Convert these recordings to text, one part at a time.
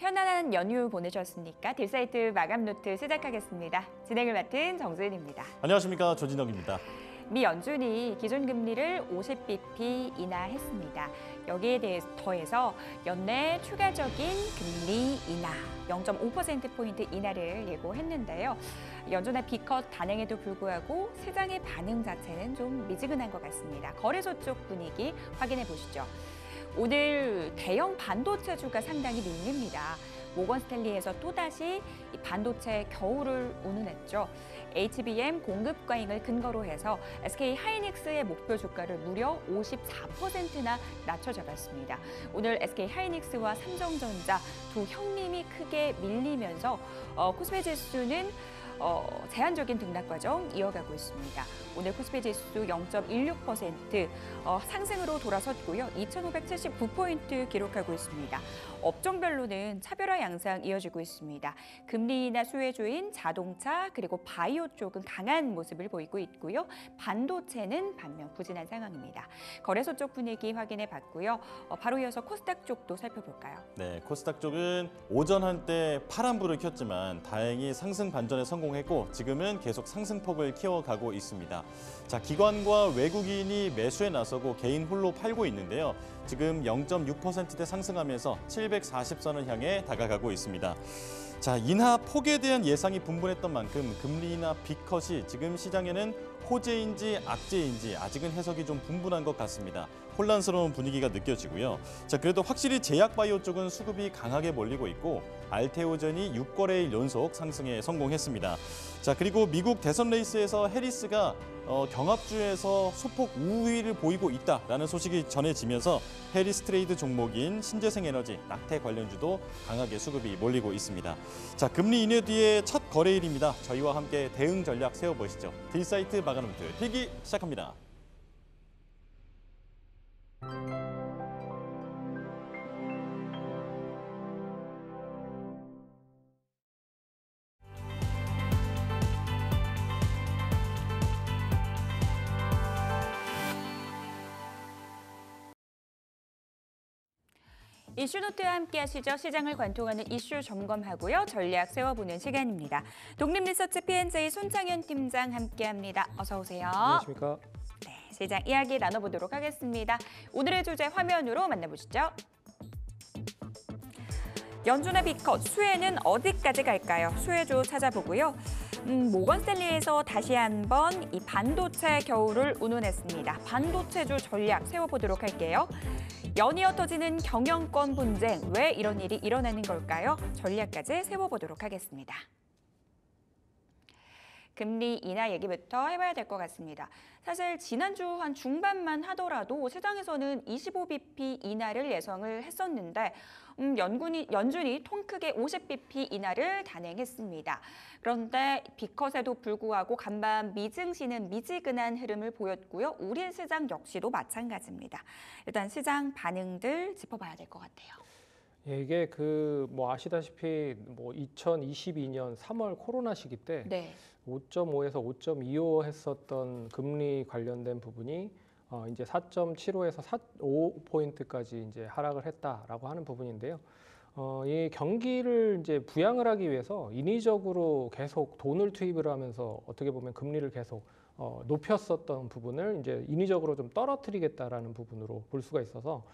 편안한 연휴 보내셨습니까? 딜사이트 마감 노트 시작하겠습니다. 진행을 맡은 정수인입니다. 안녕하십니까, 조진혁입니다. 미 연준이 기존 금리를 50bp 인하했습니다. 여기에 더해서 연내 추가적인 금리 인하 0.5%포인트 인하를 예고했는데요. 연준의 B컷 단행에도 불구하고 시장의 반응 자체는 좀 미지근한 것 같습니다. 거래소 쪽 분위기 확인해 보시죠. 오늘 대형 반도체주가 상당히 밀립니다. 모건 스탠리에서 또다시 이 반도체 겨울을 운운했죠. HBM 공급 과잉을 근거로 해서 SK 하이닉스의 목표 주가를 무려 54%나 낮춰 잡았습니다. 오늘 SK 하이닉스와 삼성전자 두 형님이 크게 밀리면서 코스피 지수는 제한적인 등락 과정 이어가고 있습니다. 오늘 코스피 지수 0.16% 상승으로 돌아섰고요. 2,579포인트 기록하고 있습니다. 업종별로는 차별화 양상 이어지고 있습니다. 금리 인하 수혜주인 자동차 그리고 바이오 쪽은 강한 모습을 보이고 있고요. 반도체는 반면 부진한 상황입니다. 거래소 쪽 분위기 확인해 봤고요. 바로 이어서 코스닥 쪽도 살펴볼까요? 네, 코스닥 쪽은 오전 한때 파란불을 켰지만 다행히 상승 반전에 성공했고 지금은 계속 상승폭을 키워가고 있습니다. 자, 기관과 외국인이 매수에 나서고 개인 홀로 팔고 있는데요. 지금 0.6%대 상승하면서 740선을 향해 다가가고 있습니다. 자, 인하 폭에 대한 예상이 분분했던 만큼 금리 인하 B컷이 지금 시장에는 호재인지 악재인지 아직은 해석이 좀 분분한 것 같습니다. 혼란스러운 분위기가 느껴지고요. 자, 그래도 확실히 제약바이오 쪽은 수급이 강하게 몰리고 있고 알테오젠이 6거래일 연속 상승에 성공했습니다. 자, 그리고 미국 대선 레이스에서 해리스가 경합주에서 소폭 우위를 보이고 있다라는 소식이 전해지면서 해리스 트레이드 종목인 신재생에너지, 낙태 관련주도 강하게 수급이 몰리고 있습니다. 자, 금리 인하 뒤에 첫 거래일입니다. 저희와 함께 대응 전략 세워보시죠. 딜사이트 마감노트 필기 시작합니다. 이슈노트와 함께 하시죠. 시장을 관통하는 이슈 점검하고요. 전략 세워보는 시간입니다. 독립리서치 P&J 손창현 팀장 함께합니다. 어서 오세요. 안녕하십니까. 네, 시장 이야기 나눠보도록 하겠습니다. 오늘의 주제 화면으로 만나보시죠. 연준의 B컷 수혜는 어디까지 갈까요? 수혜주 찾아보고요. 모건 스탠리에서 다시 한번 이 반도체 겨울을 운운했습니다. 반도체주 전략 세워보도록 할게요. 연이어 터지는 경영권 분쟁, 왜 이런 일이 일어나는 걸까요? 전략까지 세워보도록 하겠습니다. 금리 인하 얘기부터 해봐야 될 것 같습니다. 사실 지난주 한 중반만 하더라도 시장에서는 25bp 인하를 예상을 했었는데 연준이 통 크게 50bp 인하를 단행했습니다. 그런데 B컷에도 불구하고 간밤 미증시는 미지근한 흐름을 보였고요. 우리 시장 역시도 마찬가지입니다. 일단 시장 반응들 짚어봐야 될 것 같아요. 예, 이게 아시다시피 2022년 3월 코로나 시기 때 5.5에서 5.25 했었던 금리 관련된 부분이 이제 4.75에서 4.5포인트까지 이제 하락을 했다라고 하는 부분인데요. 이 경기를 이제 부양을 하기 위해서 인위적으로 계속 돈을 투입을 하면서 어떻게 보면 금리를 계속 높였었던 부분을 이제 인위적으로 좀 떨어뜨리겠다라는 부분으로 볼 수가 있어서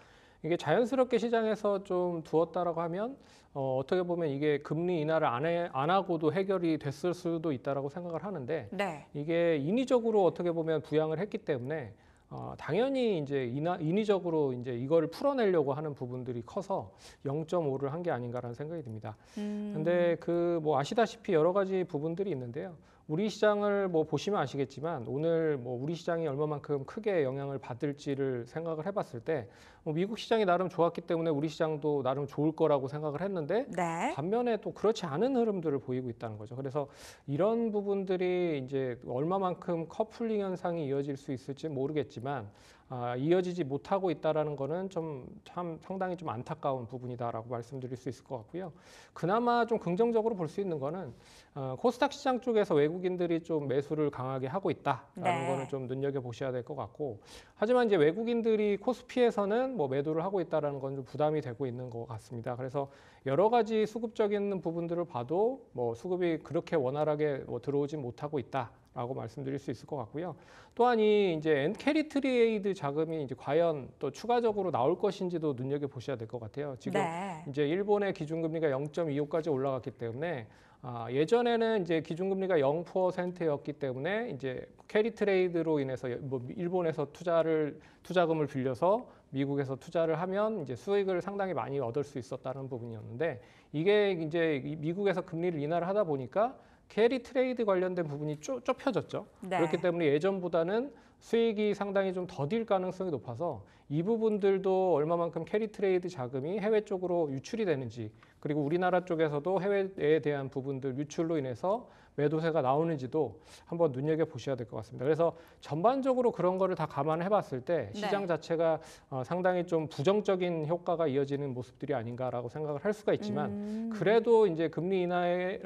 이게 자연스럽게 시장에서 좀 두었다라고 하면 어떻게 보면 이게 금리 인하를 안 하고도 해결이 됐을 수도 있다라고 생각을 하는데 이게 인위적으로 어떻게 보면 부양을 했기 때문에 당연히 이제 인위적으로 이제 이거를 풀어내려고 하는 부분들이 커서 0.5를 한 게 아닌가라는 생각이 듭니다. 근데 아시다시피 여러 가지 부분들이 있는데요. 우리 시장을 보시면 아시겠지만 오늘 우리 시장이 얼마만큼 크게 영향을 받을지를 생각을 해봤을 때 미국 시장이 나름 좋았기 때문에 우리 시장도 나름 좋을 거라고 생각을 했는데 반면에 또 그렇지 않은 흐름들을 보이고 있다는 거죠. 그래서 이런 부분들이 이제 얼마만큼 커플링 현상이 이어질 수 있을지 모르겠지만 이어지지 못하고 있다는 거는 참 상당히 좀 안타까운 부분이다라고 말씀드릴 수 있을 것 같고요. 그나마 좀 긍정적으로 볼 수 있는 거는 코스닥 시장 쪽에서 외국인들이 좀 매수를 강하게 하고 있다라는 거는 좀 눈여겨보셔야 될 것 같고, 하지만 이제 외국인들이 코스피에서는 뭐 매도를 하고 있다는 건 좀 부담이 되고 있는 것 같습니다. 그래서 여러 가지 수급적인 부분들을 봐도 뭐 수급이 그렇게 원활하게 들어오지 못하고 있다라고 말씀드릴 수 있을 것 같고요. 또한 이 이제 캐리 트레이드 자금이 이제 과연 또 추가적으로 나올 것인지도 눈여겨 보셔야 될 것 같아요. 지금 이제 일본의 기준금리가 0.25까지 올라갔기 때문에 예전에는 이제 기준금리가 0%였기 때문에 이제 캐리 트레이드로 인해서 뭐 일본에서 투자금을 빌려서 미국에서 투자를 하면 이제 수익을 상당히 많이 얻을 수 있었다는 부분이었는데, 이게 이제 미국에서 금리를 인하를 하다 보니까 캐리 트레이드 관련된 부분이 좁혀졌죠. 그렇기 때문에 예전보다는 수익이 상당히 좀 더딜 가능성이 높아서 이 부분들도 얼마만큼 캐리 트레이드 자금이 해외 쪽으로 유출이 되는지, 그리고 우리나라 쪽에서도 해외에 대한 부분들 유출로 인해서 매도세가 나오는지도 한번 눈여겨보셔야 될 것 같습니다. 그래서 전반적으로 그런 거를 다 감안해 봤을 때 시장 자체가 상당히 좀 부정적인 효과가 이어지는 모습들이 아닌가라고 생각을 할 수가 있지만, 그래도 이제 금리 인하에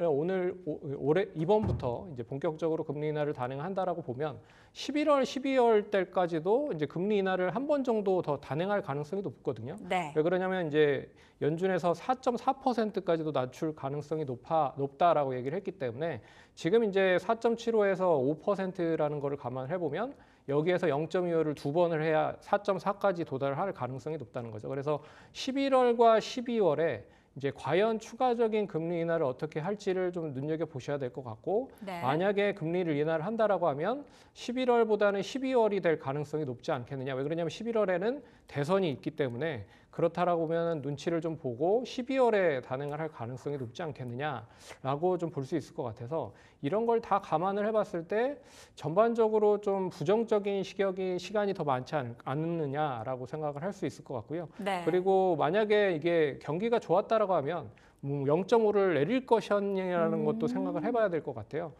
이번부터 이제 본격적으로 금리 인하를 단행한다라고 보면 11월, 12월 때까지도 이제 금리 인하를 한 번 정도 더 단행할 가능성이 높거든요. 왜 그러냐면 이제 연준에서 4.4%까지도 낮출 가능성이 높다라고 얘기를 했기 때문에, 지금 이제 4.75에서 5%라는 거를 감안해 보면 여기에서 0.25를 두 번을 해야 4.4까지 도달할 가능성이 높다는 거죠. 그래서 11월과 12월에 이제 과연 추가적인 금리 인하를 어떻게 할지를 좀 눈여겨 보셔야 될 것 같고, 만약에 금리를 인하를 한다라고 하면 11월보다는 12월이 될 가능성이 높지 않겠느냐. 왜 그러냐면 11월에는 대선이 있기 때문에, 그렇다라고 하면 눈치를 좀 보고 12월에 단행을 할 가능성이 높지 않겠느냐라고 좀 볼 수 있을 것 같아서, 이런 걸 다 감안을 해봤을 때 전반적으로 좀 부정적인 시간이 더 많지 않느냐라고 생각을 할 수 있을 것 같고요. 그리고 만약에 이게 경기가 좋았다라고 하면 0.5를 내릴 것이냐라는 것도 생각을 해봐야 될 것 같아요.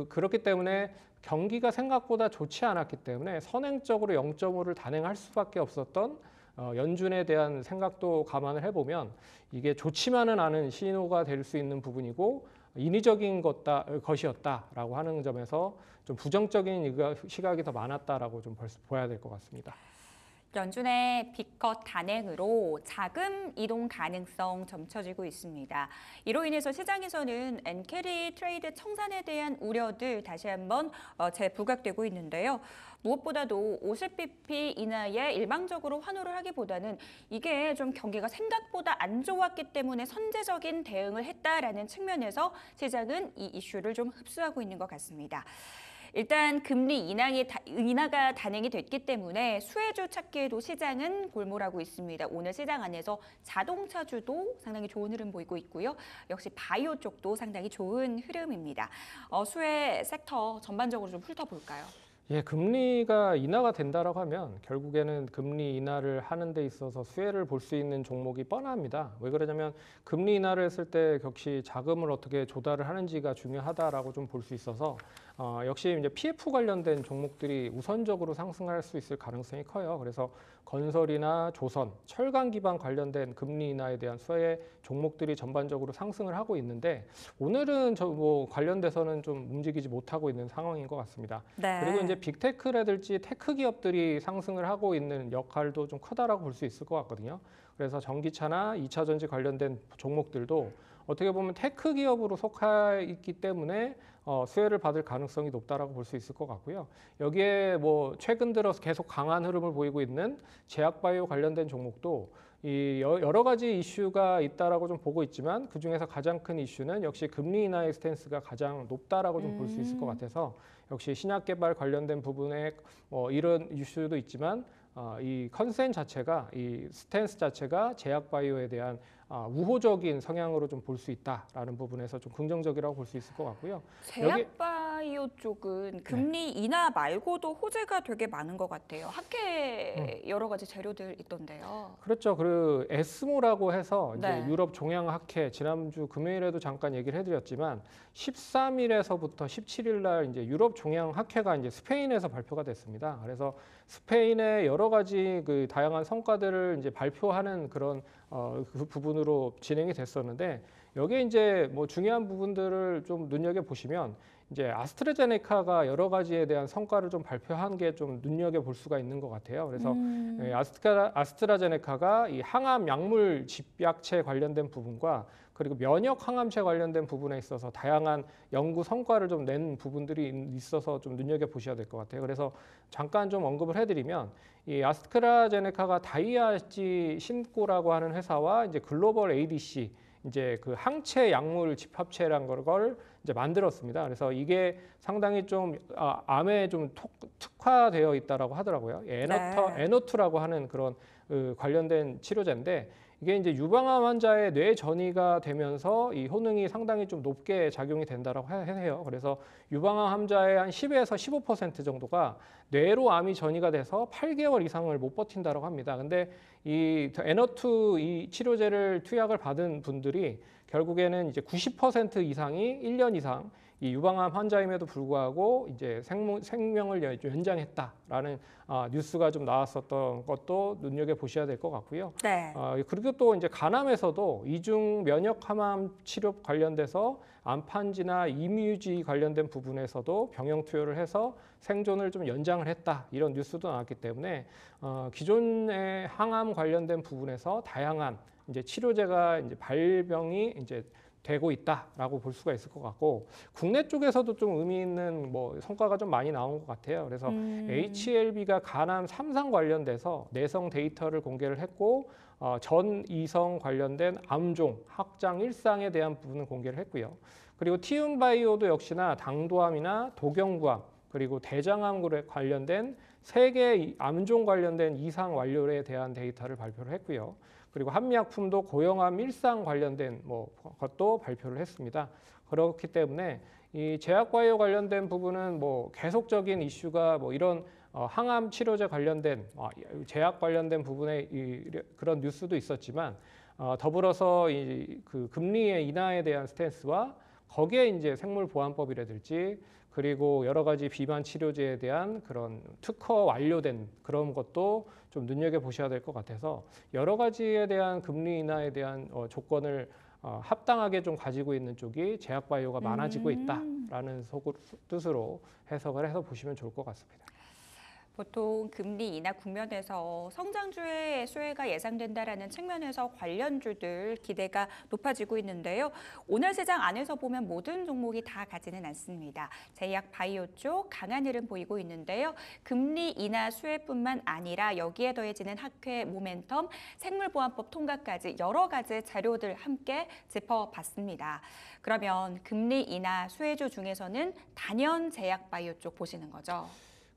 그렇기 때문에 경기가 생각보다 좋지 않았기 때문에 선행적으로 0.5를 단행할 수밖에 없었던 연준에 대한 생각도 감안을 해보면 이게 좋지만은 않은 신호가 될 수 있는 부분이고, 인위적인 것이었다라고 하는 점에서 좀 부정적인 시각이 더 많았다라고 좀 봐야 될 것 같습니다. 연준의 빅컷 단행으로 자금 이동 가능성 점쳐지고 있습니다. 이로 인해서 시장에서는 엔캐리 트레이드 청산에 대한 우려들 다시 한번 재부각되고 있는데요. 무엇보다도 50bp 이내에 일방적으로 환호를 하기보다는 이게 좀 경기가 생각보다 안 좋았기 때문에 선제적인 대응을 했다라는 측면에서 시장은 이 이슈를 좀 흡수하고 있는 것 같습니다. 일단 금리 인하가 단행이 됐기 때문에 수혜주 찾기에도 시장은 골몰하고 있습니다. 오늘 시장 안에서 자동차주도 상당히 좋은 흐름 보이고 있고요. 역시 바이오 쪽도 상당히 좋은 흐름입니다. 수혜 섹터 전반적으로 좀 훑어볼까요? 금리가 인하가 된다라고 하면 결국에는 금리 인하를 하는 데 있어서 수혜를 볼 수 있는 종목이 뻔합니다. 왜 그러냐면 금리 인하를 했을 때 역시 자금을 어떻게 조달을 하는지가 중요하다라고 좀 볼 수 있어서 역시 이제 PF 관련된 종목들이 우선적으로 상승할 수 있을 가능성이 커요. 그래서 건설이나 조선, 철강 기반 관련된 금리 인하에 대한 수혜 종목들이 전반적으로 상승을 하고 있는데, 오늘은 관련돼서는 좀 움직이지 못하고 있는 상황인 것 같습니다. 그리고 이제 빅테크라든지 테크 기업들이 상승을 하고 있는 역할도 좀 크다라고 볼 수 있을 것 같거든요. 그래서 전기차나 2차 전지 관련된 종목들도 어떻게 보면 테크 기업으로 속해 있기 때문에 수혜를 받을 가능성이 높다라고 볼 수 있을 것 같고요. 여기에 최근 들어서 계속 강한 흐름을 보이고 있는 제약바이오 관련된 종목도 여러 가지 이슈가 있다라고 좀 보고 있지만, 그 중에서 가장 큰 이슈는 역시 금리 인하의 스탠스가 가장 높다라고 좀 볼 수 있을 것 같아서, 역시 신약 개발 관련된 부분에 이런 이슈도 있지만 이 컨센 자체가, 이 스탠스 자체가 제약바이오에 대한 우호적인 성향으로 좀 볼 수 있다라는 부분에서 좀 긍정적이라고 볼 수 있을 것 같고요. 제약바이오 쪽은 금리 인하 말고도 호재가 되게 많은 것 같아요. 학회 여러 가지 재료들 있던데요. 그렇죠. 그 에스모라고 해서 이제 네. 유럽 종양학회 지난주 금요일에도 잠깐 얘기를 해드렸지만 13일에서부터 17일 날 이제 유럽 종양학회가 이제 스페인에서 발표가 됐습니다. 그래서 스페인의 여러 가지 그 다양한 성과들을 이제 발표하는 그런 그 부분으로 진행이 됐었는데 여기에 이제 뭐 중요한 부분들을 좀 눈여겨 보시면 이제 아스트라제네카가 여러 가지에 대한 성과를 좀 발표한 게 좀 눈여겨 볼 수가 있는 것 같아요. 그래서 아스트라제네카가 이 항암 약물 집약체 관련된 부분과 그리고 면역 항암체 관련된 부분에 있어서 다양한 연구 성과를 좀 낸 부분들이 있어서 좀 눈여겨 보셔야 될 것 같아요. 그래서 잠깐 좀 언급을 해드리면 이 아스트라제네카가 다이아지 신코라고 하는 회사와 이제 글로벌 ADC 이제 그 항체 약물 집합체라는 걸 이제 만들었습니다. 그래서 이게 상당히 좀 암에 좀 특화되어 있다라고 하더라고요. 에너투라고 하는 그런 관련된 치료제인데 이게 이제 유방암 환자의 뇌 전이가 되면서 이 효능이 상당히 좀 높게 작용이 된다라고 해요. 그래서 유방암 환자의 한 10에서 15% 정도가 뇌로 암이 전이가 돼서 8개월 이상을 못 버틴다라고 합니다. 근데 이 에너투 이 치료제를 투약을 받은 분들이 결국에는 이제 90% 이상이 1년 이상 이 유방암 환자임에도 불구하고 이제 생명을 연장했다라는 뉴스가 좀 나왔었던 것도 눈여겨 보셔야 될 것 같고요. 네. 그리고 또 이제 간암에서도 이중 면역 항암 치료 관련돼서 암판지나 이뮤지 관련된 부분에서도 병용 투여를 해서 생존을 좀 연장을 했다 이런 뉴스도 나왔기 때문에 기존의 항암 관련된 부분에서 다양한 이제 치료제가 이제 발병이 이제 되고 있다라고 볼 수가 있을 것 같고 국내 쪽에서도 좀 의미 있는 뭐 성과가 좀 많이 나온 것 같아요. 그래서 HLB가 간암 3상 관련돼서 내성 데이터를 공개를 했고 전 이성 관련된 암종 확장 1상에 대한 부분은 공개를 했고요. 그리고 티움바이오도 역시나 당도암이나 도경부암 그리고 대장암 관련된 3개 암종 관련된 이상 완료에 대한 데이터를 발표를 했고요. 그리고 한미약품도 고형암 1상 관련된 것도 발표를 했습니다. 그렇기 때문에 이 제약바이오 관련된 부분은 뭐 계속적인 이슈가 뭐 이런 항암 치료제 관련된 제약 관련된 부분에 그런 뉴스도 있었지만 더불어서 그 금리의 인하에 대한 스탠스와 거기에 이제 생물보안법이라든지 그리고 여러 가지 비만 치료제에 대한 그런 특허 완료된 그런 것도 좀 눈여겨 보셔야 될 것 같아서 여러 가지에 대한 금리 인하에 대한 조건을 합당하게 좀 가지고 있는 쪽이 제약바이오가 많아지고 있다라는 뜻으로 해석을 해서 보시면 좋을 것 같습니다. 보통 금리 인하 국면에서 성장주의 수혜가 예상된다라는 측면에서 관련주들 기대가 높아지고 있는데요. 오늘 시장 안에서 보면 모든 종목이 다 가지는 않습니다. 제약 바이오 쪽 강한 흐름 보이고 있는데요. 금리 인하 수혜뿐만 아니라 여기에 더해지는 학회 모멘텀, 생물보안법 통과까지 여러 가지 자료들 함께 짚어봤습니다. 그러면 금리 인하 수혜주 중에서는 단연 제약 바이오 쪽 보시는 거죠?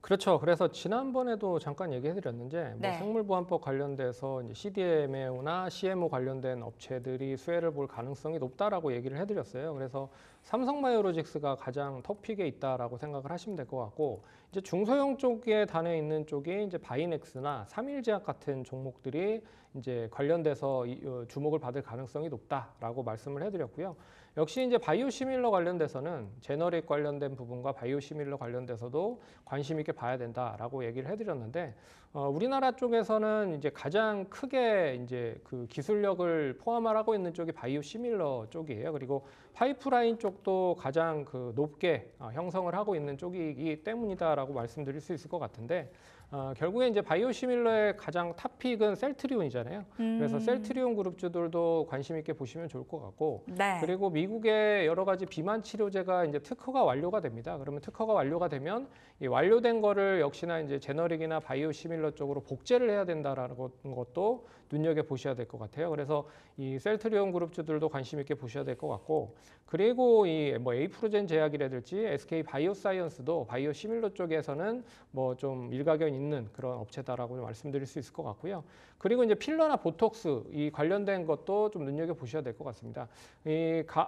그렇죠. 그래서 지난번에도 잠깐 얘기해드렸는데 네. 생물보안법 관련돼서 이제 CDMO나 CMO 관련된 업체들이 수혜를 볼 가능성이 높다라고 얘기를 해드렸어요. 그래서 삼성바이오로직스가 가장 톱픽에 있다라고 생각을 하시면 될 것 같고 이제 중소형 쪽에 단에 있는 쪽이 이제 바이넥스나 삼일제약 같은 종목들이 이제 관련돼서 주목을 받을 가능성이 높다라고 말씀을 해드렸고요. 역시 이제 바이오시밀러 관련돼서는 제너릭 관련된 부분과 바이오시밀러 관련돼서도 관심 있게 봐야 된다라고 얘기를 해드렸는데 우리나라 쪽에서는 이제 가장 크게 이제 그 기술력을 포함하고 있는 쪽이 바이오시밀러 쪽이에요. 그리고 파이프라인 쪽도 가장 그 높게 형성을 하고 있는 쪽이기 때문이다라고 말씀드릴 수 있을 것 같은데 결국에 이제 바이오시밀러의 가장 탑픽은 셀트리온이잖아요. 그래서 셀트리온 그룹주들도 관심 있게 보시면 좋을 것 같고 네. 그리고 미국의 여러 가지 비만 치료제가 이제 특허가 완료가 됩니다. 그러면 특허가 완료가 되면 이 완료된 거를 역시나 이제 제너릭이나 바이오시밀러 쪽으로 복제를 해야 된다라는 것도 눈여겨 보셔야 될 것 같아요. 그래서 이 셀트리온 그룹주들도 관심 있게 보셔야 될 것 같고, 그리고 이 뭐 에이프로젠 제약이라든지 SK 바이오사이언스도 바이오 시밀러 쪽에서는 뭐 좀 일가견 있는 그런 업체다라고 말씀드릴 수 있을 것 같고요. 그리고 이제 필러나 보톡스 이 관련된 것도 좀 눈여겨 보셔야 될 것 같습니다.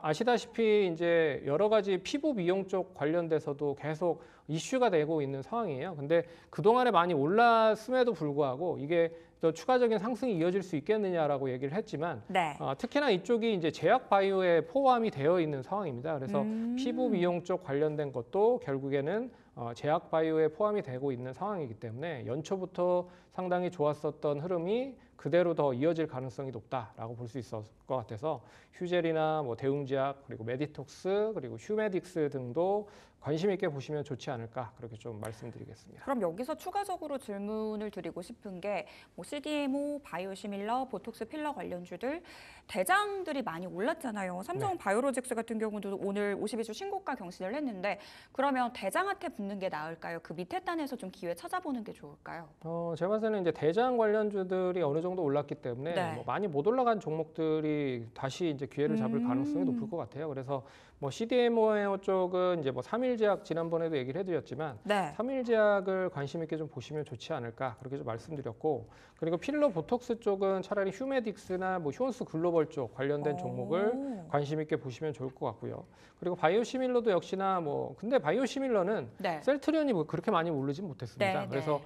아시다시피 이제 여러 가지 피부 미용 쪽 관련돼서도 계속 이슈가 되고 있는 상황이에요. 근데 그동안에 많이 올랐음에도 불구하고 이게 또 추가적인 상승이 이어질 수 있겠느냐라고 얘기를 했지만 네. 특히나 이쪽이 이제 제약 바이오에 포함이 되어 있는 상황입니다. 그래서 피부 미용 쪽 관련된 것도 결국에는 제약 바이오에 포함이 되고 있는 상황이기 때문에 연초부터 상당히 좋았었던 흐름이 그대로 더 이어질 가능성이 높다라고 볼 수 있을 것 같아서 휴젤이나 뭐 대웅제약 그리고 메디톡스 그리고 휴메딕스 등도 관심 있게 보시면 좋지 않을까 그렇게 좀 말씀드리겠습니다. 그럼 여기서 추가적으로 질문을 드리고 싶은 게 뭐 CDMO, 바이오시밀러, 보톡스 필러 관련주들 대장들이 많이 올랐잖아요. 삼성 네. 바이오로직스 같은 경우도 오늘 52주 신고가 경신을 했는데 그러면 대장한테 붙는 게 나을까요? 그 밑에 단에서 좀 기회 찾아보는 게 좋을까요? 제가 봤을 때는 이제 대장 관련주들이 어느 정도 올랐기 때문에 네. 뭐 많이 못 올라간 종목들이 다시 이제 기회를 잡을 가능성이 높을 것 같아요. 그래서 뭐 CDMO 쪽은 이제 뭐 삼일제약 지난번에도 얘기를 해드렸지만 네. 삼일제약을 관심 있게 좀 보시면 좋지 않을까 그렇게 좀 말씀드렸고, 그리고 필러 보톡스 쪽은 차라리 휴메딕스나 뭐 휴원스 글로벌 쪽 관련된 종목을 관심 있게 보시면 좋을 것 같고요. 그리고 바이오시밀러도 역시나 뭐 근데 바이오시밀러는 네. 셀트리온이 뭐 그렇게 많이 오르진 못했습니다. 네, 그래서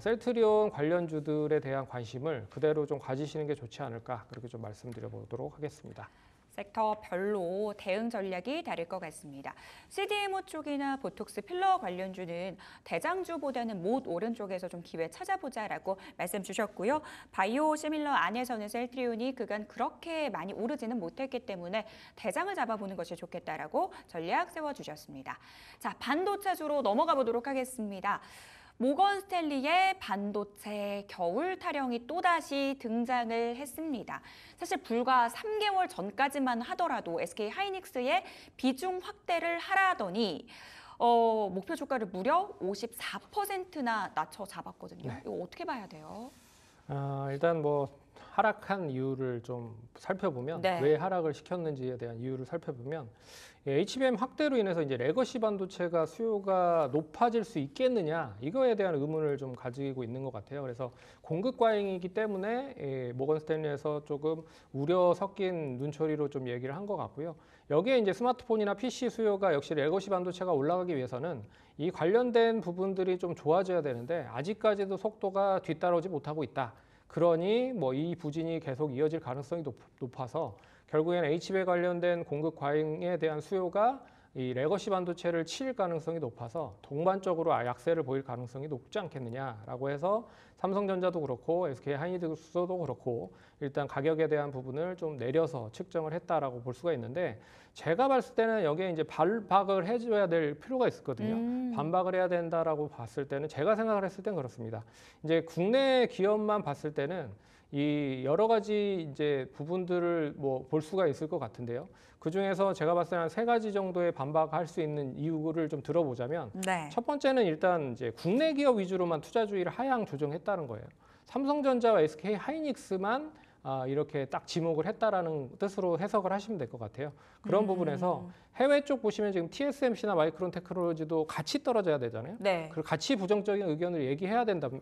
셀트리온 관련주들에 대한 관심을 그대로 좀 가지시는 게 좋지 않을까 그렇게 좀 말씀드려 보도록 하겠습니다. 섹터별로 대응 전략이 다를 것 같습니다. CDMO 쪽이나 보톡스 필러 관련주는 대장주보다는 못 오른 쪽에서 좀 기회 찾아보자라고 말씀 주셨고요. 바이오 시밀러 안에서는 셀트리온이 그간 그렇게 많이 오르지는 못했기 때문에 대장을 잡아보는 것이 좋겠다라고 전략 세워주셨습니다. 자, 반도체주로 넘어가 보도록 하겠습니다. 모건 스탠리의 반도체 겨울 타령이 또다시 등장을 했습니다. 사실 불과 3개월 전까지만 하더라도 SK 하이닉스의 비중 확대를 하라더니 목표 주가를 무려 54%나 낮춰 잡았거든요. 네. 이거 어떻게 봐야 돼요? 일단 뭐 하락한 이유를 좀 살펴보면 네. 왜 하락을 시켰는지에 대한 이유를 살펴보면 HBM 확대로 인해서 이제 레거시 반도체가 수요가 높아질 수 있겠느냐 이거에 대한 의문을 좀 가지고 있는 것 같아요. 그래서 공급 과잉이기 때문에 모건 스탠리에서 조금 우려 섞인 눈초리로 좀 얘기를 한 것 같고요. 여기에 이제 스마트폰이나 PC 수요가 역시 레거시 반도체가 올라가기 위해서는 이 관련된 부분들이 좀 좋아져야 되는데 아직까지도 속도가 뒤따라오지 못하고 있다. 그러니 뭐 이 부진이 계속 이어질 가능성이 높아서 결국에는 HBM 관련된 공급 과잉에 대한 수요가 이 레거시 반도체를 칠 가능성이 높아서 동반적으로 약세를 보일 가능성이 높지 않겠느냐라고 해서 삼성전자도 그렇고 SK 하이닉스도 그렇고 일단 가격에 대한 부분을 좀 내려서 측정을 했다라고 볼 수가 있는데, 제가 봤을 때는 여기에 이제 반박을 해줘야 될 필요가 있었거든요. 반박을 해야 된다라고 봤을 때는 제가 생각을 했을 땐 그렇습니다. 이제 국내 기업만 봤을 때는 이 여러 가지 이제 부분들을 뭐 볼 수가 있을 것 같은데요. 그 중에서 제가 봤을 때는 한 3가지 정도의 반박할 수 있는 이유를 좀 들어보자면, 네. 첫 번째는 일단 이제 국내 기업 위주로만 투자주의를 하향 조정했다는 거예요. 삼성전자와 SK 하이닉스만 이렇게 딱 지목을 했다라는 뜻으로 해석을 하시면 될 것 같아요. 그런 부분에서 해외 쪽 보시면 지금 TSMC나 마이크론 테크놀로지도 같이 떨어져야 되잖아요. 네. 그리고 같이 부정적인 의견을 얘기해야 된다고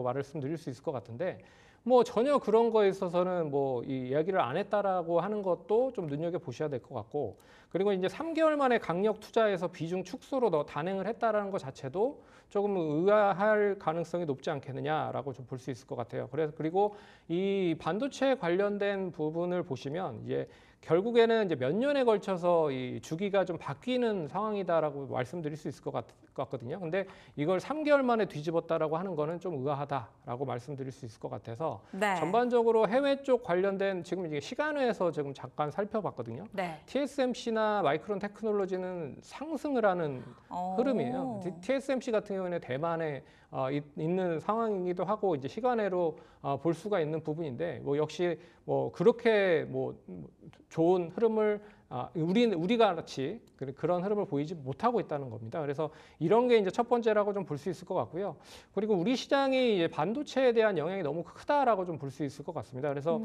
말씀드릴 수 있을 것 같은데, 뭐 전혀 그런 거에 있어서는 뭐 이 이야기를 안 했다라고 하는 것도 좀 눈여겨 보셔야 될 것 같고, 그리고 이제 3개월 만에 강력 투자해서 비중 축소로 더 단행을 했다라는 것 자체도 조금 의아할 가능성이 높지 않겠느냐라고 좀 볼 수 있을 것 같아요. 그리고 이 반도체 관련된 부분을 보시면 이제 결국에는 이제 몇 년에 걸쳐서 이 주기가 좀 바뀌는 상황이다라고 말씀드릴 수 있을 것 같거든요. 근데 이걸 3개월 만에 뒤집었다라고 하는 거는 좀 의아하다라고 말씀드릴 수 있을 것 같아서 네. 전반적으로 해외 쪽 관련된 지금 이게 시간외에서 지금 잠깐 살펴봤거든요. 네. TSMC나 마이크론 테크놀로지는 상승을 하는 흐름이에요. TSMC 같은 경우에는 대만에 있는 상황이기도 하고 이제 시간외로 볼 수가 있는 부분인데, 뭐 역시 뭐 그렇게 뭐 좋은 흐름을 우리가 같이 그런 흐름을 보이지 못하고 있다는 겁니다. 그래서 이런 게 이제 첫 번째라고 좀 볼 수 있을 것 같고요. 그리고 우리 시장이 이제 반도체에 대한 영향이 너무 크다라고 좀 볼 수 있을 것 같습니다. 그래서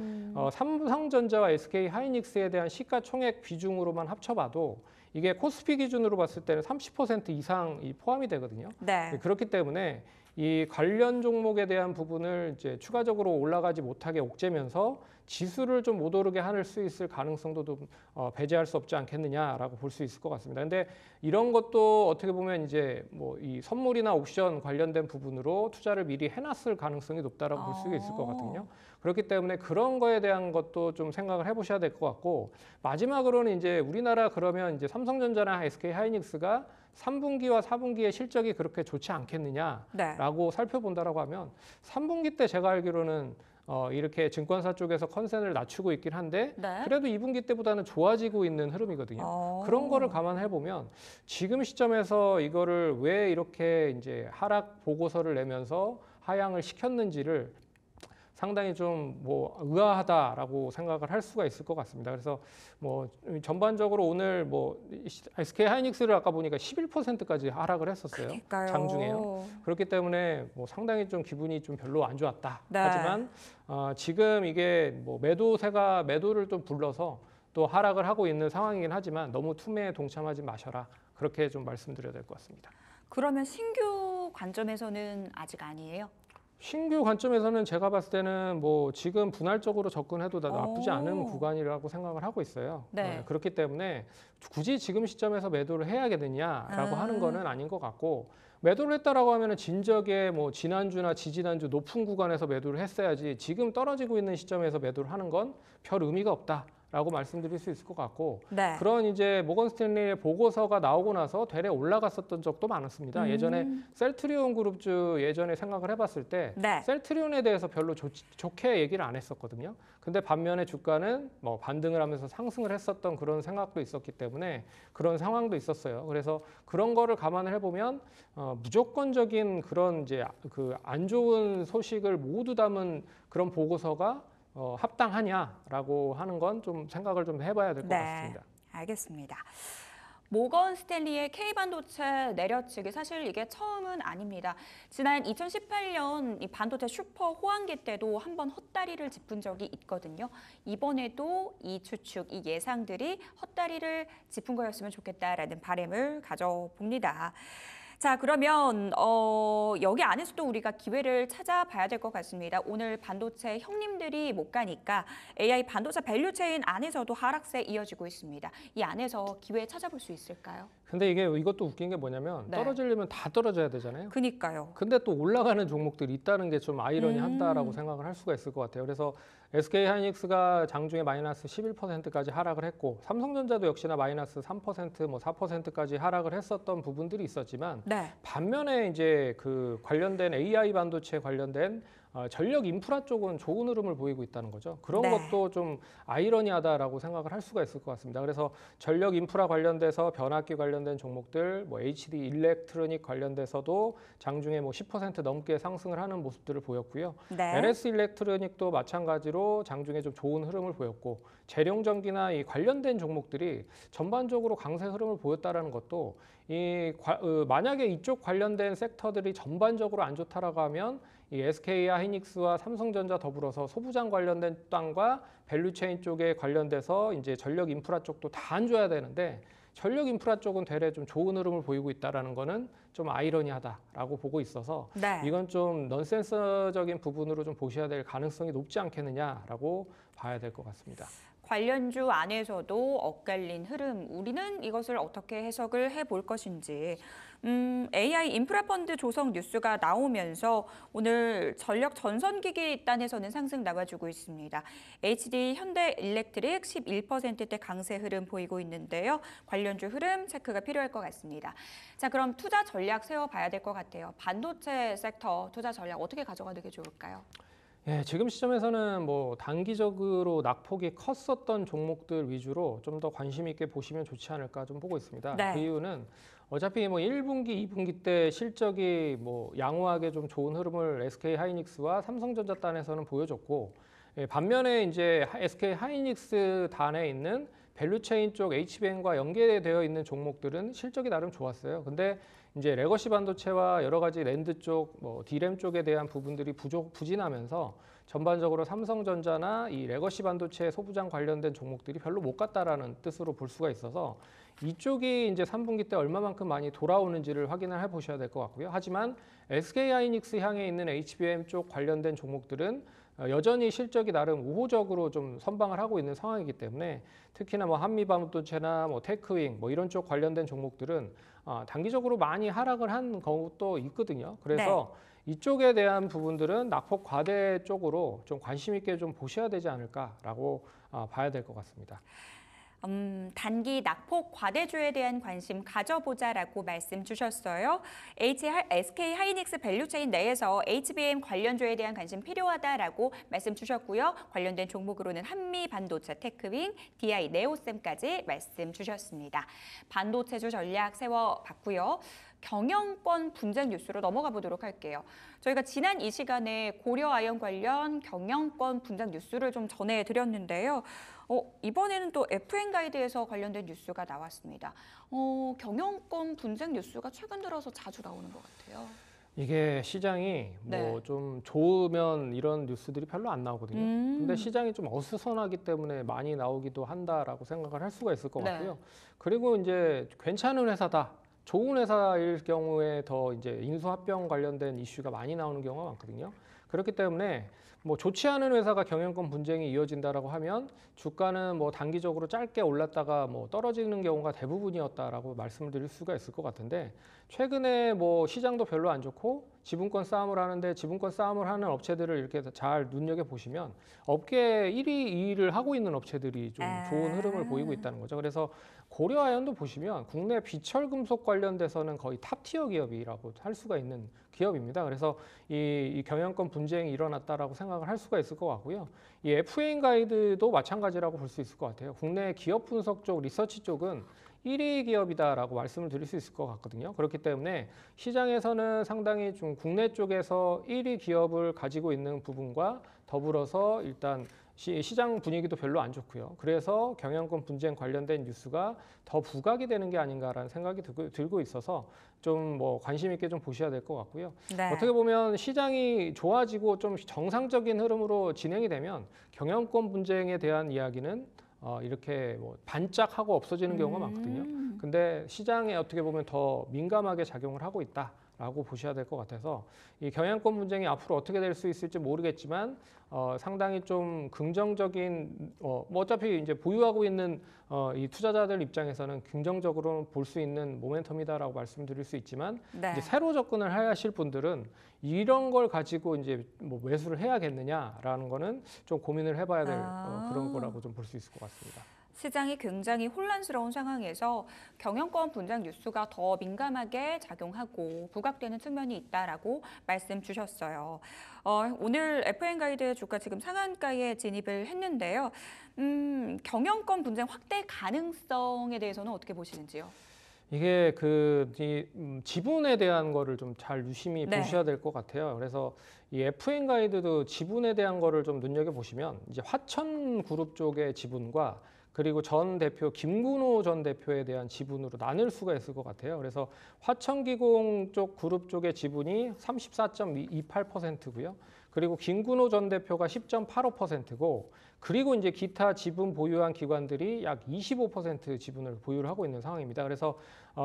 삼성전자와 SK 하이닉스에 대한 시가총액 비중으로만 합쳐봐도 이게 코스피 기준으로 봤을 때는 30% 이상이 포함이 되거든요. 네. 그렇기 때문에 이 관련 종목에 대한 부분을 이제 추가적으로 올라가지 못하게 옥죄면서 지수를 좀 못 오르게 할 수 있을 가능성도 좀 배제할 수 없지 않겠느냐라고 볼 수 있을 것 같습니다. 근데 이런 것도 어떻게 보면 이제 뭐 이 선물이나 옵션 관련된 부분으로 투자를 미리 해놨을 가능성이 높다라고 볼 수 있을 것 같거든요. 그렇기 때문에 그런 거에 대한 것도 좀 생각을 해보셔야 될 것 같고, 마지막으로는 이제 우리나라 그러면 이제 삼성전자나 SK 하이닉스가 3분기와 4분기의 실적이 그렇게 좋지 않겠느냐라고 살펴본다라고 하면 3분기 때 제가 알기로는 이렇게 증권사 쪽에서 컨센을 낮추고 있긴 한데 그래도 2분기 때보다는 좋아지고 있는 흐름이거든요. 그런 거를 감안해 보면 지금 시점에서 이거를 왜 이렇게 이제 하락 보고서를 내면서 하향을 시켰는지를 상당히 좀 뭐 의아하다라고 생각을 할 수가 있을 것 같습니다. 그래서 뭐 전반적으로 오늘 뭐 SK 하이닉스를 아까 보니까 11%까지 하락을 했었어요. 그러니까요. 장중에요. 그렇기 때문에 뭐 상당히 좀 기분이 좀 별로 안 좋았다. 하지만 지금 이게 뭐 매도세가 매도를 좀 불러서 또 하락을 하고 있는 상황이긴 하지만 너무 투매에 동참하지 마셔라. 그렇게 좀 말씀드려야 될 것 같습니다. 그러면 신규 관점에서는 아직 아니에요? 신규 관점에서는 제가 봤을 때는 뭐 지금 분할적으로 접근해도 나쁘지 않은 구간이라고 생각을 하고 있어요. 그렇기 때문에 굳이 지금 시점에서 매도를 해야겠느냐라고 하는 거는 아닌 것 같고, 매도를 했다라고 하면은 진작에 뭐 지난주나 지지난주 높은 구간에서 매도를 했어야지 지금 떨어지고 있는 시점에서 매도를 하는 건 별 의미가 없다라고 말씀드릴 수 있을 것 같고, 그런 이제 모건 스탠리의 보고서가 나오고 나서 되레 올라갔었던 적도 많았습니다. 예전에 셀트리온 그룹주 예전에 생각을 해봤을 때 셀트리온에 대해서 별로 좋게 얘기를 안 했었거든요. 근데 반면에 주가는 뭐 반등을 하면서 상승을 했었던 그런 생각도 있었기 때문에 그런 상황도 있었어요. 그래서 그런 거를 감안을 해보면 무조건적인 그런 이제 그 안 좋은 소식을 모두 담은 그런 보고서가 합당하냐라고 하는 건 좀 생각을 좀 해봐야 될 것 같습니다. 알겠습니다. 모건 스탠리의 K반도체 내려치기, 사실 이게 처음은 아닙니다. 지난 2018년 이 반도체 슈퍼 호황기 때도 한번 헛다리를 짚은 적이 있거든요. 이번에도 이 추측, 이 예상들이 헛다리를 짚은 거였으면 좋겠다라는 바람을 가져봅니다. 자, 그러면 여기 안에서도 우리가 기회를 찾아봐야 될 것 같습니다. 오늘 반도체 형님들이 못 가니까 AI 반도체 밸류체인 안에서도 하락세 이어지고 있습니다. 이 안에서 기회 찾아볼 수 있을까요? 근데 이것도 웃긴 게 뭐냐면 떨어지려면 다 떨어져야 되잖아요. 그니까요. 근데 또 올라가는 종목들이 있다는 게 좀 아이러니한다라고 생각을 할 수가 있을 것 같아요. 그래서 SK 하이닉스가 장중에 마이너스 11%까지 하락을 했고, 삼성전자도 역시나 마이너스 3%, 뭐 4%까지 하락을 했었던 부분들이 있었지만 반면에 이제 그 관련된 AI 반도체 관련된 전력 인프라 쪽은 좋은 흐름을 보이고 있다는 거죠. 그런 것도 좀 아이러니하다라고 생각을 할 수가 있을 것 같습니다. 그래서 전력 인프라 관련돼서 변압기 관련된 종목들, 뭐 HD 일렉트로닉 관련돼서도 장중에 뭐 10% 넘게 상승을 하는 모습들을 보였고요. LS 일렉트로닉도 마찬가지로 장중에 좀 좋은 흐름을 보였고, 재룡전기나 이 관련된 종목들이 전반적으로 강세 흐름을 보였다라는 것도 만약에 이쪽 관련된 섹터들이 전반적으로 안 좋다라고 하면 이 SK 하이닉스와 삼성전자 더불어서 소부장 관련된 땅과 밸류체인 쪽에 관련돼서 이제 전력 인프라 쪽도 다 안 줘야 되는데, 전력 인프라 쪽은 되레 좀 좋은 흐름을 보이고 있다라는 거는 좀 아이러니하다라고 보고 있어서 이건 좀 넌센스적인 부분으로 좀 보셔야 될 가능성이 높지 않겠느냐라고 봐야 될 것 같습니다. 관련주 안에서도 엇갈린 흐름, 우리는 이것을 어떻게 해석을 해볼 것인지. AI 인프라 펀드 조성 뉴스가 나오면서 오늘 전력 전선기기 단에서는 상승 나와주고 있습니다. HD 현대 일렉트릭 11%대 강세 흐름 보이고 있는데요. 관련주 흐름 체크가 필요할 것 같습니다. 자, 그럼 투자 전략 세워봐야 될 것 같아요. 반도체 섹터 투자 전략 어떻게 가져가는 게 좋을까요? 지금 시점에서는 뭐 단기적으로 낙폭이 컸었던 종목들 위주로 좀 더 관심 있게 보시면 좋지 않을까 좀 보고 있습니다. 그 이유는 어차피 뭐 1분기, 2분기 때 실적이 뭐 양호하게 좀 좋은 흐름을 SK 하이닉스와 삼성전자 단에서는 보여줬고, 반면에 이제 SK 하이닉스 단에 있는 밸류체인 쪽 HBM과 연계되어 있는 종목들은 실적이 나름 좋았어요. 근데 이제 레거시 반도체와 여러 가지 랜드 쪽, 뭐 D램 쪽에 대한 부분들이 부진하면서 전반적으로 삼성전자나 이 레거시 반도체 소부장 관련된 종목들이 별로 못 갔다라는 뜻으로 볼 수가 있어서 이쪽이 이제 3분기 때 얼마만큼 많이 돌아오는지를 확인을 해보셔야 될 것 같고요. 하지만 SK하이닉스 향해 있는 HBM 쪽 관련된 종목들은 여전히 실적이 나름 우호적으로 좀 선방을 하고 있는 상황이기 때문에 특히나 뭐 한미반도체나 뭐 테크윙 뭐 이런 쪽 관련된 종목들은 단기적으로 많이 하락을 한 것도 있거든요. 그래서 이쪽에 대한 부분들은 낙폭 과대 쪽으로 좀 관심 있게 좀 보셔야 되지 않을까라고 봐야 될 것 같습니다. 단기 낙폭 과대주에 대한 관심 가져보자라고 말씀 주셨어요. SK 하이닉스 밸류체인 내에서 HBM 관련주에 대한 관심 필요하다라고 말씀 주셨고요. 관련된 종목으로는 한미 반도체, 테크윙, DI, 네오셈까지 말씀 주셨습니다. 반도체주 전략 세워봤고요. 경영권 분쟁 뉴스로 넘어가 보도록 할게요. 저희가 지난 이 시간에 고려아연 관련 경영권 분쟁 뉴스를 좀 전해드렸는데요. 이번에는 또 FN가이드에서 관련된 뉴스가 나왔습니다. 경영권 분쟁 뉴스가 최근 들어서 자주 나오는 것 같아요. 이게 시장이 뭐 좀 좋으면 이런 뉴스들이 별로 안 나오거든요. 근데 시장이 좀 어수선하기 때문에 많이 나오기도 한다라고 생각을 할 수가 있을 것 같고요. 그리고 이제 괜찮은 회사다. 좋은 회사일 경우에 더 이제 인수합병 관련된 이슈가 많이 나오는 경우가 많거든요. 그렇기 때문에 뭐 좋지 않은 회사가 경영권 분쟁이 이어진다라고 하면 주가는 뭐 단기적으로 짧게 올랐다가 뭐 떨어지는 경우가 대부분이었다라고 말씀을 드릴 수가 있을 것 같은데 최근에 뭐 시장도 별로 안 좋고 지분권 싸움을 하는데 지분권 싸움을 하는 업체들을 이렇게 잘 눈여겨 보시면 업계 1위, 2위를 하고 있는 업체들이 좀 좋은 흐름을 보이고 있다는 거죠. 그래서 고려아연도 보시면 국내 비철금속 관련돼서는 거의 탑티어 기업이라고 할 수가 있는 기업입니다. 그래서 이 경영권 분쟁이 일어났다라고 생각을 할 수가 있을 것 같고요. 이 FN가이드도 마찬가지라고 볼 수 있을 것 같아요. 국내 기업 분석 쪽, 리서치 쪽은 1위 기업이다라고 말씀을 드릴 수 있을 것 같거든요. 그렇기 때문에 시장에서는 상당히 좀 국내 쪽에서 1위 기업을 가지고 있는 부분과 더불어서 일단 시장 분위기도 별로 안 좋고요. 그래서 경영권 분쟁 관련된 뉴스가 더 부각이 되는 게 아닌가라는 생각이 들고 있어서 좀 뭐 관심 있게 좀 보셔야 될 것 같고요. 어떻게 보면 시장이 좋아지고 좀 정상적인 흐름으로 진행이 되면 경영권 분쟁에 대한 이야기는 이렇게 뭐 반짝하고 없어지는 경우가 많거든요. 근데 시장에 어떻게 보면 더 민감하게 작용을 하고 있다라고 보셔야 될 것 같아서 이 경영권 분쟁이 앞으로 어떻게 될 수 있을지 모르겠지만 상당히 좀 긍정적인 뭐 어차피 이제 보유하고 있는 이 투자자들 입장에서는 긍정적으로 볼 수 있는 모멘텀이다라고 말씀드릴 수 있지만 이제 새로 접근을 하실 분들은 이런 걸 가지고 이제 뭐 매수를 해야겠느냐라는 거는 좀 고민을 해봐야 될 그런 거라고 좀 볼 수 있을 것 같습니다. 시장이 굉장히 혼란스러운 상황에서 경영권 분쟁 뉴스가 더 민감하게 작용하고 부각되는 측면이 있다라고 말씀 주셨어요. 오늘 FN가이드 주가 지금 상한가에 진입을 했는데요. 경영권 분쟁 확대 가능성에 대해서는 어떻게 보시는지요? 이게 지분에 대한 거를 좀 잘 유심히 보셔야 될 것 같아요. 그래서 이 FN가이드도 지분에 대한 거를 좀 눈여겨 보시면 이제 화천그룹 쪽의 지분과 그리고 전 대표 김근호 전 대표에 대한 지분으로 나눌 수가 있을 것 같아요. 그래서 화천기공 쪽 그룹 쪽의 지분이 34.28%고요. 그리고 김근호 전 대표가 10.85%고 그리고 이제 기타 지분 보유한 기관들이 약 25% 지분을 보유를 하고 있는 상황입니다. 그래서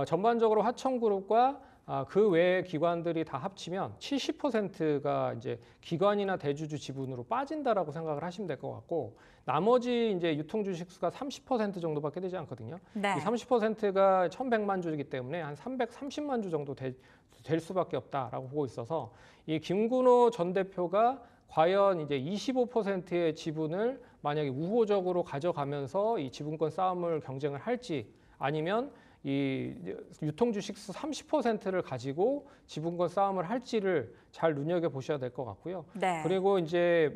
전반적으로 화천그룹과 그 외의 기관들이 다 합치면 70%가 이제 기관이나 대주주 지분으로 빠진다라고 생각을 하시면 될 것 같고 나머지 이제 유통 주식 수가 30% 정도밖에 되지 않거든요. 이 30%가 1,100만 주이기 때문에 한 330만 주 정도 될 수밖에 없다라고 보고 있어서 이 김근호 전 대표가 과연 이제 25%의 지분을 만약에 우호적으로 가져가면서 이 지분권 싸움을 경쟁을 할지 아니면 이 유통 주식수 30%를 가지고 지분권 싸움을 할지를 잘 눈여겨 보셔야 될 것 같고요. 그리고 이제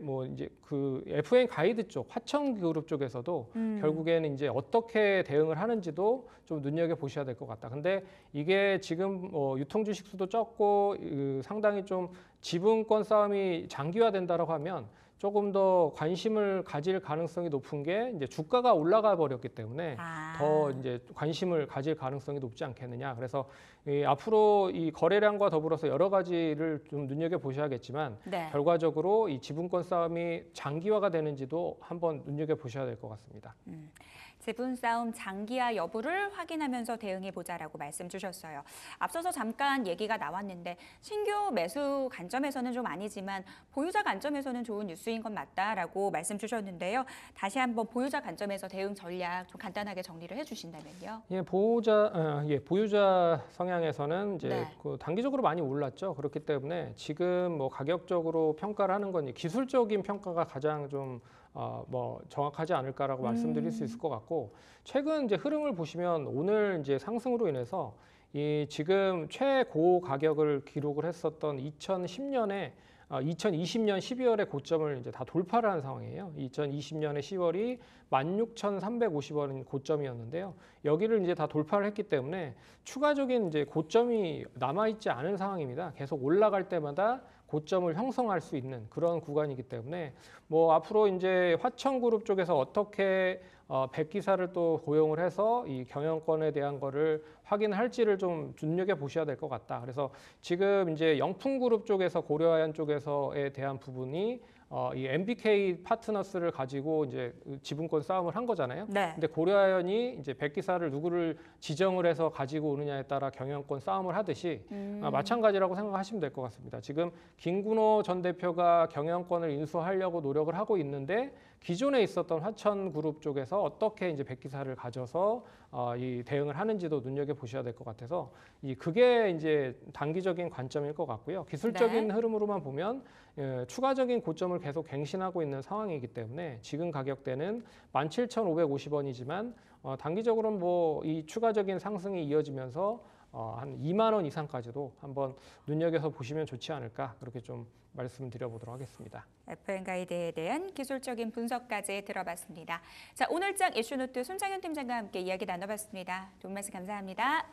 그 FN가이드 쪽 화천그룹 쪽에서도 결국에는 이제 어떻게 대응을 하는지도 좀 눈여겨 보셔야 될 것 같다. 근데 이게 지금 유통 주식수도 적고 상당히 좀 지분권 싸움이 장기화된다라고 하면 조금 더 관심을 가질 가능성이 높은 게 이제 주가가 올라가 버렸기 때문에 더 이제 관심을 가질 가능성이 높지 않겠느냐. 그래서 앞으로 이 거래량과 더불어서 여러 가지를 좀 눈여겨 보셔야겠지만 네. 결과적으로 이 지분권 싸움이 장기화가 되는지도 한번 눈여겨 보셔야 될 것 같습니다. 지분 싸움 장기화 여부를 확인하면서 대응해보자라고 말씀 주셨어요. 앞서서 잠깐 얘기가 나왔는데 신규 매수 관점에서는 좀 아니지만 보유자 관점에서는 좋은 뉴스인 건 맞다라고 말씀 주셨는데요. 다시 한번 보유자 관점에서 대응 전략 좀 간단하게 정리를 해주신다면요. 보유자 성향에서는 이제 네. 단기적으로 많이 올랐죠. 그렇기 때문에 지금 뭐 가격적으로 평가를 하는 건 기술적인 평가가 가장 좀 정확하지 않을까라고 말씀드릴 수 있을 것 같고 최근 이제 흐름을 보시면 오늘 이제 상승으로 인해서 이 지금 최고 가격을 기록을 했었던 2020년 12월의 고점을 이제 다 돌파를 한 상황이에요. 2020년의 10월이 16,350원인 고점이었는데요. 여기를 이제 다 돌파를 했기 때문에 추가적인 이제 고점이 남아있지 않은 상황입니다. 계속 올라갈 때마다 고점을 형성할 수 있는 그런 구간이기 때문에 뭐 앞으로 이제 화천그룹 쪽에서 어떻게 백기사를 또 고용을 해서 이 경영권에 대한 거를 확인할지를 좀 눈여겨 보셔야 될 것 같다. 그래서 지금 이제 영풍그룹 쪽에서 고려아연 쪽에서에 대한 부분이 이 MBK 파트너스를 가지고 이제 지분권 싸움을 한 거잖아요. 네. 근데 고려아연이 이제 백기사를 누구를 지정을 해서 가지고 오느냐에 따라 경영권 싸움을 하듯이 마찬가지라고 생각하시면 될 것 같습니다. 지금 김근호 전 대표가 경영권을 인수하려고 노력을 하고 있는데 기존에 있었던 화천그룹 쪽에서 어떻게 이제 백기사를 가져서 이 대응을 하는지도 눈여겨 보셔야 될 것 같아서 그게 이제 단기적인 관점일 것 같고요. 기술적인 네. 흐름으로만 보면 추가적인 고점을 계속 갱신하고 있는 상황이기 때문에 지금 가격대는 17,550원이지만 단기적으로는 뭐 이 추가적인 상승이 이어지면서 한 2만 원 이상까지도 한번 눈여겨서 보시면 좋지 않을까 그렇게 좀 말씀드려보도록 하겠습니다. FM 가이드에 대한 기술적인 분석까지 들어봤습니다. 자, 오늘장 이슈노트 손창현 팀장과 함께 이야기 나눠봤습니다. 좋은 말씀 감사합니다.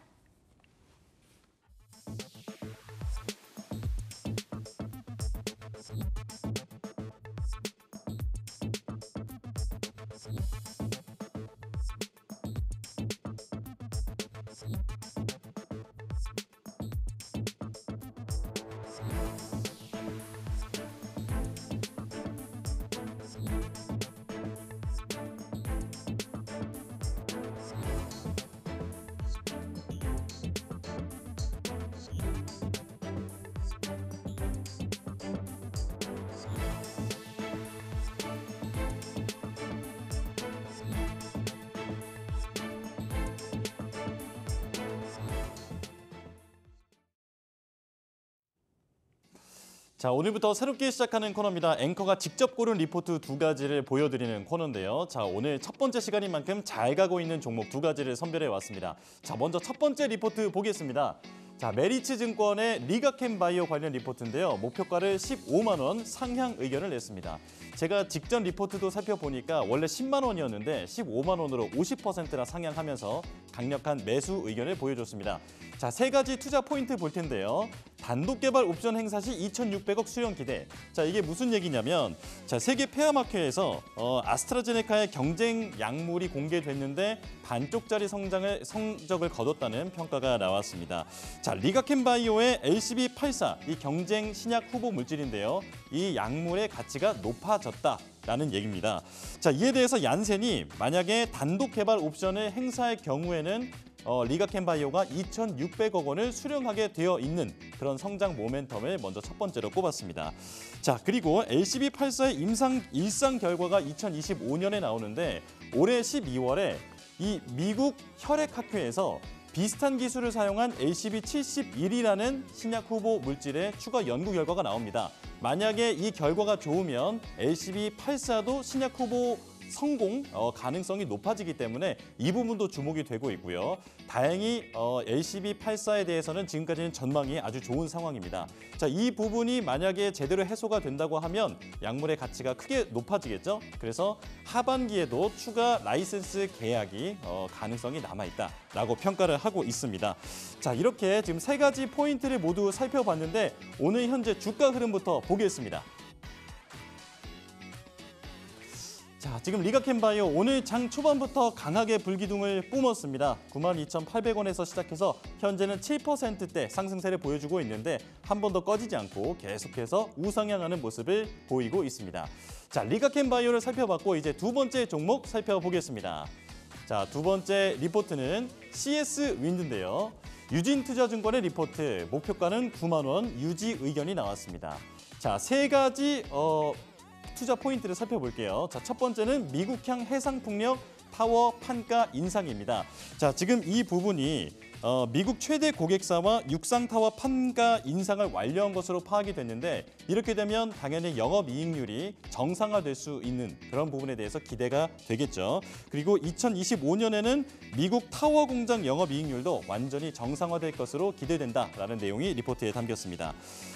자, 오늘부터 새롭게 시작하는 코너입니다. 앵커가 직접 고른 리포트 2가지를 보여드리는 코너인데요. 자, 오늘 첫 번째 시간인 만큼 잘 가고 있는 종목 2가지를 선별해 왔습니다. 자, 먼저 첫 번째 리포트 보겠습니다. 자, 메리츠증권의 리가캠바이오 관련 리포트인데요. 목표가를 15만 원 상향 의견을 냈습니다. 제가 직전 리포트도 살펴보니까 원래 10만 원이었는데 15만 원으로 50%나 상향하면서 강력한 매수 의견을 보여줬습니다. 자, 세 가지 투자 포인트 볼 텐데요. 단독 개발 옵션 행사 시 2,600억 수령 기대. 자, 이게 무슨 얘기냐면 자, 세계 폐암학회에서 아스트라제네카의 경쟁 약물이 공개됐는데 반쪽짜리 성적을 거뒀다는 평가가 나왔습니다. 자, 리가캠바이오의 LCB84 이 경쟁 신약 후보 물질인데요. 이 약물의 가치가 높아졌다라는 얘기입니다. 자, 이에 대해서 얀센이 만약에 단독 개발 옵션을 행사할 경우에는 리가캠바이오가 2,600억 원을 수령하게 되어 있는 그런 성장 모멘텀을 먼저 첫 번째로 꼽았습니다. 자, 그리고 LCB84의 일상 결과가 2025년에 나오는데 올해 12월에 이 미국 혈액학회에서 비슷한 기술을 사용한 LCB71이라는 신약 후보 물질의 추가 연구 결과가 나옵니다. 만약에 이 결과가 좋으면 LCB84도 신약 후보 성공 가능성이 높아지기 때문에 이 부분도 주목이 되고 있고요. 다행히 LCB84에 대해서는 지금까지는 전망이 아주 좋은 상황입니다. 자, 이 부분이 만약에 제대로 해소가 된다고 하면 약물의 가치가 크게 높아지겠죠. 그래서 하반기에도 추가 라이센스 계약이 가능성이 남아있다라고 평가를 하고 있습니다. 자, 이렇게 지금 세 가지 포인트를 모두 살펴봤는데 오늘 현재 주가 흐름부터 보겠습니다. 자, 지금 리가캠바이오 오늘 장 초반부터 강하게 불기둥을 뿜었습니다. 92,800원에서 시작해서 현재는 7%대 상승세를 보여주고 있는데 한 번 더 꺼지지 않고 계속해서 우상향하는 모습을 보이고 있습니다. 자, 리가캠바이오를 살펴봤고 이제 두 번째 종목 살펴보겠습니다. 자, 두 번째 리포트는 CS 윈드인데요. 유진투자증권의 리포트, 목표가는 9만 원, 유지 의견이 나왔습니다. 자, 세 가지 투자 포인트를 살펴볼게요. 자, 첫 번째는 미국향 해상풍력 타워 판가 인상입니다. 자, 지금 이 부분이 미국 최대 고객사와 육상 타워 판가 인상을 완료한 것으로 파악이 됐는데 이렇게 되면 당연히 영업이익률이 정상화될 수 있는 그런 부분에 대해서 기대가 되겠죠. 그리고 2025년에는 미국 타워 공장 영업이익률도 완전히 정상화될 것으로 기대된다라는 내용이 리포트에 담겼습니다.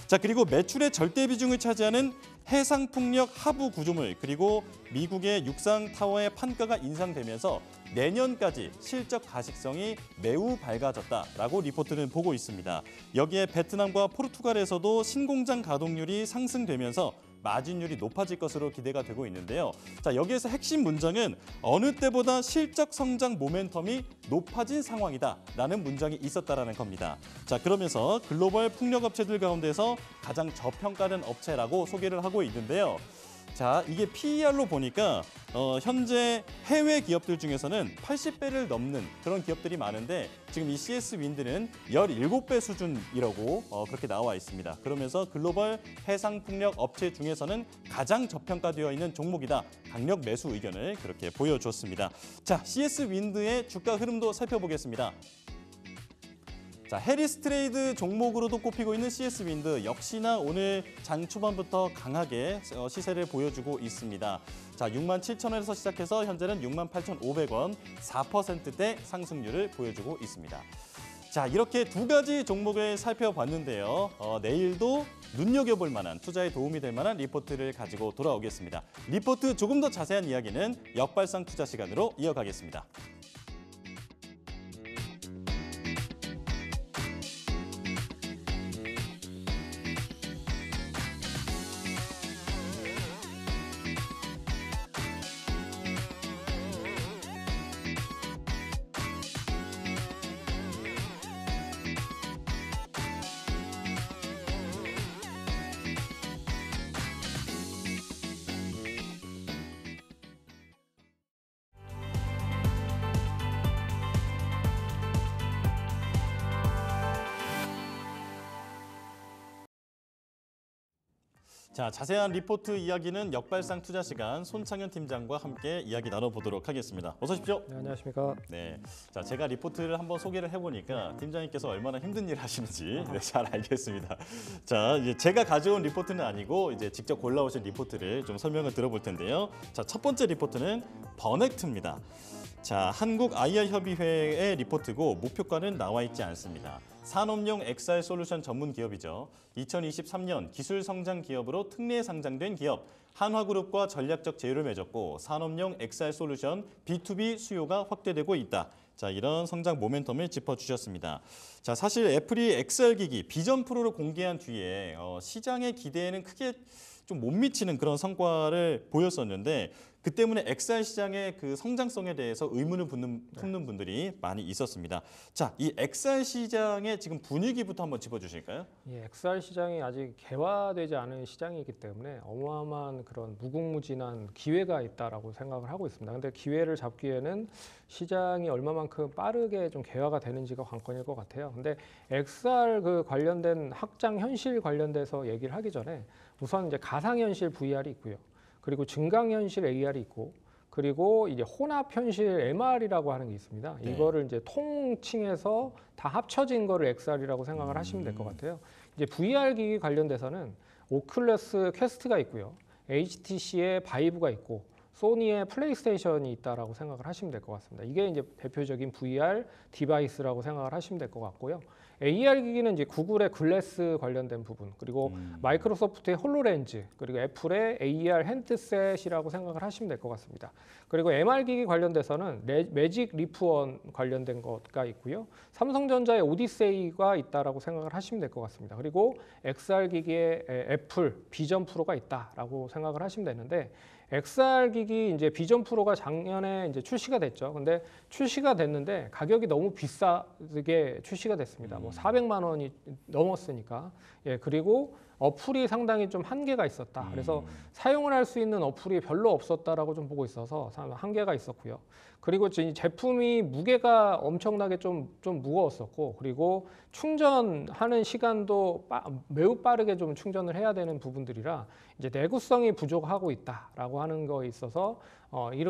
자, 그리고 매출의 절대 비중을 차지하는 해상풍력 하부 구조물 그리고 미국의 육상 타워의 판가가 인상되면서 내년까지 실적 가식성이 매우 밝아졌다라고 리포트는 보고 있습니다. 여기에 베트남과 포르투갈에서도 신공장 가동률이 상승되면서 마진율이 높아질 것으로 기대가 되고 있는데요. 자, 여기에서 핵심 문장은 어느 때보다 실적 성장 모멘텀이 높아진 상황이다라는 문장이 있었다라는 겁니다. 자, 그러면서 글로벌 풍력 업체들 가운데서 가장 저평가된 업체라고 소개를 하고 있는데요. 자, 이게 PER로 보니까 현재 해외 기업들 중에서는 80배를 넘는 그런 기업들이 많은데 지금 이 CS 윈드는 17배 수준이라고 그렇게 나와 있습니다. 그러면서 글로벌 해상풍력 업체 중에서는 가장 저평가되어 있는 종목이다. 강력 매수 의견을 그렇게 보여줬습니다. 자, CS 윈드의 주가 흐름도 살펴보겠습니다. 자, 해리스 트레이드 종목으로도 꼽히고 있는 CS 윈드 역시나 오늘 장 초반부터 강하게 시세를 보여주고 있습니다. 자, 67,000원에서 시작해서 현재는 68,500원, 4%대 상승률을 보여주고 있습니다. 자, 이렇게 두 가지 종목을 살펴봤는데요. 내일도 눈여겨볼 만한 투자에 도움이 될 만한 리포트를 가지고 돌아오겠습니다. 리포트 조금 더 자세한 이야기는 역발상 투자 시간으로 이어가겠습니다. 자, 자세한 리포트 이야기는 역발상 투자 시간 손창현 팀장과 함께 이야기 나눠보도록 하겠습니다. 어서 오십시오. 네, 안녕하십니까. 네, 자, 제가 리포트를 한번 소개를 해보니까 팀장님께서 얼마나 힘든 일을 하시는지 잘 알겠습니다. 자, 이제 제가 가져온 리포트는 아니고 이제 직접 골라오신 리포트를 좀 설명을 들어볼 텐데요. 자, 첫 번째 리포트는 버넥트입니다. 자, 한국 IR 협의회의 리포트고 목표가는 나와 있지 않습니다. 산업용 XR 솔루션 전문 기업이죠. 2023년 기술 성장 기업으로 특례 상장된 기업, 한화그룹과 전략적 제휴를 맺었고 산업용 XR 솔루션 B2B 수요가 확대되고 있다. 자, 이런 성장 모멘텀을 짚어주셨습니다. 자, 사실 애플이 XR 기기 비전 프로를 공개한 뒤에 시장의 기대에는 크게 좀 못 미치는 그런 성과를 보였었는데 그 때문에 XR 시장의 그 성장성에 대해서 의문을 품는 분들이 많이 있었습니다. 자, 이 XR 시장의 지금 분위기부터 한번 짚어주실까요? 예, XR 시장이 아직 개화되지 않은 시장이기 때문에 어마어마한 그런 무궁무진한 기회가 있다라고 생각을 하고 있습니다. 근데 기회를 잡기에는 시장이 얼마만큼 빠르게 좀 개화가 되는지가 관건일 것 같아요. 근데 XR 그 관련된 확장 현실 관련돼서 얘기를 하기 전에 우선 이제 가상현실 VR이 있고요. 그리고 증강현실 AR이 있고, 그리고 이제 혼합현실 MR이라고 하는 게 있습니다. 네. 이거를 이제 통칭해서 다 합쳐진 거를 XR이라고 생각을 하시면 될 것 같아요. 이제 VR 기기 관련돼서는 오큘러스 퀘스트가 있고요. HTC의 바이브가 있고, 소니의 플레이스테이션이 있다라고 생각을 하시면 될 것 같습니다. 이게 이제 대표적인 VR 디바이스라고 생각을 하시면 될 것 같고요. AR 기기는 이제 구글의 글래스 관련된 부분, 그리고 마이크로소프트의 홀로렌즈, 그리고 애플의 AR 핸드셋이라고 생각을 하시면 될 것 같습니다. 그리고 MR 기기 관련돼서는 매직 리프원 관련된 것가 있고요. 삼성전자의 오디세이가 있다라고 생각을 하시면 될 것 같습니다. 그리고 XR 기기에 애플 비전 프로가 있다라고 생각을 하시면 되는데 XR 기기 이제 비전 프로가 작년에 이제 출시가 됐죠. 근데 출시가 됐는데 가격이 너무 비싸게 출시가 됐습니다. 뭐 400만 원이 넘었으니까. 예, 그리고 어플이 상당히 좀 한계가 있었다. 그래서 사용을 할 수 있는 어플이 별로 없었다라고 좀 보고 있어서 한계가 있었고요. 그리고 제품이 무게가 엄청나게 좀 무거웠었고, 그리고 충전하는 시간도 매우 빠르게 좀 충전을 해야 되는 부분들이라 이제 내구성이 부족하고 있다라고 하는 거에 있어서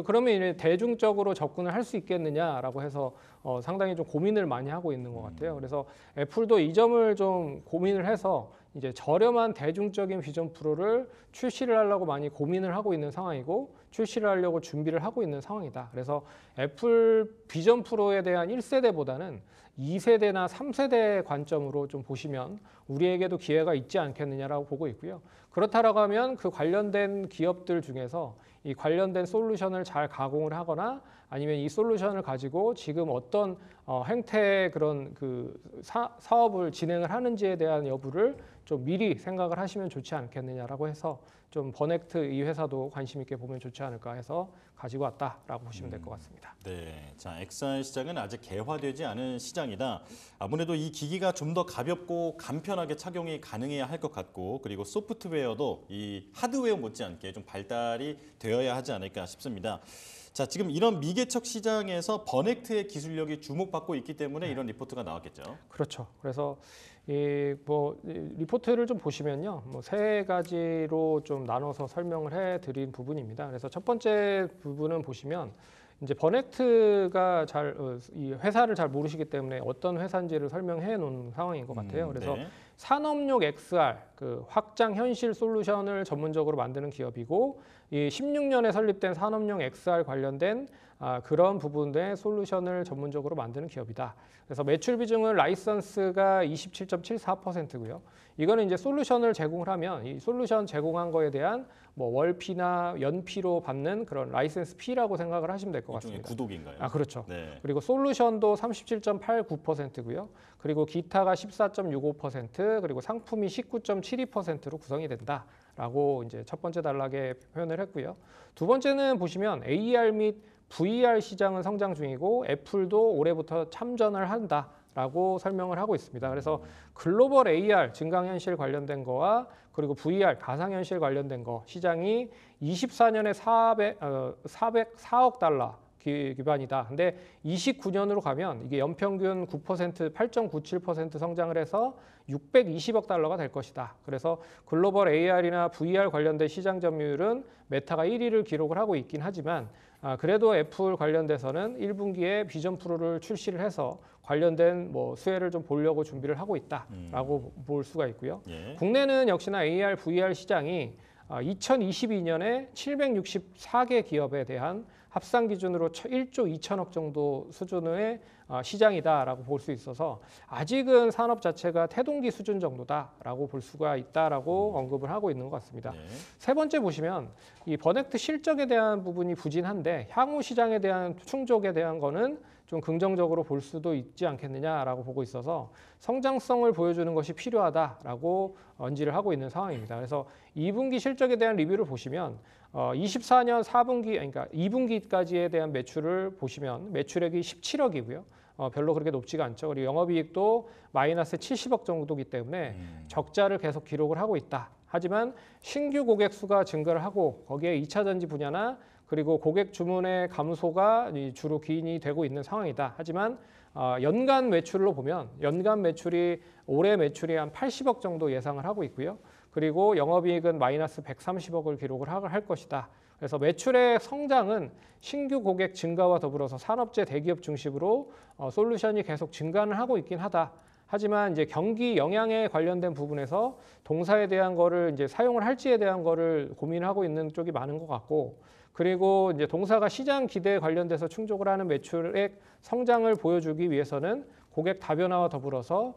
그러면 이제 대중적으로 접근을 할 수 있겠느냐라고 해서 상당히 좀 고민을 많이 하고 있는 것 같아요. 그래서 애플도 이 점을 좀 고민을 해서 이제 저렴한 대중적인 비전 프로를 출시를 하려고 많이 고민을 하고 있는 상황이고, 출시를 하려고 준비를 하고 있는 상황이다. 그래서 애플 비전 프로에 대한 1세대보다는 2세대나 3세대 관점으로 좀 보시면 우리에게도 기회가 있지 않겠느냐라고 보고 있고요. 그렇다라고 하면 그 관련된 기업들 중에서 이 관련된 솔루션을 잘 가공을 하거나 아니면 이 솔루션을 가지고 지금 어떤 행태의 그런 그 사업을 진행을 하는지에 대한 여부를 좀 미리 생각을 하시면 좋지 않겠느냐라고 해서 좀 버넥트 이 회사도 관심 있게 보면 좋지 않을까 해서 가지고 왔다라고 보시면 될 것 같습니다. 네, 자 XR 시장은 아직 개화되지 않은 시장이다. 아무래도 이 기기가 좀 더 가볍고 간편하게 착용이 가능해야 할 것 같고, 그리고 소프트웨어도 이 하드웨어 못지않게 좀 발달이 되어야 하지 않을까 싶습니다. 자, 지금 이런 미개척 시장에서 버넥트의 기술력이 주목받고 있기 때문에 이런 리포트가 나왔겠죠. 그렇죠. 그래서 이 리포트를 좀 보시면요, 뭐 세 가지로 좀 나눠서 설명을 해드린 부분입니다. 그래서 첫 번째 부분은 보시면 이제 버넥트가 이 회사를 잘 모르시기 때문에 어떤 회사인지를 설명해 놓은 상황인 것 같아요. 그래서 네. 산업용 XR, 그 확장 현실 솔루션을 전문적으로 만드는 기업이고, 이 16년에 설립된 산업용 XR 관련된 그런 부분의 솔루션을 전문적으로 만드는 기업이다. 그래서 매출 비중은 라이선스가 27.74%고요. 이거는 이제 솔루션을 제공을 하면 이 솔루션 제공한 거에 대한 뭐 월피나 연피로 받는 그런 라이센스 피라고 생각을 하시면 될 것 같습니다. 구독인가요? 그렇죠. 네. 그리고 솔루션도 37.89%고요. 그리고 기타가 14.65%, 그리고 상품이 19.72%로 구성이 된다라고 이제 첫 번째 단락에 표현을 했고요. 두 번째는 보시면 AR 및 VR 시장은 성장 중이고 애플도 올해부터 참전을 한다라고 설명을 하고 있습니다. 그래서 글로벌 AR 증강현실 관련된 거와 그리고 VR 가상현실 관련된 거 시장이 24년에 404억 달러 기반이다. 근데 29년으로 가면 이게 연평균 9%, 8.97% 성장을 해서 620억 달러가 될 것이다. 그래서 글로벌 AR이나 VR 관련된 시장 점유율은 메타가 1위를 기록을 하고 있긴 하지만 그래도 애플 관련돼서는 1분기에 비전 프로를 출시를 해서 관련된 뭐 수혜를 좀 보려고 준비를 하고 있다라고 볼 수가 있고요. 예. 국내는 역시나 AR, VR 시장이 2022년에 764개 기업에 대한 합산 기준으로 1조 2천억 정도 수준의 시장이다라고 볼 수 있어서 아직은 산업 자체가 태동기 수준 정도다라고 볼 수가 있다라고 언급을 하고 있는 것 같습니다. 네. 세 번째 보시면 이 버넥트 실적에 대한 부분이 부진한데 향후 시장에 대한 충족에 대한 거는 좀 긍정적으로 볼 수도 있지 않겠느냐라고 보고 있어서 성장성을 보여주는 것이 필요하다라고 언지를 하고 있는 상황입니다. 그래서 2분기 실적에 대한 리뷰를 보시면 24년 4분기, 그러니까 2분기까지에 대한 매출을 보시면 매출액이 17억이고요. 별로 그렇게 높지가 않죠. 그리고 영업이익도 마이너스 70억 정도이기 때문에 적자를 계속 기록을 하고 있다. 하지만 신규 고객 수가 증가를 하고 거기에 2차 전지 분야나 그리고 고객 주문의 감소가 주로 기인이 되고 있는 상황이다. 하지만 연간 매출로 보면 연간 매출이 올해 매출이 한 80억 정도 예상을 하고 있고요. 그리고 영업이익은 마이너스 130억을 기록을 할 것이다. 그래서 매출의 성장은 신규 고객 증가와 더불어서 산업재 대기업 중심으로 솔루션이 계속 증가를 하고 있긴 하다. 하지만 이제 경기 영향에 관련된 부분에서 동사에 대한 거를 이제 사용을 할지에 대한 거를 고민하고 있는 쪽이 많은 것 같고, 그리고 이제 동사가 시장 기대에 관련돼서 충족을 하는 매출액 성장을 보여주기 위해서는 고객 다변화와 더불어서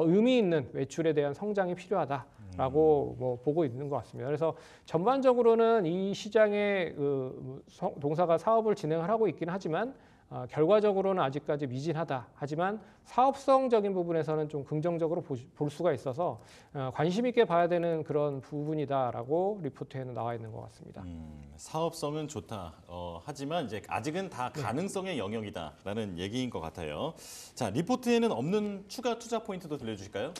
의미 있는 매출에 대한 성장이 필요하다라고 뭐 보고 있는 것 같습니다. 그래서 전반적으로는 이 시장에 동사가 사업을 진행을 하고 있긴 하지만 결과적으로는 아직까지 미진하다. 하지만 사업성적인 부분에서는 좀 긍정적으로 볼 수가 있어서 관심 있게 봐야 되는 그런 부분이다라고 리포트에는 나와 있는 것 같습니다. 사업성은 좋다. 하지만 이제 아직은 다 가능성의 영역이다라는 얘기인 것 같아요. 자, 리포트에는 없는 추가 투자 포인트도 들려주실까요?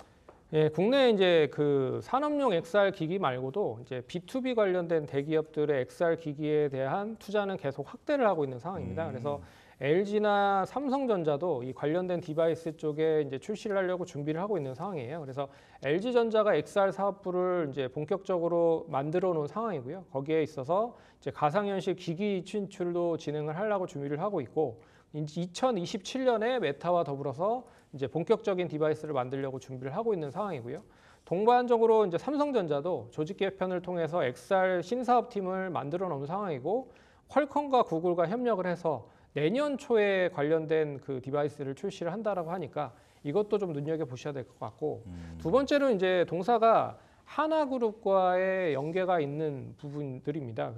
예, 국내 이제 그 산업용 XR 기기 말고도 이제 B2B 관련된 대기업들의 XR 기기에 대한 투자는 계속 확대를 하고 있는 상황입니다. 그래서 LG나 삼성전자도 이 관련된 디바이스 쪽에 이제 출시를 하려고 준비를 하고 있는 상황이에요. 그래서 LG전자가 XR 사업부를 이제 본격적으로 만들어 놓은 상황이고요. 거기에 있어서 이제 가상현실 기기 진출도 진행을 하려고 준비를 하고 있고, 2027년에 메타와 더불어서 이제 본격적인 디바이스를 만들려고 준비를 하고 있는 상황이고요. 동반적으로 이제 삼성전자도 조직 개편을 통해서 XR 신사업팀을 만들어 놓은 상황이고, 퀄컴과 구글과 협력을 해서 내년 초에 관련된 그 디바이스를 출시를 한다라고 하니까 이것도 좀 눈여겨 보셔야 될 것 같고, 두 번째로 이제 동사가 하나그룹과의 연계가 있는 부분들입니다.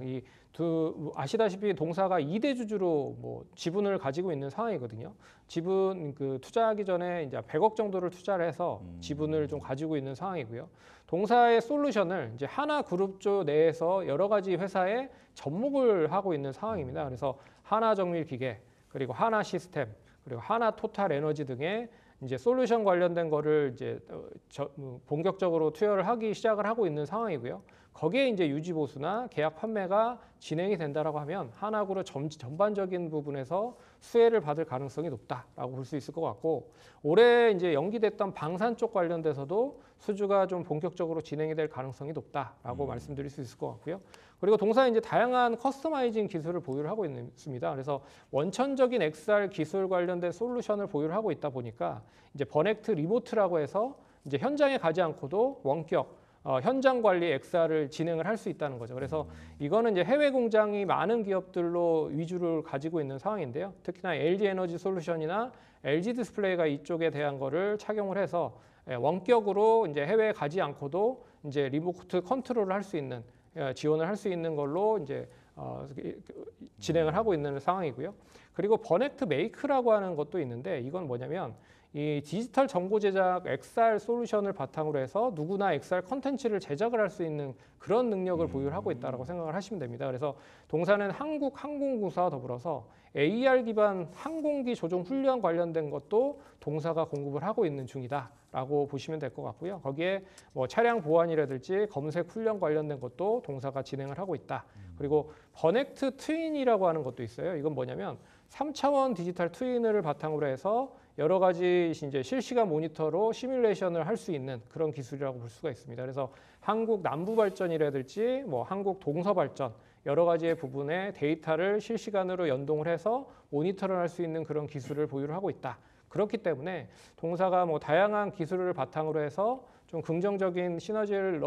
아시다시피 동사가 2대 주주로 뭐 지분을 가지고 있는 상황이거든요. 지분 투자하기 전에 이제 100억 정도를 투자를 해서 지분을 좀 가지고 있는 상황이고요. 동사의 솔루션을 이제 하나그룹조 내에서 여러 가지 회사에 접목을 하고 있는 상황입니다. 그래서 하나정밀기계, 그리고 하나시스템, 그리고 하나토탈에너지 등의 이제 솔루션 관련된 거를 이제 본격적으로 투여를 하기 시작을 하고 있는 상황이고요. 거기에 이제 유지 보수나 계약 판매가 진행이 된다라고 하면 하나그룹 전반적인 부분에서 수혜를 받을 가능성이 높다라고 볼 수 있을 것 같고, 올해 이제 연기됐던 방산 쪽 관련돼서도 수주가 좀 본격적으로 진행이 될 가능성이 높다라고 말씀드릴 수 있을 것 같고요. 그리고 동사에 이제 다양한 커스터마이징 기술을 보유를 하고 있습니다. 그래서 원천적인 XR 기술 관련된 솔루션을 보유를 하고 있다 보니까 이제 버넥트 리모트라고 해서 이제 현장에 가지 않고도 원격 현장 관리 XR을 진행을 할 수 있다는 거죠. 그래서 이거는 이제 해외 공장이 많은 기업들로 위주를 가지고 있는 상황인데요. 특히나 LG 에너지 솔루션이나 LG 디스플레이가 이쪽에 대한 거를 착용을 해서 원격으로 이제 해외에 가지 않고도 이제 리모트 컨트롤을 할 수 있는, 지원을 할 수 있는 걸로 이제 진행을 하고 있는 상황이고요. 그리고 버넥트 메이크라고 하는 것도 있는데, 이건 뭐냐면 이 디지털 정보 제작 XR 솔루션을 바탕으로 해서 누구나 XR 컨텐츠를 제작을 할 수 있는 그런 능력을 보유를 하고 있다고 생각을 하시면 됩니다. 그래서 동사는 한국항공공사와 더불어서 AR 기반 항공기 조종 훈련 관련된 것도 동사가 공급을 하고 있는 중이다라고 보시면 될 것 같고요. 거기에 뭐 차량 보안이라든지 검색 훈련 관련된 것도 동사가 진행을 하고 있다. 그리고 버넥트 트윈이라고 하는 것도 있어요. 이건 뭐냐면 3차원 디지털 트윈을 바탕으로 해서 여러 가지 이제 실시간 모니터로 시뮬레이션을 할 수 있는 그런 기술이라고 볼 수가 있습니다. 그래서 한국 남부발전이라든지 뭐 한국 동서발전 여러 가지의 부분에 데이터를 실시간으로 연동을 해서 모니터를 할 수 있는 그런 기술을 보유를 하고 있다. 그렇기 때문에 동사가 뭐 다양한 기술을 바탕으로 해서 좀 긍정적인 시너지를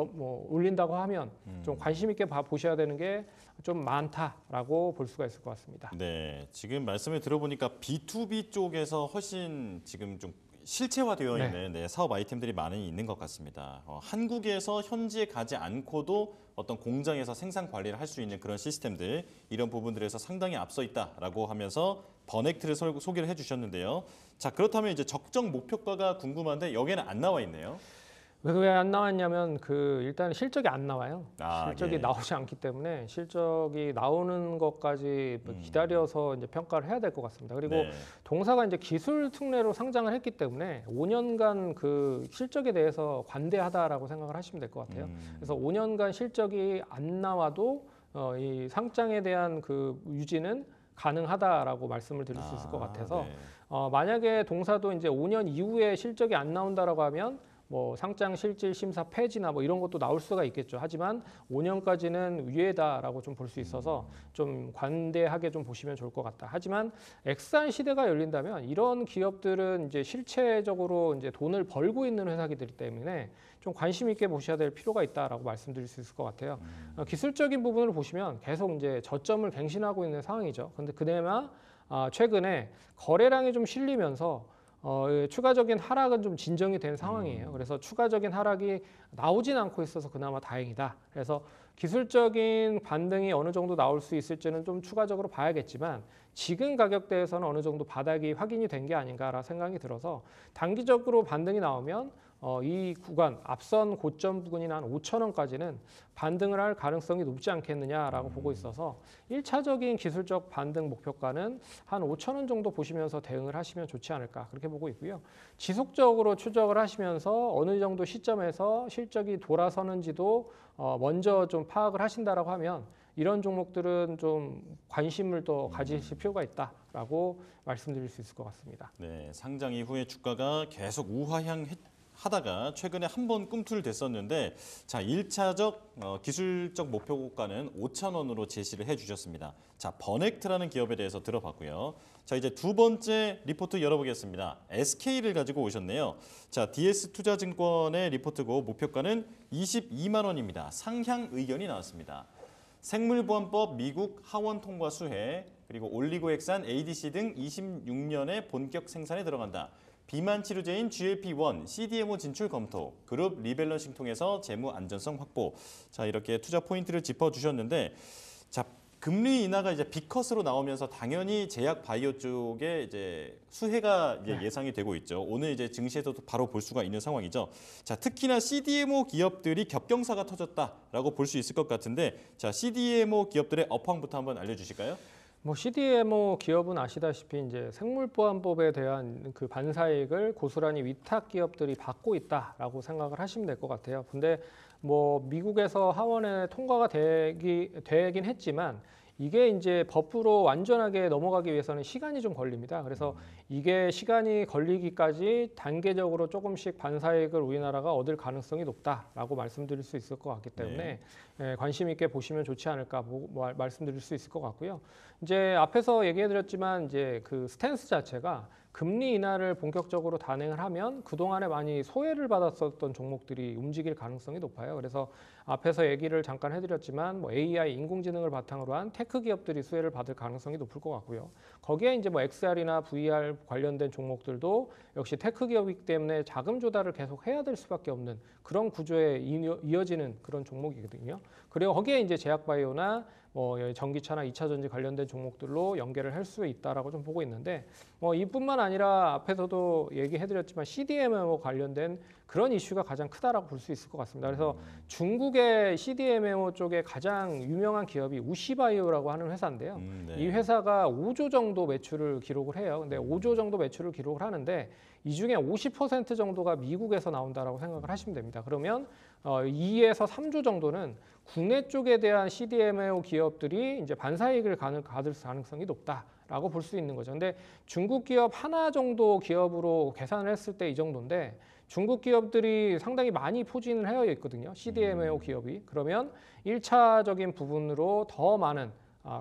올린다고 하면 좀 관심 있게 보셔야 되는 게 좀 많다라고 볼 수가 있을 것 같습니다. 네, 지금 말씀을 들어보니까 B2B 쪽에서 훨씬 지금 좀 실체화되어 있는 사업 아이템들이 많이 있는 것 같습니다. 한국에서 현지에 가지 않고도 어떤 공장에서 생산 관리를 할 수 있는 그런 시스템들, 이런 부분들에서 상당히 앞서 있다라고 하면서 버넥트를 소개를 해주셨는데요. 자, 그렇다면 이제 적정 목표가가 궁금한데 여기에는 안 나와 있네요. 왜 안 나왔냐면 일단 실적이 안 나와요. 실적이 예. 나오지 않기 때문에 실적이 나오는 것까지 기다려서 이제 평가를 해야 될 것 같습니다. 그리고 동사가 이제 기술 특례로 상장을 했기 때문에 5년간 그 실적에 대해서 관대하다라고 생각을 하시면 될 것 같아요. 그래서 5년간 실적이 안 나와도 이 상장에 대한 그 유지는 가능하다라고 말씀을 드릴 수 있을 것 같아서 만약에 동사도 이제 5년 이후에 실적이 안 나온다라고 하면 뭐 상장 실질 심사 폐지나 뭐 이런 것도 나올 수가 있겠죠. 하지만 5년까지는 유예다라고 좀 볼 수 있어서 좀 관대하게 좀 보시면 좋을 것 같다. 하지만 XR 시대가 열린다면 이런 기업들은 이제 실체적으로 이제 돈을 벌고 있는 회사이기 때문에 좀 관심 있게 보셔야 될 필요가 있다라고 말씀드릴 수 있을 것 같아요. 기술적인 부분을 보시면 계속 이제 저점을 갱신하고 있는 상황이죠. 근데 그나마 최근에 거래량이 좀 실리면서 추가적인 하락은 좀 진정이 된 상황이에요. 그래서 추가적인 하락이 나오진 않고 있어서 그나마 다행이다. 그래서 기술적인 반등이 어느 정도 나올 수 있을지는 좀 추가적으로 봐야겠지만 지금 가격대에서는 어느 정도 바닥이 확인이 된 게 아닌가라는 생각이 들어서 단기적으로 반등이 나오면 이 구간 앞선 고점 부근인 한 5,000원까지는 반등을 할 가능성이 높지 않겠느냐라고 보고 있어서 1차적인 기술적 반등 목표가는 한 5,000원 정도 보시면서 대응을 하시면 좋지 않을까 그렇게 보고 있고요. 지속적으로 추적을 하시면서 어느 정도 시점에서 실적이 돌아서는지도 먼저 좀 파악을 하신다라고 하면 이런 종목들은 좀 관심을 더 가지실 필요가 있다라고 말씀드릴 수 있을 것 같습니다. 네, 상장 이후에 주가가 계속 우하향하다가 최근에 한 번 꿈틀댔었는데 자, 1차적 기술적 목표가는 5,000원으로 제시를 해주셨습니다. 자, 버넥트라는 기업에 대해서 들어봤고요. 자, 이제 두 번째 리포트 열어보겠습니다. SK를 가지고 오셨네요. 자, DS투자증권의 리포트고 목표가는 22만 원입니다. 상향 의견이 나왔습니다. 생물보안법 미국 하원 통과 수혜, 그리고 올리고액산 ADC 등 26년에 본격 생산에 들어간다. 비만 치료제인 GLP-1, CDMO 진출 검토, 그룹 리밸런싱 통해서 재무 안전성 확보. 자, 이렇게 투자 포인트를 짚어주셨는데, 자, 금리 인하가 이제 B컷으로 나오면서 당연히 제약 바이오 쪽에 이제 수혜가 이제 예상이 되고 있죠. 오늘 이제 증시에서도 바로 볼 수가 있는 상황이죠. 자, 특히나 CDMO 기업들이 겹경사가 터졌다라고 볼 수 있을 것 같은데, 자, CDMO 기업들의 업황부터 한번 알려주실까요? CDMO 기업은 아시다시피 이제 생물보안법에 대한 그 반사이익을 고스란히 위탁 기업들이 받고 있다라고 생각을 하시면 될 것 같아요. 근데 미국에서 하원에 통과가 되긴 했지만 이게 이제 법으로 완전하게 넘어가기 위해서는 시간이 좀 걸립니다. 그래서 이게 시간이 걸리기까지 단계적으로 조금씩 반사이익을 우리나라가 얻을 가능성이 높다라고 말씀드릴 수 있을 것 같기 때문에 관심 있게 보시면 좋지 않을까 말씀드릴 수 있을 것 같고요. 이제 앞에서 얘기해드렸지만 이제 그 스탠스 자체가 금리 인하를 본격적으로 단행을 하면 그동안에 많이 소외를 받았었던 종목들이 움직일 가능성이 높아요. 그래서 앞에서 얘기를 잠깐 해드렸지만 AI 인공지능을 바탕으로 한 테크 기업들이 수혜를 받을 가능성이 높을 것 같고요. 거기에 이제 XR이나 VR 관련된 종목들도 역시 테크 기업이기 때문에 자금 조달을 계속 해야 될 수밖에 없는 그런 구조에 이어지는 그런 종목이거든요. 그리고 거기에 이제 제약바이오나 전기차나 2차 전지 관련된 종목들로 연계를 할 수 있다라고 좀 보고 있는데 이뿐만 아니라 앞에서도 얘기해드렸지만 CDMO 관련된 그런 이슈가 가장 크다라고 볼 수 있을 것 같습니다. 그래서 중국의 CDMO 쪽에 가장 유명한 기업이 우시바이오라고 하는 회사인데요. 이 회사가 5조 정도 매출을 기록을 해요. 근데 5조 정도 매출을 기록을 하는데 이 중에 50% 정도가 미국에서 나온다라고 생각을 하시면 됩니다. 그러면 2에서 3조 정도는 국내 쪽에 대한 CDMO 기업들이 이제 반사이익을 받을 가능성이 높다라고 볼 수 있는 거죠. 근데 중국 기업 하나 정도 기업으로 계산을 했을 때 이 정도인데 중국 기업들이 상당히 많이 포진을 하여 있거든요. CDMO 기업이. 그러면 1차적인 부분으로 더 많은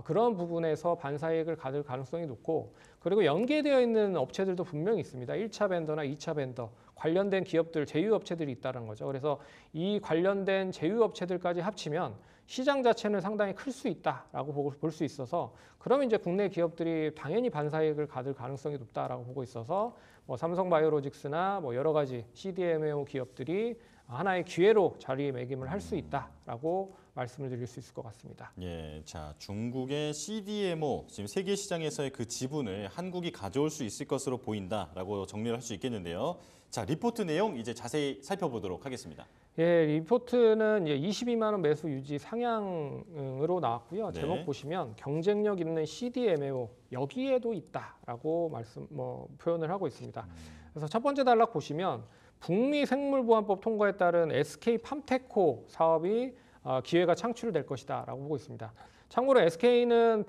그런 부분에서 반사이익을 가질 가능성이 높고 그리고 연계되어 있는 업체들도 분명히 있습니다. 1차 벤더나 2차 벤더 관련된 기업들, 제휴업체들이 있다는 거죠. 그래서 이 관련된 제휴업체들까지 합치면 시장 자체는 상당히 클 수 있다라고 볼 수 있어서 그러면 이제 국내 기업들이 당연히 반사이익을 가질 가능성이 높다라고 보고 있어서 삼성바이오로직스나 여러 가지 CDMO 기업들이 하나의 기회로 자리매김을 할 수 있다라고 말씀을 드릴 수 있을 것 같습니다. 예, 자, 중국의 CDMO 지금 세계 시장에서의 그 지분을 한국이 가져올 수 있을 것으로 보인다라고 정리를 할 수 있겠는데요. 자, 리포트 내용 이제 자세히 살펴보도록 하겠습니다. 예, 리포트는 22만 원 매수 유지 상향으로 나왔고요. 네. 제목 보시면 경쟁력 있는 CDMO 여기에도 있다라고 표현을 하고 있습니다. 그래서 첫 번째 단락 보시면 북미 생물보안법 통과에 따른 SK 팜테코 사업이 기회가 창출될 것이다라고 보고 있습니다. 참고로 SK는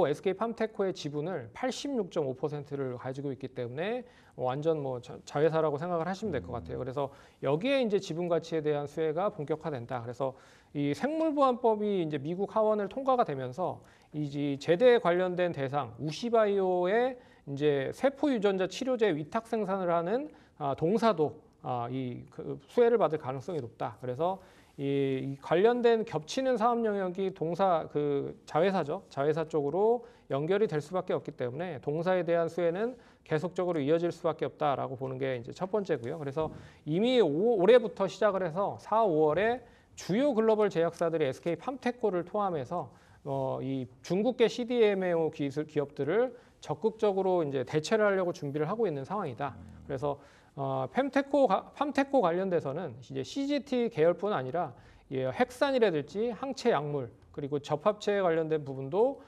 SK 팜테코의 지분을 86.5%를 가지고 있기 때문에 완전 자회사라고 생각을 하시면 될 것 같아요. 그래서 여기에 이제 지분 가치에 대한 수혜가 본격화된다. 그래서 이 생물보안법이 이제 미국 하원을 통과가 되면서 이 제대에 관련된 대상 우시바이오의 이제 세포 유전자 치료제 위탁 생산을 하는 동사도 이 수혜를 받을 가능성이 높다. 그래서 이 관련된 겹치는 사업 영역이 동사 자회사죠. 자회사 쪽으로 연결이 될 수밖에 없기 때문에 동사에 대한 수혜는 계속적으로 이어질 수밖에 없다라고 보는 게 이제 첫 번째고요. 그래서 이미 올해부터 시작을 해서 4, 5월에 주요 글로벌 제약사들이 SK 팜테코를 포함해서 이 중국계 CDMO 기업들을 적극적으로 이제 대체를 하려고 준비를 하고 있는 상황이다. 그래서 팜테코 관련돼서는 이제 CGT 계열뿐 아니라 핵산이라든지 항체 약물 그리고 접합체 관련된 부분도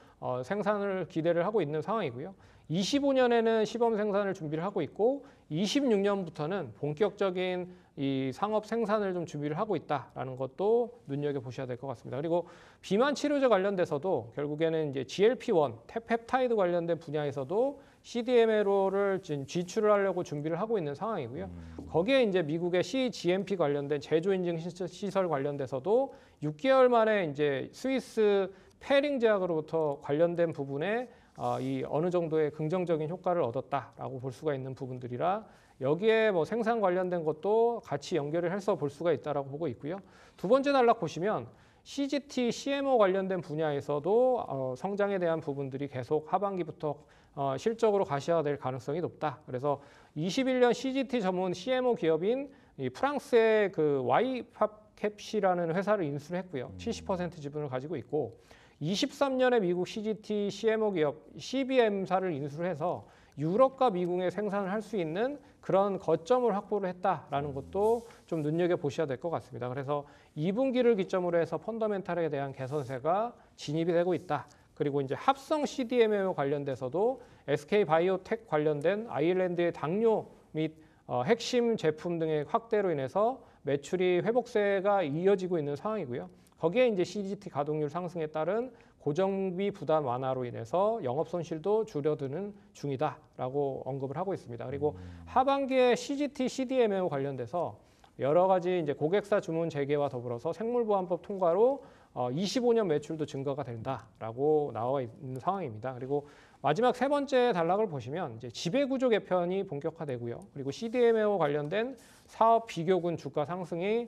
생산을 기대를 하고 있는 상황이고요. 25년에는 시범 생산을 준비를 하고 있고 26년부터는 본격적인 이 상업 생산을 좀 준비를 하고 있다라는 것도 눈여겨보셔야 될 것 같습니다. 그리고 비만 치료제 관련돼서도 결국에는 이제 GLP-1, 펩타이드 관련된 분야에서도 CDMO를 지금 지출을 하려고 준비를 하고 있는 상황이고요. 거기에 이제 미국의 CGMP 관련된 제조 인증 시설 관련돼서도 6개월 만에 이제 스위스 페링 제약으로부터 관련된 부분에 이 어느 정도의 긍정적인 효과를 얻었다라고 볼 수가 있는 부분들이라 여기에 뭐 생산 관련된 것도 같이 연결을 해서 볼 수가 있다라고 보고 있고요. 두 번째 단락 보시면 CGT, CMO 관련된 분야에서도 성장에 대한 부분들이 계속 하반기부터 실적으로 가시화될 가능성이 높다. 그래서 21년 CGT 전문 CMO 기업인 이 프랑스의 그 와이팝캡시라는 회사를 인수를 했고요. 70% 지분을 가지고 있고 23년에 미국 CGT CMO 기업 CBM사를 인수를 해서 유럽과 미국에 생산을 할 수 있는 그런 거점을 확보를 했다라는 것도 좀 눈여겨보셔야 될 것 같습니다. 그래서 2분기를 기점으로 해서 펀더멘탈에 대한 개선세가 진입이 되고 있다. 그리고 이제 합성 CDMO 관련돼서도 SK 바이오텍 관련된 아일랜드의 당뇨 및 핵심 제품 등의 확대로 인해서 매출이 회복세가 이어지고 있는 상황이고요. 거기에 이제 CGT 가동률 상승에 따른 고정비 부담 완화로 인해서 영업 손실도 줄어드는 중이다라고 언급을 하고 있습니다. 그리고 하반기에 CGT, CDMO 관련돼서 여러 가지 이제 고객사 주문 재개와 더불어서 생물보안법 통과로 25년 매출도 증가가 된다라고 나와 있는 상황입니다. 그리고 마지막 세 번째 단락을 보시면 이제 지배구조 개편이 본격화되고요. 그리고 CDMO 관련된 사업 비교군 주가 상승이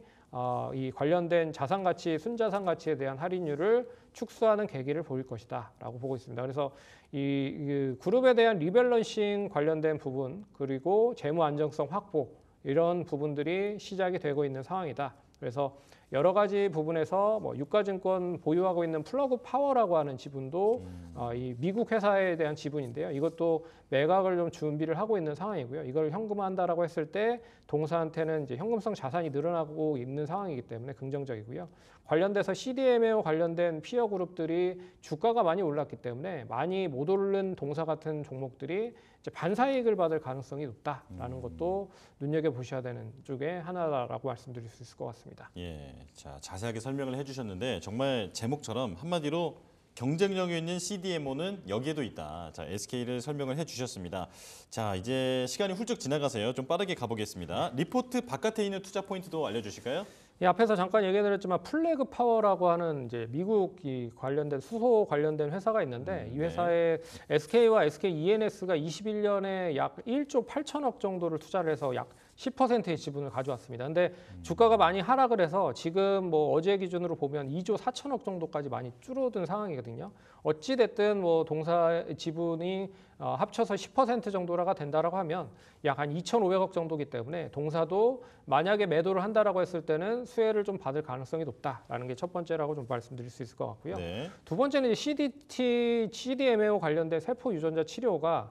이 관련된 자산가치, 순자산가치에 대한 할인율을 축소하는 계기를 보일 것이다라고 보고 있습니다. 그래서 이 그룹에 대한 리밸런싱 관련된 부분 그리고 재무 안정성 확보 이런 부분들이 시작이 되고 있는 상황이다. 그래서 여러 가지 부분에서 뭐 유가증권 보유하고 있는 플러그 파워라고 하는 지분도 이 미국 회사에 대한 지분인데요. 이것도 매각을 좀 준비를 하고 있는 상황이고요. 이걸 현금화한다라고 했을 때 동사한테는 이제 현금성 자산이 늘어나고 있는 상황이기 때문에 긍정적이고요. 관련돼서 CDMO 관련된 피어 그룹들이 주가가 많이 올랐기 때문에 많이 못 오른 동사 같은 종목들이 이제 반사이익을 받을 가능성이 높다라는 것도 눈여겨보셔야 되는 쪽에 하나라고 말씀드릴 수 있을 것 같습니다. 예, 자 자세하게 설명을 해주셨는데 정말 제목처럼 한마디로 경쟁력이 있는 CDMO는 여기에도 있다. 자, SK를 설명을 해주셨습니다. 자, 이제 시간이 훌쩍 지나가세요. 좀 빠르게 가보겠습니다. 리포트 바깥에 있는 투자 포인트도 알려주실까요? 이 앞에서 잠깐 얘기해드렸지만 플래그 파워라고 하는 이제 미국이 관련된 수소 관련된 회사가 있는데 이 회사에 SK와 SK E&S가 21년에 약 1조 8천억 정도를 투자를 해서 약 10%의 지분을 가져왔습니다. 근데 주가가 많이 하락을 해서 지금 뭐 어제 기준으로 보면 2조 4천억 정도까지 많이 줄어든 상황이거든요. 어찌 됐든 뭐 동사 지분이 합쳐서 10% 정도가 된다라고 하면 약 한 2,500억 정도이기 때문에 동사도 만약에 매도를 한다라고 했을 때는 수혜를 좀 받을 가능성이 높다라는 게 첫 번째라고 좀 말씀드릴 수 있을 것 같고요. 네. 두 번째는 이제 CDMO 관련된 세포 유전자 치료가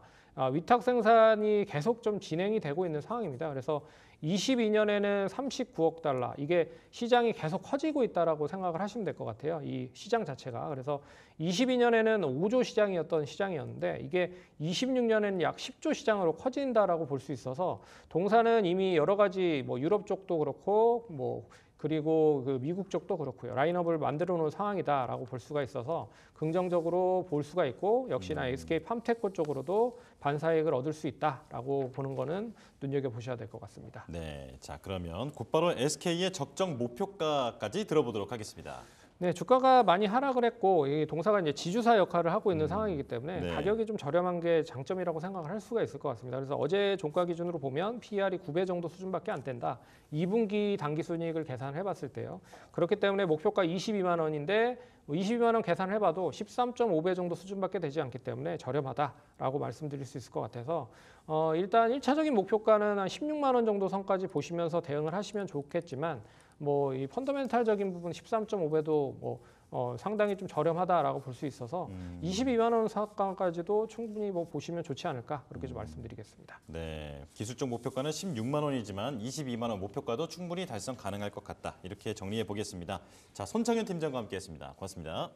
위탁 생산이 계속 좀 진행이 되고 있는 상황입니다. 그래서 22년에는 39억 달러, 이게 시장이 계속 커지고 있다라고 생각을 하시면 될 것 같아요. 이 시장 자체가. 그래서 22년에는 5조 시장이었던 시장이었는데 이게 26년에는 약 10조 시장으로 커진다라고 볼 수 있어서 동사는 이미 여러 가지 뭐 유럽 쪽도 그렇고 뭐 그리고 그 미국 쪽도 그렇고요. 라인업을 만들어 놓은 상황이다라고 볼 수가 있어서 긍정적으로 볼 수가 있고 역시나 SK 팜테코 쪽으로도 반사이익을 얻을 수 있다라고 보는 거는 눈여겨보셔야 될 것 같습니다. 네, 자 그러면 곧바로 SK의 적정 목표가까지 들어보도록 하겠습니다. 네, 주가가 많이 하락을 했고 이 동사가 이제 지주사 역할을 하고 있는 상황이기 때문에 네. 가격이 좀 저렴한 게 장점이라고 생각을 할 수가 있을 것 같습니다. 그래서 어제 종가 기준으로 보면 PER이 9배 정도 수준밖에 안 된다. 2분기 당기순이익을 계산을 해봤을 때요. 그렇기 때문에 목표가 22만 원인데 22만 원 계산을 해봐도 13.5배 정도 수준밖에 되지 않기 때문에 저렴하다라고 말씀드릴 수 있을 것 같아서 일단 1차적인 목표가는 한 16만 원 정도 선까지 보시면서 대응을 하시면 좋겠지만 뭐 이 펀더멘탈적인 부분 13.5배도 상당히 좀 저렴하다라고 볼 수 있어서 22만 원 상가까지도 충분히 뭐 보시면 좋지 않을까 그렇게 좀 말씀드리겠습니다. 네, 기술적 목표가는 16만 원이지만 22만 원 목표가도 충분히 달성 가능할 것 같다. 이렇게 정리해 보겠습니다. 자, 손창현 팀장과 함께했습니다. 고맙습니다.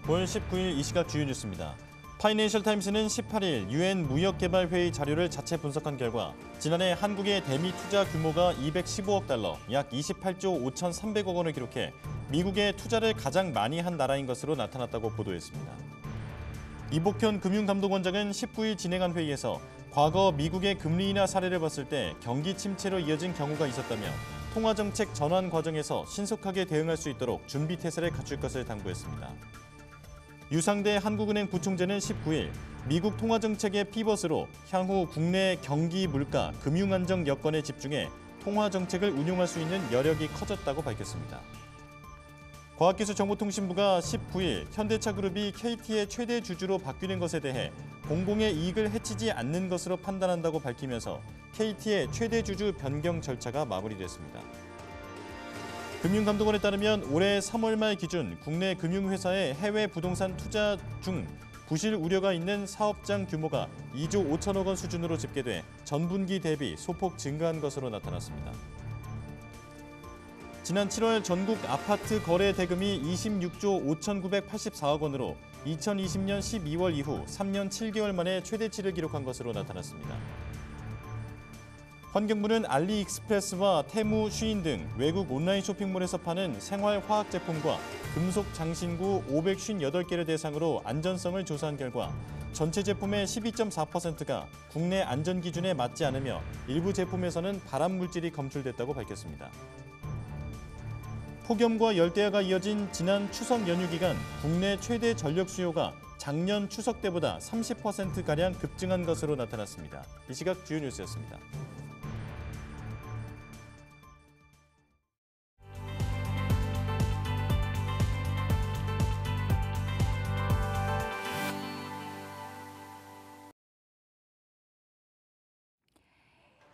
본 19일 이 시각 주요 뉴스입니다. 파이낸셜 타임스는 18일 유엔 무역개발회의 자료를 자체 분석한 결과 지난해 한국의 대미 투자 규모가 215억 달러, 약 28조 5,300억 원을 기록해 미국의 투자를 가장 많이 한 나라인 것으로 나타났다고 보도했습니다. 이복현 금융감독원장은 19일 진행한 회의에서 과거 미국의 금리 인하 사례를 봤을 때 경기 침체로 이어진 경우가 있었다며 통화정책 전환 과정에서 신속하게 대응할 수 있도록 준비 태세를 갖출 것을 당부했습니다. 유상대 한국은행 부총재는 19일 미국 통화정책의 피벗으로 향후 국내 경기, 물가, 금융안정 여건에 집중해 통화정책을 운용할 수 있는 여력이 커졌다고 밝혔습니다. 과학기술정보통신부가 19일 현대차그룹이 KT의 최대 주주로 바뀌는 것에 대해 공공의 이익을 해치지 않는 것으로 판단한다고 밝히면서 KT의 최대 주주 변경 절차가 마무리됐습니다. 금융감독원에 따르면 올해 3월 말 기준 국내 금융회사의 해외 부동산 투자 중 부실 우려가 있는 사업장 규모가 2조 5천억 원 수준으로 집계돼 전분기 대비 소폭 증가한 것으로 나타났습니다. 지난 7월 전국 아파트 거래 대금이 26조 5,984억 원으로 2020년 12월 이후 3년 7개월 만에 최대치를 기록한 것으로 나타났습니다. 환경부는 알리익스프레스와 테무, 쉬인 등 외국 온라인 쇼핑몰에서 파는 생활화학 제품과 금속 장신구 558개를 대상으로 안전성을 조사한 결과 전체 제품의 12.4%가 국내 안전 기준에 맞지 않으며 일부 제품에서는 발암 물질이 검출됐다고 밝혔습니다. 폭염과 열대야가 이어진 지난 추석 연휴 기간 국내 최대 전력 수요가 작년 추석 때보다 30%가량 급증한 것으로 나타났습니다. 이 시각 주요 뉴스였습니다.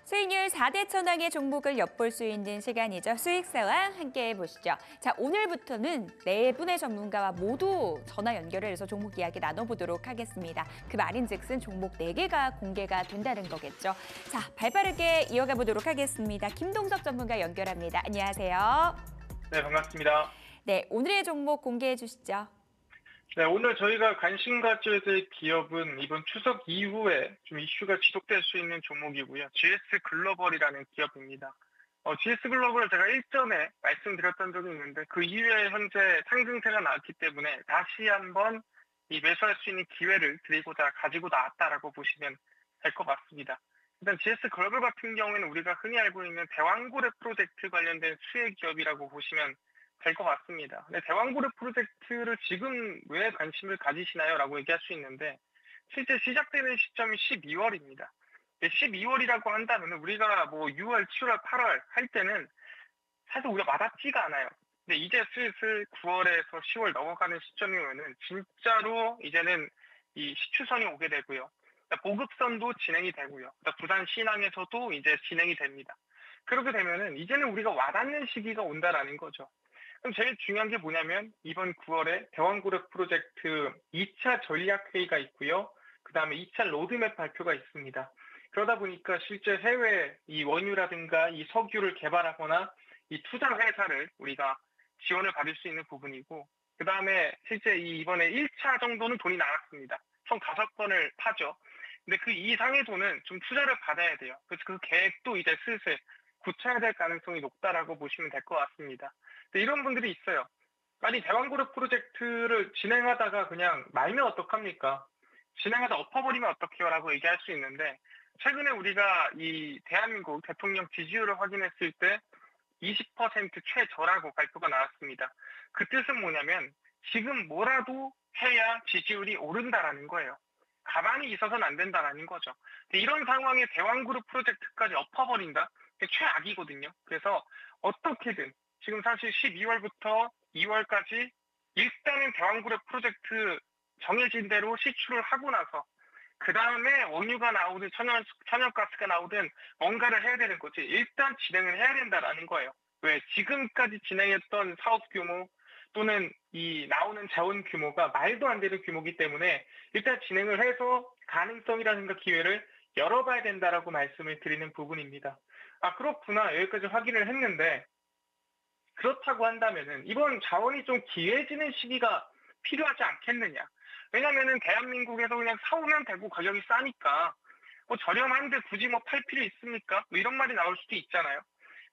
수익률 4대 천왕의 종목을 엿볼 수 있는 시간이죠. 수익사와 함께 해보시죠. 자, 오늘부터는 네 분의 전문가와 모두 전화 연결을 해서 종목 이야기 나눠보도록 하겠습니다. 그 말인즉슨 종목 4개가 공개가 된다는 거겠죠. 자, 발빠르게 이어가 보도록 하겠습니다. 김동석 전문가 연결합니다. 안녕하세요. 네, 반갑습니다. 네, 오늘의 종목 공개해 주시죠. 네, 오늘 저희가 관심 가져야 될 기업은 이번 추석 이후에 좀 이슈가 지속될 수 있는 종목이고요. GS 글로벌이라는 기업입니다. GS 글로벌을 제가 일전에 말씀드렸던 적이 있는데 그 이후에 현재 상승세가 나왔기 때문에 다시 한번 이 매수할 수 있는 기회를 드리고자 가지고 나왔다라고 보시면 될 것 같습니다. 일단 GS 글로벌 같은 경우에는 우리가 흔히 알고 있는 대왕고래 프로젝트 관련된 수혜 기업이라고 보시면 될 것 같습니다. 근데 대왕고래 프로젝트를 지금 왜 관심을 가지시나요? 라고 얘기할 수 있는데 실제 시작되는 시점이 12월입니다. 12월이라고 한다면 우리가 뭐 6월, 7월, 8월 할 때는 사실 우리가 와닿지가 않아요. 근데 이제 슬슬 9월에서 10월 넘어가는 시점이면은 진짜로 이제는 이 시추선이 오게 되고요. 보급선도 진행이 되고요. 부산 신항에서도 이제 진행이 됩니다. 그렇게 되면은 이제는 우리가 와닿는 시기가 온다라는 거죠. 그럼 제일 중요한 게 뭐냐면 이번 9월에 대왕고래 프로젝트 2차 전략회의가 있고요. 그 다음에 2차 로드맵 발표가 있습니다. 그러다 보니까 실제 해외 이 원유라든가 이 석유를 개발하거나 이 투자 회사를 우리가 지원을 받을 수 있는 부분이고, 그 다음에 실제 이번에 1차 정도는 돈이 나왔습니다. 총 5번을 파죠. 근데 그 이상의 돈은 좀 투자를 받아야 돼요. 그래서 그 계획도 이제 슬슬 구체화될 가능성이 높다라고 보시면 될 것 같습니다. 근데 이런 분들이 있어요. 아니, 대왕그룹 프로젝트를 진행하다가 그냥 말면 어떡합니까? 진행하다 엎어버리면 어떡해요? 라고 얘기할 수 있는데, 최근에 우리가 이 대한민국 대통령 지지율을 확인했을 때 20% 최저라고 발표가 나왔습니다. 그 뜻은 뭐냐면 지금 뭐라도 해야 지지율이 오른다라는 거예요. 가만히 있어서는 안 된다라는 거죠. 이런 상황에 대왕그룹 프로젝트까지 엎어버린다? 그게 최악이거든요. 그래서 어떻게든 지금 사실 12월부터 2월까지 일단은 대왕그룹 프로젝트 정해진 대로 시추를 하고 나서 그 다음에 원유가 나오든 천연가스가 나오든 뭔가를 해야 되는 거지. 일단 진행을 해야 된다라는 거예요. 왜? 지금까지 진행했던 사업 규모 또는 이 나오는 자원 규모가 말도 안 되는 규모이기 때문에 일단 진행을 해서 가능성이라든가 기회를 열어봐야 된다라고 말씀을 드리는 부분입니다. 아, 그렇구나. 여기까지 확인을 했는데, 그렇다고 한다면은 이번 자원이 좀 귀해지는 시기가 필요하지 않겠느냐. 왜냐면은 대한민국에서 그냥 사오면 되고 가격이 싸니까 뭐 저렴한데 굳이 뭐 팔 필요 있습니까? 뭐 이런 말이 나올 수도 있잖아요.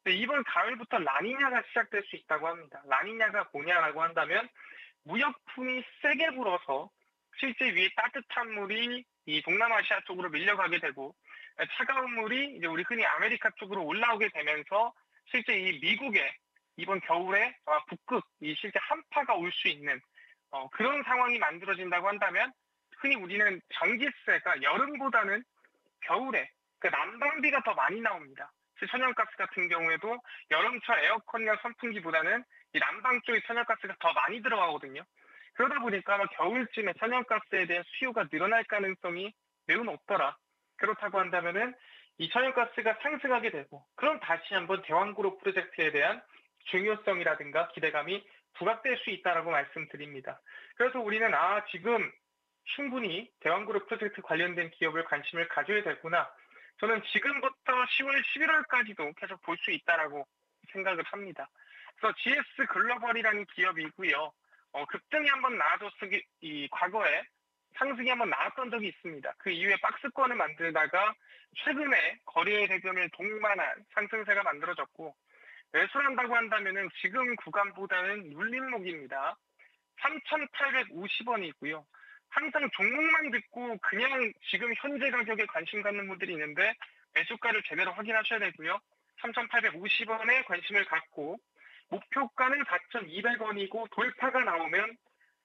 근데 이번 가을부터 라니냐가 시작될 수 있다고 합니다. 라니냐가 뭐냐라고 한다면 무역풍이 세게 불어서 실제 위에 따뜻한 물이 이 동남아시아 쪽으로 밀려가게 되고 차가운 물이 이제 우리 흔히 아메리카 쪽으로 올라오게 되면서 실제 이 미국에 이번 겨울에 북극 이 실제 한파가 올 수 있는 그런 상황이 만들어진다고 한다면 흔히 우리는 전기세가 여름보다는 겨울에 그 난방비가 더 많이 나옵니다. 천연가스 같은 경우에도 여름철 에어컨이나 선풍기보다는 이 난방 쪽에 천연가스가 더 많이 들어가거든요. 그러다 보니까 아마 겨울쯤에 천연가스에 대한 수요가 늘어날 가능성이 매우 높더라. 그렇다고 한다면은 이 천연가스가 상승하게 되고, 그럼 다시 한번 대왕그룹 프로젝트에 대한 중요성이라든가 기대감이 부각될 수 있다라고 말씀드립니다. 그래서 우리는 지금 충분히 대왕그룹 프로젝트 관련된 기업을 관심을 가져야 되구나. 저는 지금부터 10월, 11월까지도 계속 볼 수 있다라고 생각을 합니다. 그래서 GS 글로벌이라는 기업이고요. 급등이 한번 나와줬으니 이 과거에 상승이 한번 나왔던 적이 있습니다. 그 이후에 박스권을 만들다가 최근에 거래 대금을 동반한 상승세가 만들어졌고, 매수를 한다고 한다면은 지금 구간보다는 눌림목입니다. 3,850원이고요. 항상 종목만 듣고 그냥 지금 현재 가격에 관심 갖는 분들이 있는데 매수가를 제대로 확인하셔야 되고요. 3,850원에 관심을 갖고 목표가는 4,200원이고 돌파가 나오면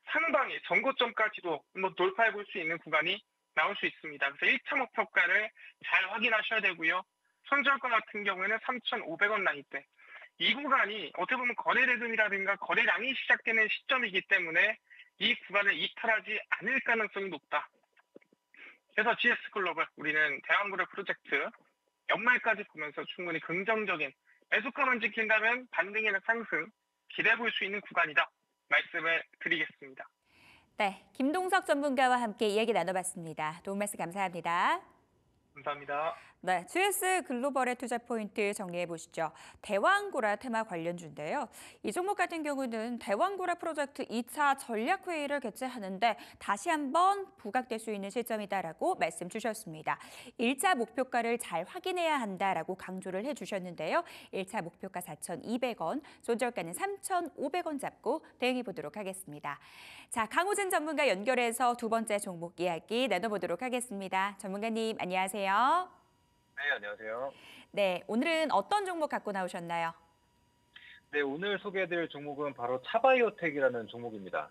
상방에 전고점까지도 한번 돌파해 볼 수 있는 구간이 나올 수 있습니다. 그래서 1차 목표가를 잘 확인하셔야 되고요. 손절가 같은 경우에는 3,500원 라인대. 이 구간이 어떻게 보면 거래 대금이라든가 거래량이 시작되는 시점이기 때문에 이 구간을 이탈하지 않을 가능성이 높다. 그래서 GS 글로벌, 우리는 대왕그룹 프로젝트 연말까지 보면서 충분히 긍정적인 매수가만 지킨다면 반등이나 상승 기대해 볼 수 있는 구간이다. 말씀을 드리겠습니다. 네, 김동석 전문가와 함께 이야기 나눠봤습니다. 도움 말씀 감사합니다. 감사합니다. 네, GS 글로벌의 투자 포인트 정리해 보시죠. 대왕고라 테마 관련주인데요. 이 종목 같은 경우는 대왕고라 프로젝트 2차 전략회의를 개최하는데 다시 한번 부각될 수 있는 시점이다라고 말씀 주셨습니다. 1차 목표가를 잘 확인해야 한다라고 강조를 해주셨는데요. 1차 목표가 4,200원, 손절가는 3,500원 잡고 대응해 보도록 하겠습니다. 자, 강호진 전문가 연결해서 두 번째 종목 이야기 나눠보도록 하겠습니다. 전문가님, 안녕하세요. 네, 안녕하세요. 네, 오늘은 어떤 종목 갖고 나오셨나요? 네, 오늘 소개해드릴 종목은 바로 차바이오텍이라는 종목입니다.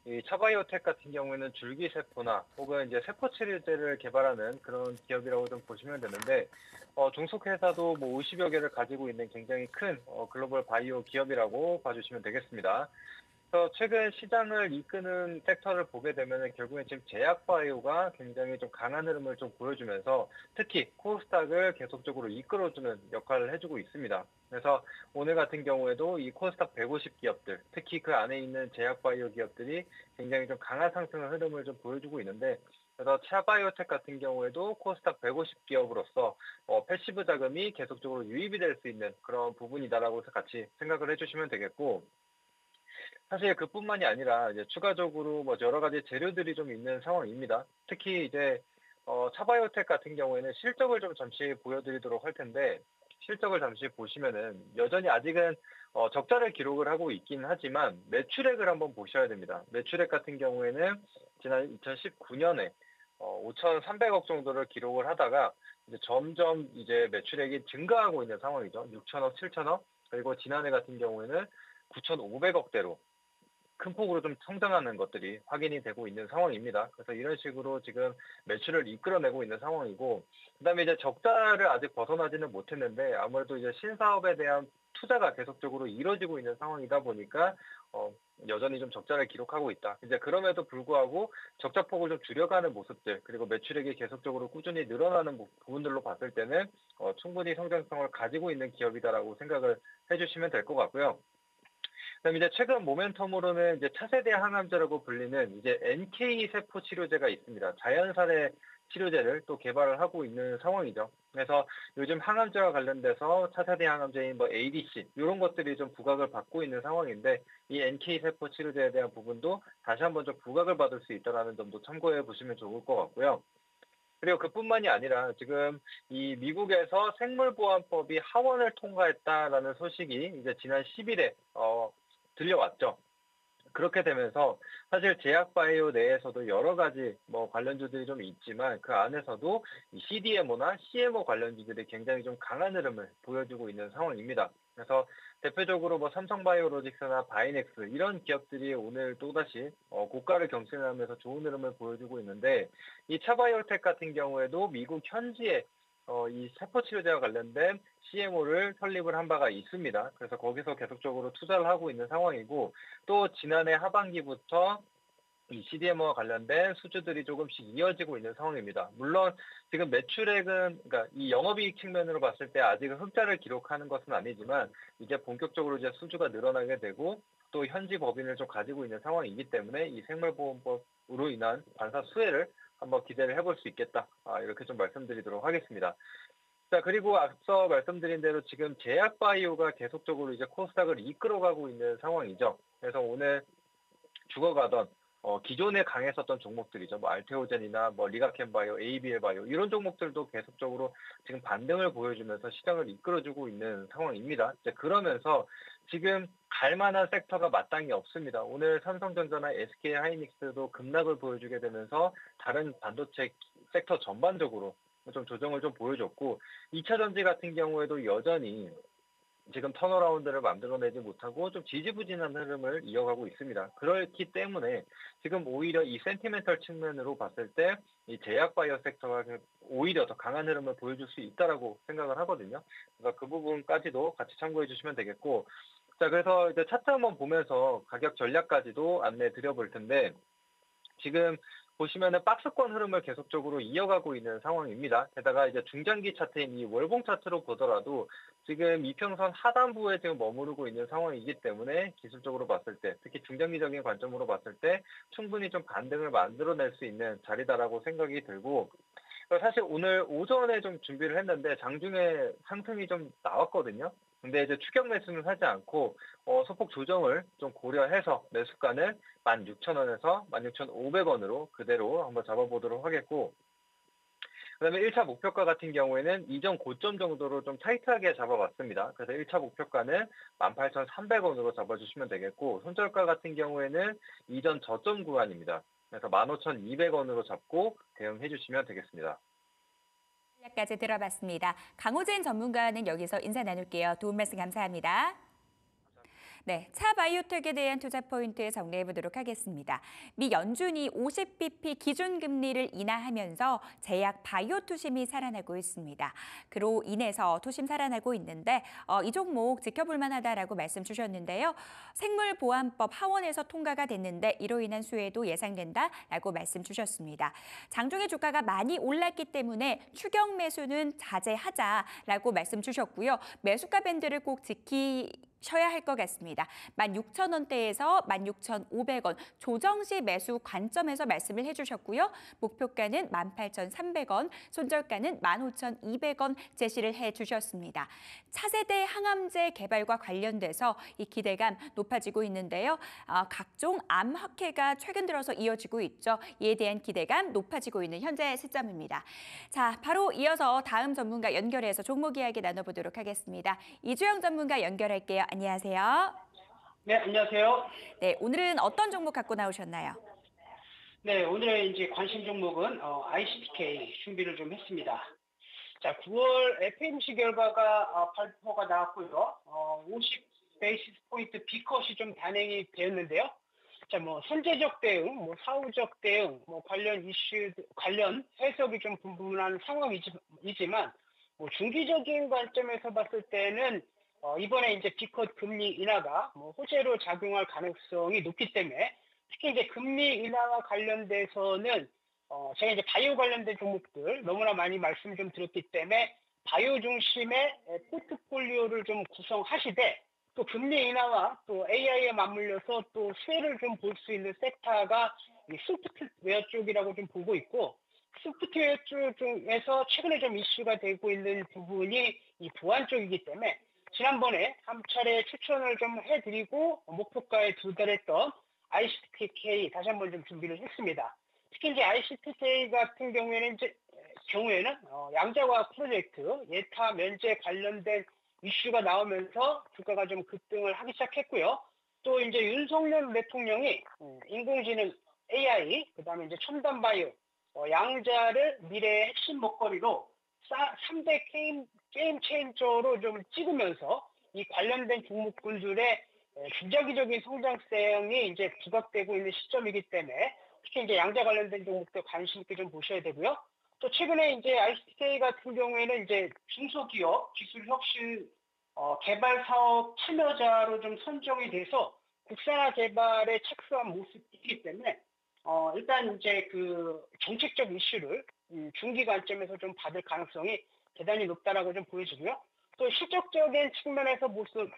이 차바이오텍 같은 경우에는 줄기세포나 혹은 이제 세포 치료제를 개발하는 그런 기업이라고 좀 보시면 되는데, 종속회사도 뭐 50여 개를 가지고 있는 굉장히 큰 글로벌 바이오 기업이라고 봐주시면 되겠습니다. 그래서 최근 시장을 이끄는 섹터를 보게 되면 결국엔 지금 제약바이오가 굉장히 좀 강한 흐름을 좀 보여주면서 특히 코스닥을 계속적으로 이끌어주는 역할을 해주고 있습니다. 그래서 오늘 같은 경우에도 이 코스닥 150 기업들, 특히 그 안에 있는 제약바이오 기업들이 굉장히 좀 강한 상승 흐름을 좀 보여주고 있는데, 그래서 차바이오텍 같은 경우에도 코스닥 150 기업으로서 패시브 자금이 계속적으로 유입이 될 수 있는 그런 부분이다라고 해서 같이 생각을 해주시면 되겠고, 사실 그뿐만이 아니라 이제 추가적으로 뭐 여러 가지 재료들이 좀 있는 상황입니다. 특히 이제 차바이오텍 같은 경우에는 실적을 좀 잠시 보여드리도록 할 텐데, 실적을 잠시 보시면은 여전히 아직은 적자를 기록을 하고 있긴 하지만 매출액을 한번 보셔야 됩니다. 매출액 같은 경우에는 지난 2019년에 5,300억 정도를 기록을 하다가 이제 점점 이제 매출액이 증가하고 있는 상황이죠. 6천억, 7천억, 그리고 지난해 같은 경우에는 9,500억대로 큰 폭으로 좀 성장하는 것들이 확인이 되고 있는 상황입니다. 그래서 이런 식으로 지금 매출을 이끌어내고 있는 상황이고, 그다음에 이제 적자를 아직 벗어나지는 못했는데 아무래도 이제 신사업에 대한 투자가 계속적으로 이루어지고 있는 상황이다 보니까 여전히 좀 적자를 기록하고 있다. 이제 그럼에도 불구하고 적자폭을 좀 줄여가는 모습들, 그리고 매출액이 계속적으로 꾸준히 늘어나는 부분들로 봤을 때는 충분히 성장성을 가지고 있는 기업이다라고 생각을 해주시면 될 것 같고요. 그다음에 이제 최근 모멘텀으로는 이제 차세대 항암제라고 불리는 이제 NK 세포 치료제가 있습니다. 자연산의 치료제를 또 개발을 하고 있는 상황이죠. 그래서 요즘 항암제와 관련돼서 차세대 항암제인 뭐 ADC 이런 것들이 좀 부각을 받고 있는 상황인데, 이 NK 세포 치료제에 대한 부분도 다시 한번 좀 부각을 받을 수 있다는 점도 참고해 보시면 좋을 것 같고요. 그리고 그뿐만이 아니라 지금 이 미국에서 생물보안법이 하원을 통과했다라는 소식이 이제 지난 10일에 들려왔죠. 그렇게 되면서 사실 제약바이오 내에서도 여러 가지 뭐 관련주들이 좀 있지만 그 안에서도 이 CDMO나 CMO 관련주들이 굉장히 좀 강한 흐름을 보여주고 있는 상황입니다. 그래서 대표적으로 뭐 삼성바이오로직스나 바이넥스 이런 기업들이 오늘 또다시 고가를 경신하면서 좋은 흐름을 보여주고 있는데, 이 차바이오텍 같은 경우에도 미국 현지에 이 세포치료제와 관련된 CMO를 설립을 한 바가 있습니다. 그래서 거기서 계속적으로 투자를 하고 있는 상황이고, 또 지난해 하반기부터 이 CDMO와 관련된 수주들이 조금씩 이어지고 있는 상황입니다. 물론 지금 매출액은, 그러니까 이 영업이익 측면으로 봤을 때 아직은 흑자를 기록하는 것은 아니지만 이제 본격적으로 이제 수주가 늘어나게 되고 또 현지 법인을 좀 가지고 있는 상황이기 때문에 이 생물보험법으로 인한 관사 수혜를 한번 기대를 해볼 수 있겠다. 이렇게 좀 말씀드리도록 하겠습니다. 자, 그리고 앞서 말씀드린 대로 지금 제약바이오가 계속적으로 이제 코스닥을 이끌어가고 있는 상황이죠. 그래서 오늘 죽어가던 기존에 강했었던 종목들이죠. 뭐 알테오젠이나 뭐 리가켄바이오, ABL바이오 이런 종목들도 계속적으로 지금 반등을 보여주면서 시장을 이끌어주고 있는 상황입니다. 이제 그러면서 지금 갈 만한 섹터가 마땅히 없습니다. 오늘 삼성전자나 SK하이닉스도 급락을 보여주게 되면서 다른 반도체 섹터 전반적으로 좀 조정을 좀 보여줬고, 2차전지 같은 경우에도 여전히 지금 턴어라운드를 만들어내지 못하고 좀 지지부진한 흐름을 이어가고 있습니다. 그렇기 때문에 지금 오히려 이 센티멘털 측면으로 봤을 때 이 제약바이오 섹터가 오히려 더 강한 흐름을 보여줄 수 있다라고 생각을 하거든요. 그래서 그 부분까지도 같이 참고해 주시면 되겠고, 자, 그래서 이제 차트 한번 보면서 가격 전략까지도 안내 드려볼 텐데, 지금 보시면은 박스권 흐름을 계속적으로 이어가고 있는 상황입니다. 게다가 이제 중장기 차트인 이 월봉 차트로 보더라도 지금 이평선 하단부에 지금 머무르고 있는 상황이기 때문에 기술적으로 봤을 때, 특히 중장기적인 관점으로 봤을 때 충분히 좀 반등을 만들어낼 수 있는 자리다라고 생각이 들고, 사실 오늘 오전에 좀 준비를 했는데 장중에 상승이 좀 나왔거든요. 근데 이제 추격 매수는 하지 않고 소폭 조정을 좀 고려해서 매수가는 16,000원에서 16,500원으로 그대로 한번 잡아보도록 하겠고, 그다음에 1차 목표가 같은 경우에는 이전 고점 정도로 좀 타이트하게 잡아봤습니다. 그래서 1차 목표가는 18,300원으로 잡아주시면 되겠고, 손절가 같은 경우에는 이전 저점 구간입니다. 그래서 15,200원으로 잡고 대응해 주시면 되겠습니다. 까지 들어봤습니다. 강호진 전문가는 여기서 인사 나눌게요. 도움 말씀 감사합니다. 네, 차 바이오텍에 대한 투자 포인트 정리해 보도록 하겠습니다. 미 연준이 50bp 기준 금리를 인하하면서 제약 바이오 투심이 살아나고 있습니다. 그로 인해서 투심 살아나고 있는데 이 종목 지켜볼 만하다라고 말씀 주셨는데요. 생물보안법 하원에서 통과가 됐는데 이로 인한 수혜도 예상된다라고 말씀 주셨습니다. 장중에 주가가 많이 올랐기 때문에 추격 매수는 자제하자라고 말씀 주셨고요. 매수가 밴드를 꼭 지키셔야 할 것 같습니다. 16,000원대에서 16,500원 조정시 매수 관점에서 말씀을 해주셨고요. 목표가는 18,300원, 손절가는 15,200원 제시를 해주셨습니다. 차세대 항암제 개발과 관련돼서 이 기대감 높아지고 있는데요. 각종 암 확해가 최근 들어서 이어지고 있죠. 이에 대한 기대감 높아지고 있는 현재 시점입니다. 자, 바로 이어서 다음 전문가 연결해서 종목 이야기 나눠보도록 하겠습니다. 이주영 전문가 연결할게요. 안녕하세요. 네, 안녕하세요. 네, 오늘은 어떤 종목 갖고 나오셨나요? 네, 오늘의 이제 관심 종목은 ICTK 준비를 좀 했습니다. 자, 9월 FMC 결과가 발표가 나왔고요. 50 베이시스 포인트 B컷이 좀 단행이 되었는데요. 자, 뭐 선제적 대응, 뭐 사후적 대응, 뭐 관련 이슈, 관련 해석이 좀 분분한 상황이지만, 뭐 중기적인 관점에서 봤을 때는 이번에 이제 B컷 금리 인하가 뭐 호재로 작용할 가능성이 높기 때문에 특히 이제 금리 인하와 관련돼서는 제가 이제 바이오 관련된 종목들 너무나 많이 말씀 좀 드렸기 때문에 바이오 중심의 포트폴리오를 좀 구성하시되 또 금리 인하와 또 AI에 맞물려서 또 수혜를 좀 볼 수 있는 섹터가 이 소프트웨어 쪽이라고 좀 보고 있고 소프트웨어 쪽 중에서 최근에 좀 이슈가 되고 있는 부분이 이 보안 쪽이기 때문에 지난번에 한 차례 추천을 좀 해드리고 목표가에 도달했던 ICTK 다시 한번 좀 준비를 했습니다. 특히 이제 ICTK 같은 경우에는 양자과학 프로젝트 예타 면제 관련된 이슈가 나오면서 주가가 좀 급등을 하기 시작했고요. 또 이제 윤석열 대통령이 인공지능 AI 그다음에 이제 첨단 바이오 양자를 미래의 핵심 먹거리로 3대 게임 체인저로 좀 찍으면서 이 관련된 종목군들의 중장기적인 성장성이 이제 부각되고 있는 시점이기 때문에 특히 이제 양자 관련된 종목들 관심 있게 좀 보셔야 되고요. 또 최근에 이제 ICTK 같은 경우에는 이제 중소기업 기술 혁신 개발 사업 참여자로 좀 선정이 돼서 국산화 개발에 착수한 모습이기 때문에 일단 이제 그 정책적 이슈를 중기 관점에서 좀 받을 가능성이 대단히 높다라고 좀 보여지고요. 또 실적적인 측면에서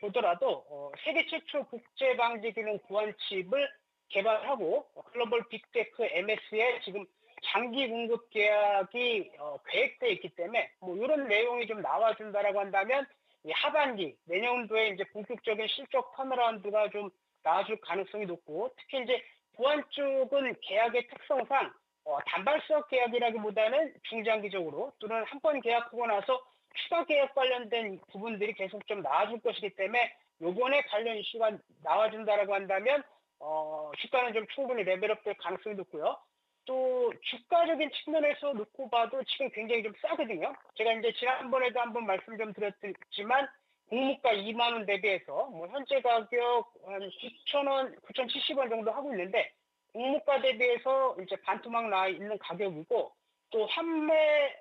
보더라도 세계 최초 국제 방지 기능 보안칩을 개발하고 글로벌 빅테크 MS에 지금 장기 공급 계약이 계획되어 있기 때문에 뭐 이런 내용이 좀 나와준다라고 한다면 이 하반기 내년도에 이제 본격적인 실적 턴어라운드가 좀 나와줄 가능성이 높고 특히 이제 보안 쪽은 계약의 특성상 단발성 계약이라기보다는 중장기적으로 또는 한 번 계약하고 나서 추가 계약 관련된 부분들이 계속 좀 나와줄 것이기 때문에 요번에 관련 이슈가 나와준다라고 한다면 주가는 좀 충분히 레벨업될 가능성이 높고요. 또 주가적인 측면에서 놓고 봐도 지금 굉장히 좀 싸거든요. 제가 이제 지난번에도 한번 말씀 좀 드렸지만 공모가 2만 원 대비해서 뭐 현재 가격 한 9,000원, 9,070원 정도 하고 있는데 공모가 대비해서 이제 반토막 나 있는 가격이고 또 환매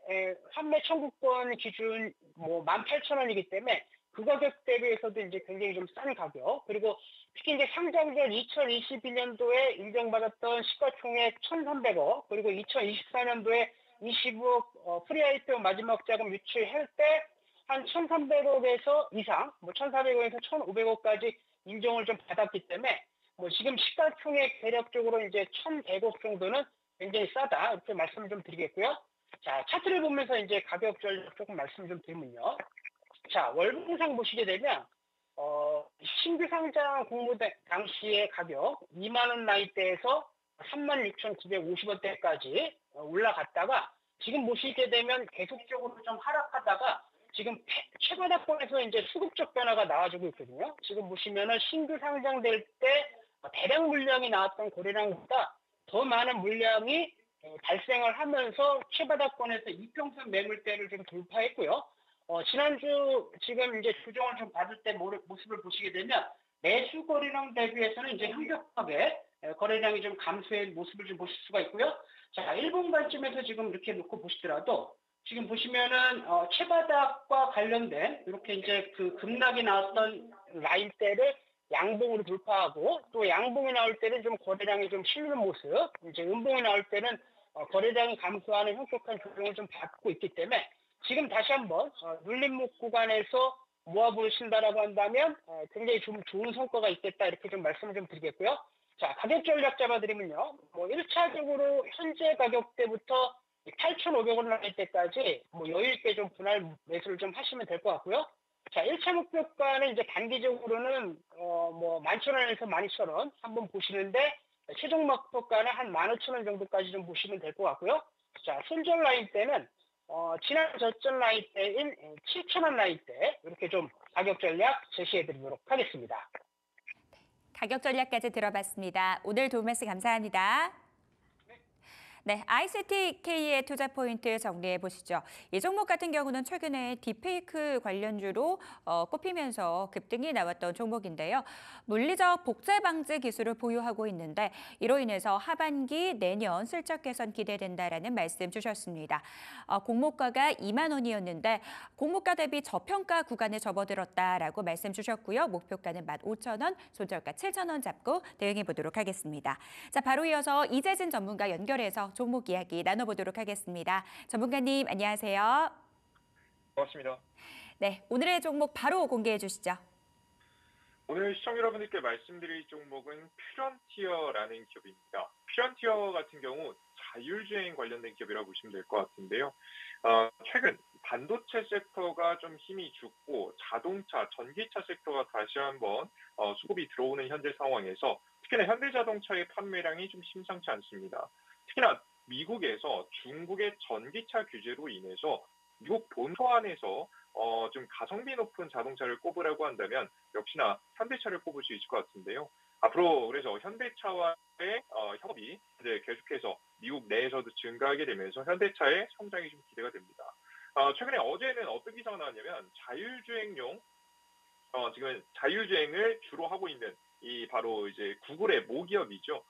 청구권 기준 뭐 18,000원이기 때문에 그 가격 대비해서도 이제 굉장히 좀 싼 가격. 그리고 특히 이제 상장 전 2022년도에 인정받았던 시가총액 1,300억, 그리고 2024년도에 20억 프리 IPO 마지막 자금 유치할 때 한 1,300억에서 이상, 뭐 1,400억에서 1,500억까지 인정을 좀 받았기 때문에 뭐 지금 시가총액 대략적으로 이제 1,100억 정도는 굉장히 싸다 이렇게 말씀을 좀 드리겠고요. 자, 차트를 보면서 이제 가격 전략 조금 말씀 좀 드리면요. 자, 월봉상 보시게 되면 신규 상장 공모 당시의 가격 2만 원 나이대에서 36,950원대까지 올라갔다가 지금 보시게 되면 계속적으로 좀 하락하다가 지금 최바닥권에서 이제 수급적 변화가 나와주고 있거든요. 지금 보시면은 신규 상장될 때 대량 물량이 나왔던 거래량보다 더 많은 물량이 발생을 하면서 최바닥권에서 이평선 매물대를 좀 돌파했고요. 지난주 지금 이제 조정을 좀 받을 때 모습을 보시게 되면 매수 거래량 대비해서는 이제 현격하게 거래량이 좀 감소의 모습을 좀 보실 수가 있고요. 자, 일본 관점에서 지금 이렇게 놓고 보시더라도 지금 보시면은 최바닥과 관련된 이렇게 이제 그 급락이 나왔던 라인대를 양봉으로 돌파하고 또 양봉이 나올 때는 좀 거래량이 좀 실리는 모습, 이제 음봉이 나올 때는 거래량이 감소하는 현격한 조정을 좀 받고 있기 때문에 지금 다시 한번 눌림목 구간에서 모아보신다라고 한다면 굉장히 좀 좋은 성과가 있겠다 이렇게 좀 말씀을 좀 드리겠고요. 자, 가격 전략 잡아드리면요. 뭐 1차적으로 현재 가격대부터 8,500원 날 때까지 뭐 여유 있게 좀 분할 매수를 좀 하시면 될 것 같고요. 자, 1차 목표가는 이제 단기적으로는 뭐 11,000원에서 12,000원 한번 보시는데 최종 목표가는 한 15,000원 정도까지 좀 보시면 될 것 같고요. 자, 손절 라인 때는 지난 저점 라인 때인 7,000원 라인 때 이렇게 좀 가격 전략 제시해 드리도록 하겠습니다. 가격 전략까지 들어봤습니다. 오늘 도움 말씀 감사합니다. 네, ICTK의 투자 포인트 정리해 보시죠. 이 종목 같은 경우는 최근에 딥페이크 관련주로 꼽히면서 급등이 나왔던 종목인데요. 물리적 복제 방지 기술을 보유하고 있는데 이로 인해서 하반기 내년 실적 개선 기대된다라는 말씀 주셨습니다. 공모가가 2만 원이었는데 공모가 대비 저평가 구간에 접어들었다라고 말씀 주셨고요. 목표가는 15,000원, 손절가 7,000원 잡고 대응해 보도록 하겠습니다. 자, 바로 이어서 이재진 전문가 연결해서 종목 이야기 나눠보도록 하겠습니다. 전문가님 안녕하세요. 고맙습니다. 네, 오늘의 종목 바로 공개해 주시죠. 오늘 시청자 여러분들께 말씀드릴 종목은 퓨런티어라는 기업입니다. 퓨런티어 같은 경우 자율주행 관련된 기업이라고 보시면 될 것 같은데요. 최근 반도체 섹터가 좀 힘이 죽고 자동차, 전기차 섹터가 다시 한번 수급이 들어오는 현재 상황에서 특히나 현대자동차의 판매량이 좀 심상치 않습니다. 특히나 미국에서 중국의 전기차 규제로 인해서 미국 본토 안에서 좀 가성비 높은 자동차를 꼽으라고 한다면 역시나 현대차를 꼽을 수 있을 것 같은데요. 앞으로 그래서 현대차와의 협업이 이제 계속해서 미국 내에서도 증가하게 되면서 현대차의 성장이 좀 기대가 됩니다. 최근에 어제는 어떤 기사가 나왔냐면 자율주행용 지금 자율주행을 주로 하고 있는 이 바로 이제 구글의 모기업이죠.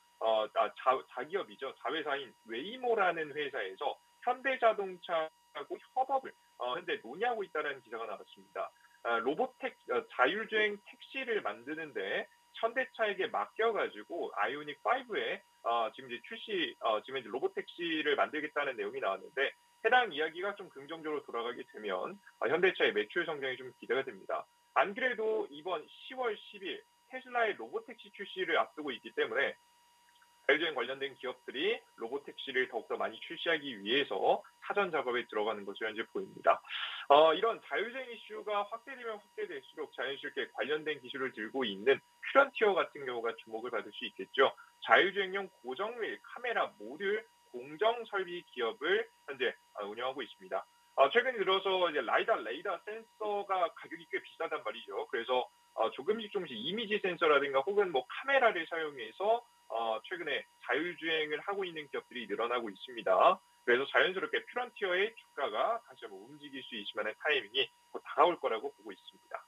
자기업이죠. 자회사인 웨이모라는 회사에서 현대자동차하고 협업을 현재 논의하고 있다는 기사가 나왔습니다. 자율주행 택시를 만드는데 현대차에게 맡겨가지고 아이오닉 5에 지금 이제 지금 이제 로봇 택시를 만들겠다는 내용이 나왔는데 해당 이야기가 좀 긍정적으로 돌아가게 되면 현대차의 매출 성장이 좀 기대가 됩니다. 안 그래도 이번 10월 10일 테슬라의 로봇택시 출시를 앞두고 있기 때문에 자율주행 관련된 기업들이 로봇택시를 더욱더 많이 출시하기 위해서 사전 작업에 들어가는 것으로 현재 보입니다. 이런 자율주행 이슈가 확대되면 확대될수록 자연스럽게 관련된 기술을 들고 있는 퓨런티어 같은 경우가 주목을 받을 수 있겠죠. 자율주행용 고정밀 카메라 모듈 공정 설비 기업을 현재 운영하고 있습니다. 최근 들어서 이제 레이더 센서가 가격이 꽤 비싸단 말이죠. 그래서 조금씩 이미지 센서라든가 혹은 뭐 카메라를 사용해서 최근에 자율주행을 하고 있는 기업들이 늘어나고 있습니다. 그래서 자연스럽게 퓨런티어의 주가가 다시 한번 움직일 수 있을 만한 타이밍이 곧 다가올 거라고 보고 있습니다.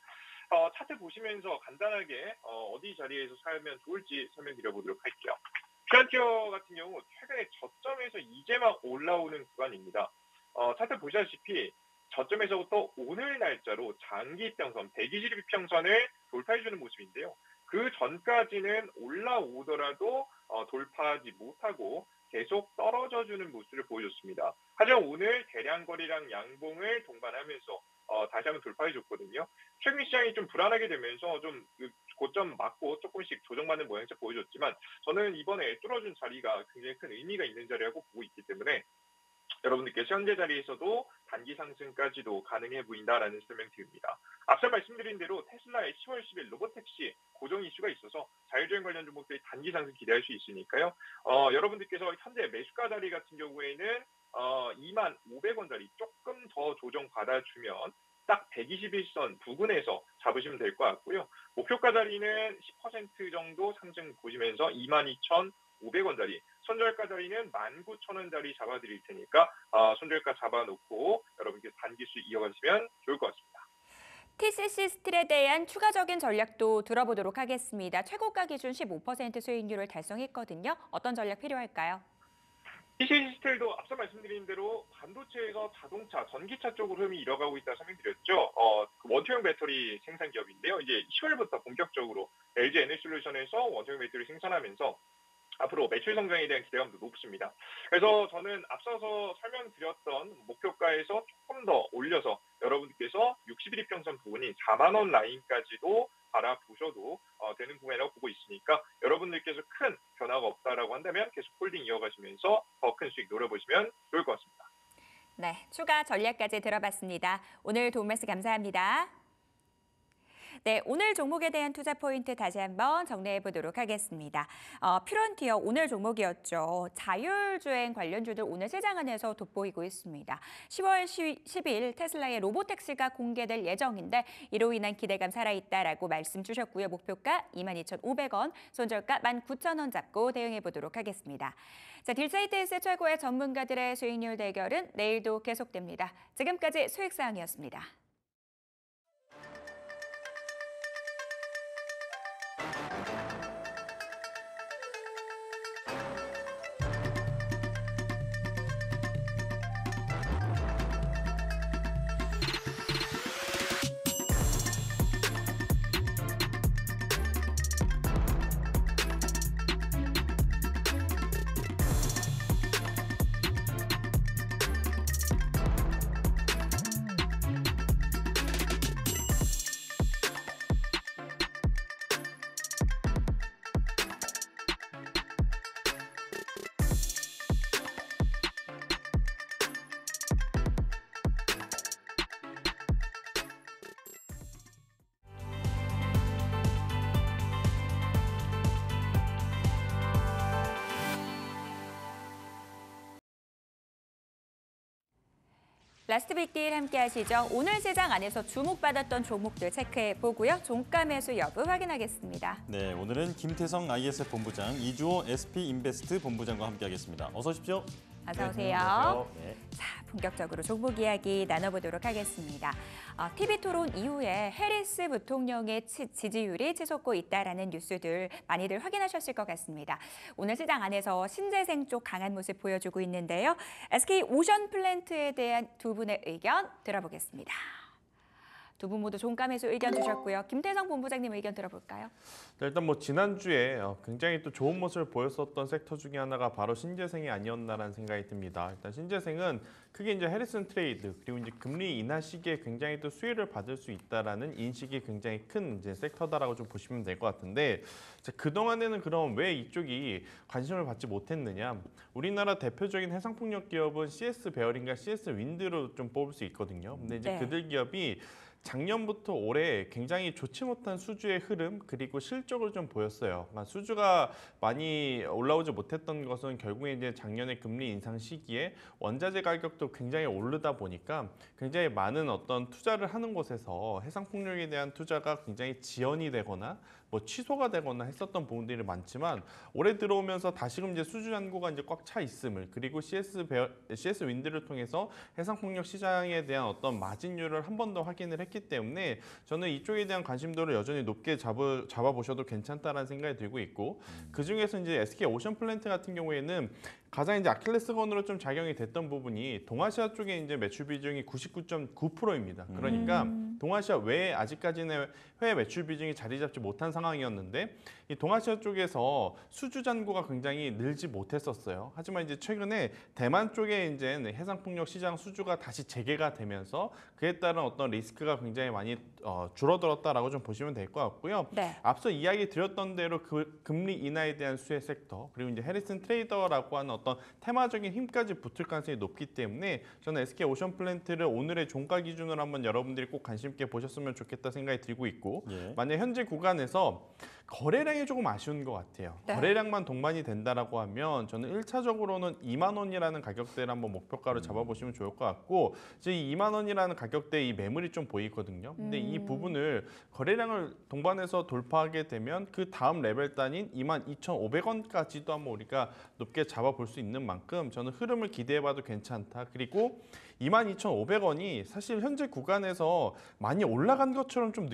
차트 보시면서 간단하게 어디 자리에서 사면 좋을지 설명드려보도록 할게요. 퓨런티어 같은 경우 최근에 저점에서 이제 막 올라오는 구간입니다. 차트 보시다시피 저점에서부터 오늘 날짜로 장기 평선, 120일 평선을 돌파해주는 모습인데요. 그 전까지는 올라오더라도 돌파하지 못하고 계속 떨어져주는 모습을 보여줬습니다. 하지만 오늘 대량 거래량 양봉을 동반하면서 다시 한번 돌파해줬거든요. 최근 시장이 좀 불안하게 되면서 좀 고점 맞고 조금씩 조정받는 모양새 보여줬지만 저는 이번에 뚫어준 자리가 굉장히 큰 의미가 있는 자리라고 보고 있기 때문에 여러분들께서 현재 자리에서도 단기 상승까지도 가능해 보인다라는 설명드립니다. 앞서 말씀드린 대로 테슬라의 10월 10일 로봇택시 고정 이슈가 있어서 자율주행 관련 종목들이 단기 상승 기대할 수 있으니까요. 여러분들께서 현재 매수가 자리 같은 경우에는 25,500원 자리 조금 더 조정 받아주면 딱 121선 부근에서 잡으시면 될 것 같고요. 목표가 자리는 10% 정도 상승 보시면서 22,500원 자리, 손절가 자리는 19,000원 자리 잡아드릴 테니까 손절가 잡아놓고 여러분께 단기수 이어가시면 좋을 것 같습니다. TCC 스틸에 대한 추가적인 전략도 들어보도록 하겠습니다. 최고가 기준 15% 수익률을 달성했거든요. 어떤 전략 필요할까요? TCC 스틸도 앞서 말씀드린 대로 반도체에서 자동차, 전기차 쪽으로 흐름이 이어가고 있다 설명드렸죠. 원투형 배터리 생산 기업인데요. 이제 10월부터 본격적으로 LG 에너지솔루션에서 원투형 배터리 생산하면서 앞으로 매출 성장에 대한 기대감도 높습니다. 그래서 저는 앞서서 설명드렸던 목표가에서 조금 더 올려서 여러분들께서 60일 이평선 부분인 4만 원 라인까지도 바라보셔도 되는 구간이라고 보고 있으니까 여러분들께서 큰 변화가 없다라고 한다면 계속 홀딩 이어가시면서 더 큰 수익 노려보시면 좋을 것 같습니다. 네, 추가 전략까지 들어봤습니다. 오늘 도움 말씀 감사합니다. 네, 오늘 종목에 대한 투자 포인트 다시 한번 정리해 보도록 하겠습니다. 퓨런티어 오늘 종목이었죠. 자율주행 관련주들 오늘 시장 안에서 돋보이고 있습니다. 10월 10일 테슬라의 로보택시가 공개될 예정인데 이로 인한 기대감 살아있다라고 말씀 주셨고요. 목표가 22,500원, 손절가 19,000원 잡고 대응해 보도록 하겠습니다. 자, 딜사이트에서 최고의 전문가들의 수익률 대결은 내일도 계속됩니다. 지금까지 수익사항이었습니다. 라스트 빅딜 함께 하시죠. 오늘 시장 안에서 주목받았던 종목들 체크해 보고요. 종가 매수 여부 확인하겠습니다. 네, 오늘은 김태성 ISF 본부장, 이주호 SP인베스트 본부장과 함께하겠습니다. 어서 오십시오. 어서 오세요. 네, 안녕하세요. 네. 자, 본격적으로 종목 이야기 나눠보도록 하겠습니다. TV 토론 이후에 해리스 부통령의 지지율이 치솟고 있다라는 뉴스들 많이들 확인하셨을 것 같습니다. 오늘 시장 안에서 신재생 쪽 강한 모습 보여주고 있는데요. SK 오션플랜트에 대한 두 분의 의견 들어보겠습니다. 두 분 모두 종가 매수 의견 주셨고요. 김태성 본부장님 의견 들어볼까요? 네, 일단 뭐 지난주에 굉장히 또 좋은 모습을 보였었던 섹터 중에 하나가 바로 신재생이 아니었나라는 생각이 듭니다. 일단 신재생은 크게 이제 해리슨 트레이드 그리고 이제 금리 인하 시기에 굉장히 또 수혜를 받을 수 있다라는 인식이 굉장히 큰 이제 섹터다라고 좀 보시면 될 것 같은데 그 동안에는 그럼 왜 이쪽이 관심을 받지 못했느냐? 우리나라 대표적인 해상풍력 기업은 CS 베어링과 CS 윈드로 좀 뽑을 수 있거든요. 근데 이제 그들 기업이 작년부터 올해 굉장히 좋지 못한 수주의 흐름 그리고 실적을 좀 보였어요. 그러니까 수주가 많이 올라오지 못했던 것은 결국에 이제 작년에 금리 인상 시기에 원자재 가격도 굉장히 오르다 보니까 굉장히 많은 어떤 투자를 하는 곳에서 해상풍력에 대한 투자가 굉장히 지연이 되거나 뭐 취소가 되거나 했었던 부분들이 많지만 올해 들어오면서 다시금 이제 수주 잔고가 이제 꽉 차 있음을 그리고 CS 윈드를 통해서 해상풍력 시장에 대한 어떤 마진율을 한 번 더 확인을 했기 때문에 저는 이쪽에 대한 관심도를 여전히 높게 잡아보셔도 괜찮다라는 생각이 들고 있고 그 중에서 이제 SK 오션플랜트 같은 경우에는 가장 이제 아킬레스건으로 좀 작용이 됐던 부분이 동아시아 쪽에 이제 매출 비중이 99.9%입니다. 그러니까 동아시아 외에 아직까지는 해외 매출 비중이 자리 잡지 못한 상황이었는데 이 동아시아 쪽에서 수주 잔고가 굉장히 늘지 못했었어요. 하지만 이제 최근에 대만 쪽에 이제 해상풍력 시장 수주가 다시 재개가 되면서 그에 따른 어떤 리스크가 굉장히 많이 줄어들었다라고 좀 보시면 될 것 같고요. 네. 앞서 이야기 드렸던 대로 그 금리 인하에 대한 수혜 섹터 그리고 이제 해리슨 트레이더라고 하는 어떤 테마적인 힘까지 붙을 가능성이 높기 때문에 저는 SK 오션플랜트를 오늘의 종가 기준으로 한번 여러분들이 꼭 관심 있게 보셨으면 좋겠다 생각이 들고 있고 만약 현재 구간에서 거래량이 조금 아쉬운 것 같아요. 네. 거래량만 동반이 된다라고 하면 저는 1차적으로는 2만 원이라는 가격대를 한번 목표가로 잡아보시면 좋을 것 같고 이제 이 2만 원이라는 가격대에 이 매물이 좀 보이거든요. 근데 이 부분을 거래량을 동반해서 돌파하게 되면 그 다음 레벨 단인 22,500원까지도 한번 우리가 높게 잡아볼 수 있는 만큼 저는 흐름을 기대해봐도 괜찮다. 그리고 22,500원이 사실 현재 구간에서 많이 올라간 것처럼 좀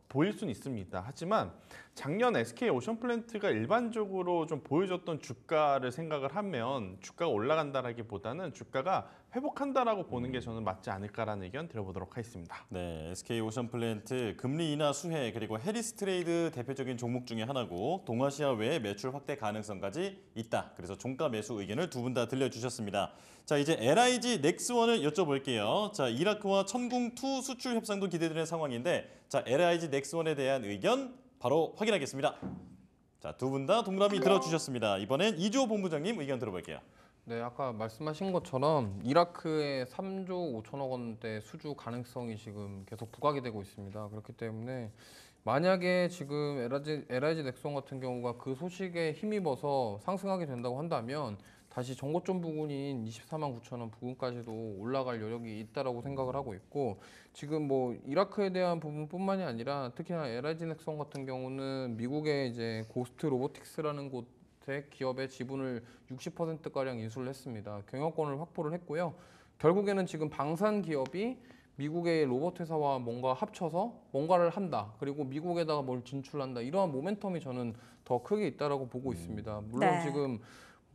보일 수는 있습니다. 하지만 작년 SK 오션플랜트가 일반적으로 좀 보여줬던 주가를 생각을 하면 주가가 올라간다라기보다는 주가가 회복한다라고 보는 게 저는 맞지 않을까라는 의견 드려보도록 하겠습니다. 네, SK 오션플랜트 금리 인하 수혜 그리고 해리스 트레이드 대표적인 종목 중에 하나고 동아시아 외에 매출 확대 가능성까지 있다. 그래서 종가 매수 의견을 두 분 다 들려주셨습니다. 자, 이제 LIG 넥스원을 여쭤볼게요. 자, 이라크와 천궁2 수출 협상도 기대되는 상황인데 자, LIG 넥스원에 대한 의견 바로 확인하겠습니다. 자, 두 분 다 동그라미 들어주셨습니다. 이번엔 이주호 본부장님 의견 들어볼게요. 네, 아까 말씀하신 것처럼 이라크의 3조 5천억 원대 수주 가능성이 지금 계속 부각이 되고 있습니다. 그렇기 때문에 만약에 지금 LIG 넥스원 같은 경우가 그 소식에 힘입어서 상승하게 된다고 한다면 다시 전고점 부근인 24만 9천 원 부근까지도 올라갈 여력이 있다라고 생각을 하고 있고 지금 뭐 이라크에 대한 부분뿐만이 아니라 특히나 LIG 넥스원 같은 경우는 미국의 이제 고스트 로보틱스라는 곳의 기업의 지분을 60%가량 인수를 했습니다. 경영권을 확보를 했고요. 결국에는 지금 방산 기업이 미국의 로봇 회사와 뭔가 합쳐서 뭔가를 한다. 그리고 미국에다가 뭘 진출한다. 이러한 모멘텀이 저는 더 크게 있다라고 보고 있습니다. 물론 네. 지금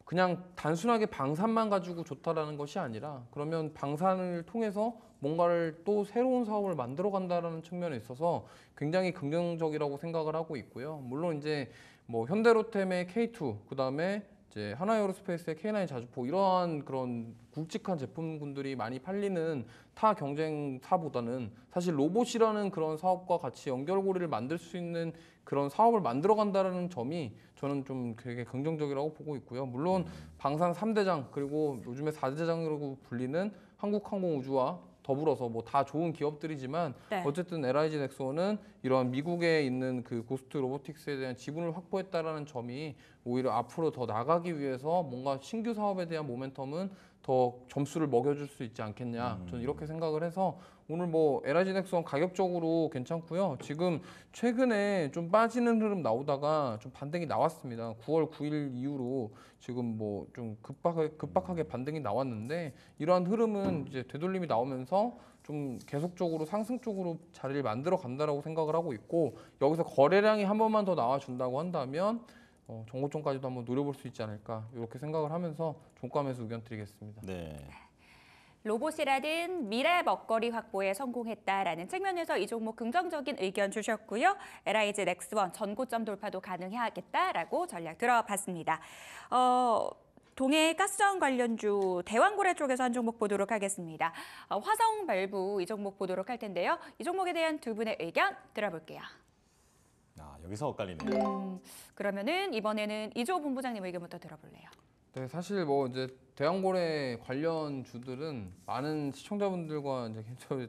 그냥 단순하게 방산만 가지고 좋다라는 것이 아니라 그러면 방산을 통해서 뭔가를 또 새로운 사업을 만들어 간다라는 측면에 있어서 굉장히 긍정적이라고 생각을 하고 있고요. 물론 이제 뭐 현대로템의 K2, 그다음에 이제 하나에어로스페이스의 K9 자주포 이러한 그런 굵직한 제품군들이 많이 팔리는 타 경쟁사보다는 사실 로봇이라는 그런 사업과 같이 연결고리를 만들 수 있는 그런 사업을 만들어 간다는 점이 저는 좀 되게 긍정적이라고 보고 있고요. 물론 방산 3대장 그리고 요즘에 4대장이라고 불리는 한국항공우주와 더불어서 뭐 다 좋은 기업들이지만 네. 어쨌든 LIG 넥스원은 이러한 미국에 있는 그 고스트 로보틱스에 대한 지분을 확보했다라는 점이 오히려 앞으로 더 나가기 위해서 뭔가 신규 사업에 대한 모멘텀은 더 점수를 먹여줄 수 있지 않겠냐. 저는 이렇게 생각을 해서 오늘 뭐 LIG 넥스원 가격적으로 괜찮고요. 지금 최근에 좀 빠지는 흐름 나오다가 좀 반등이 나왔습니다. 9월 9일 이후로 지금 뭐 좀 급박하게 반등이 나왔는데 이러한 흐름은 이제 되돌림이 나오면서 좀 계속적으로 상승 쪽으로 자리를 만들어 간다라고 생각을 하고 있고 여기서 거래량이 한 번만 더 나와준다고 한다면 정고점까지도 한번 노려볼 수 있지 않을까 이렇게 생각을 하면서 종가 매수 의견 드리겠습니다. 네. 로봇이라든 미래 먹거리 확보에 성공했다라는 측면에서 이 종목 긍정적인 의견 주셨고요. LIG 넥스원 전고점 돌파도 가능하겠다라고 전략 들어봤습니다. 동해 가스전 관련주 대왕고래 쪽에서 한 종목 보도록 하겠습니다. 화성 밸브 이 종목 보도록 할 텐데요. 이 종목에 대한 두 분의 의견 들어볼게요. 아, 여기서 엇갈리네요. 그러면은 이번에는 이주호 본부장님 의견부터 들어볼래요. 네, 사실 뭐 이제 대왕고래 관련 주들은 많은 시청자분들과 이제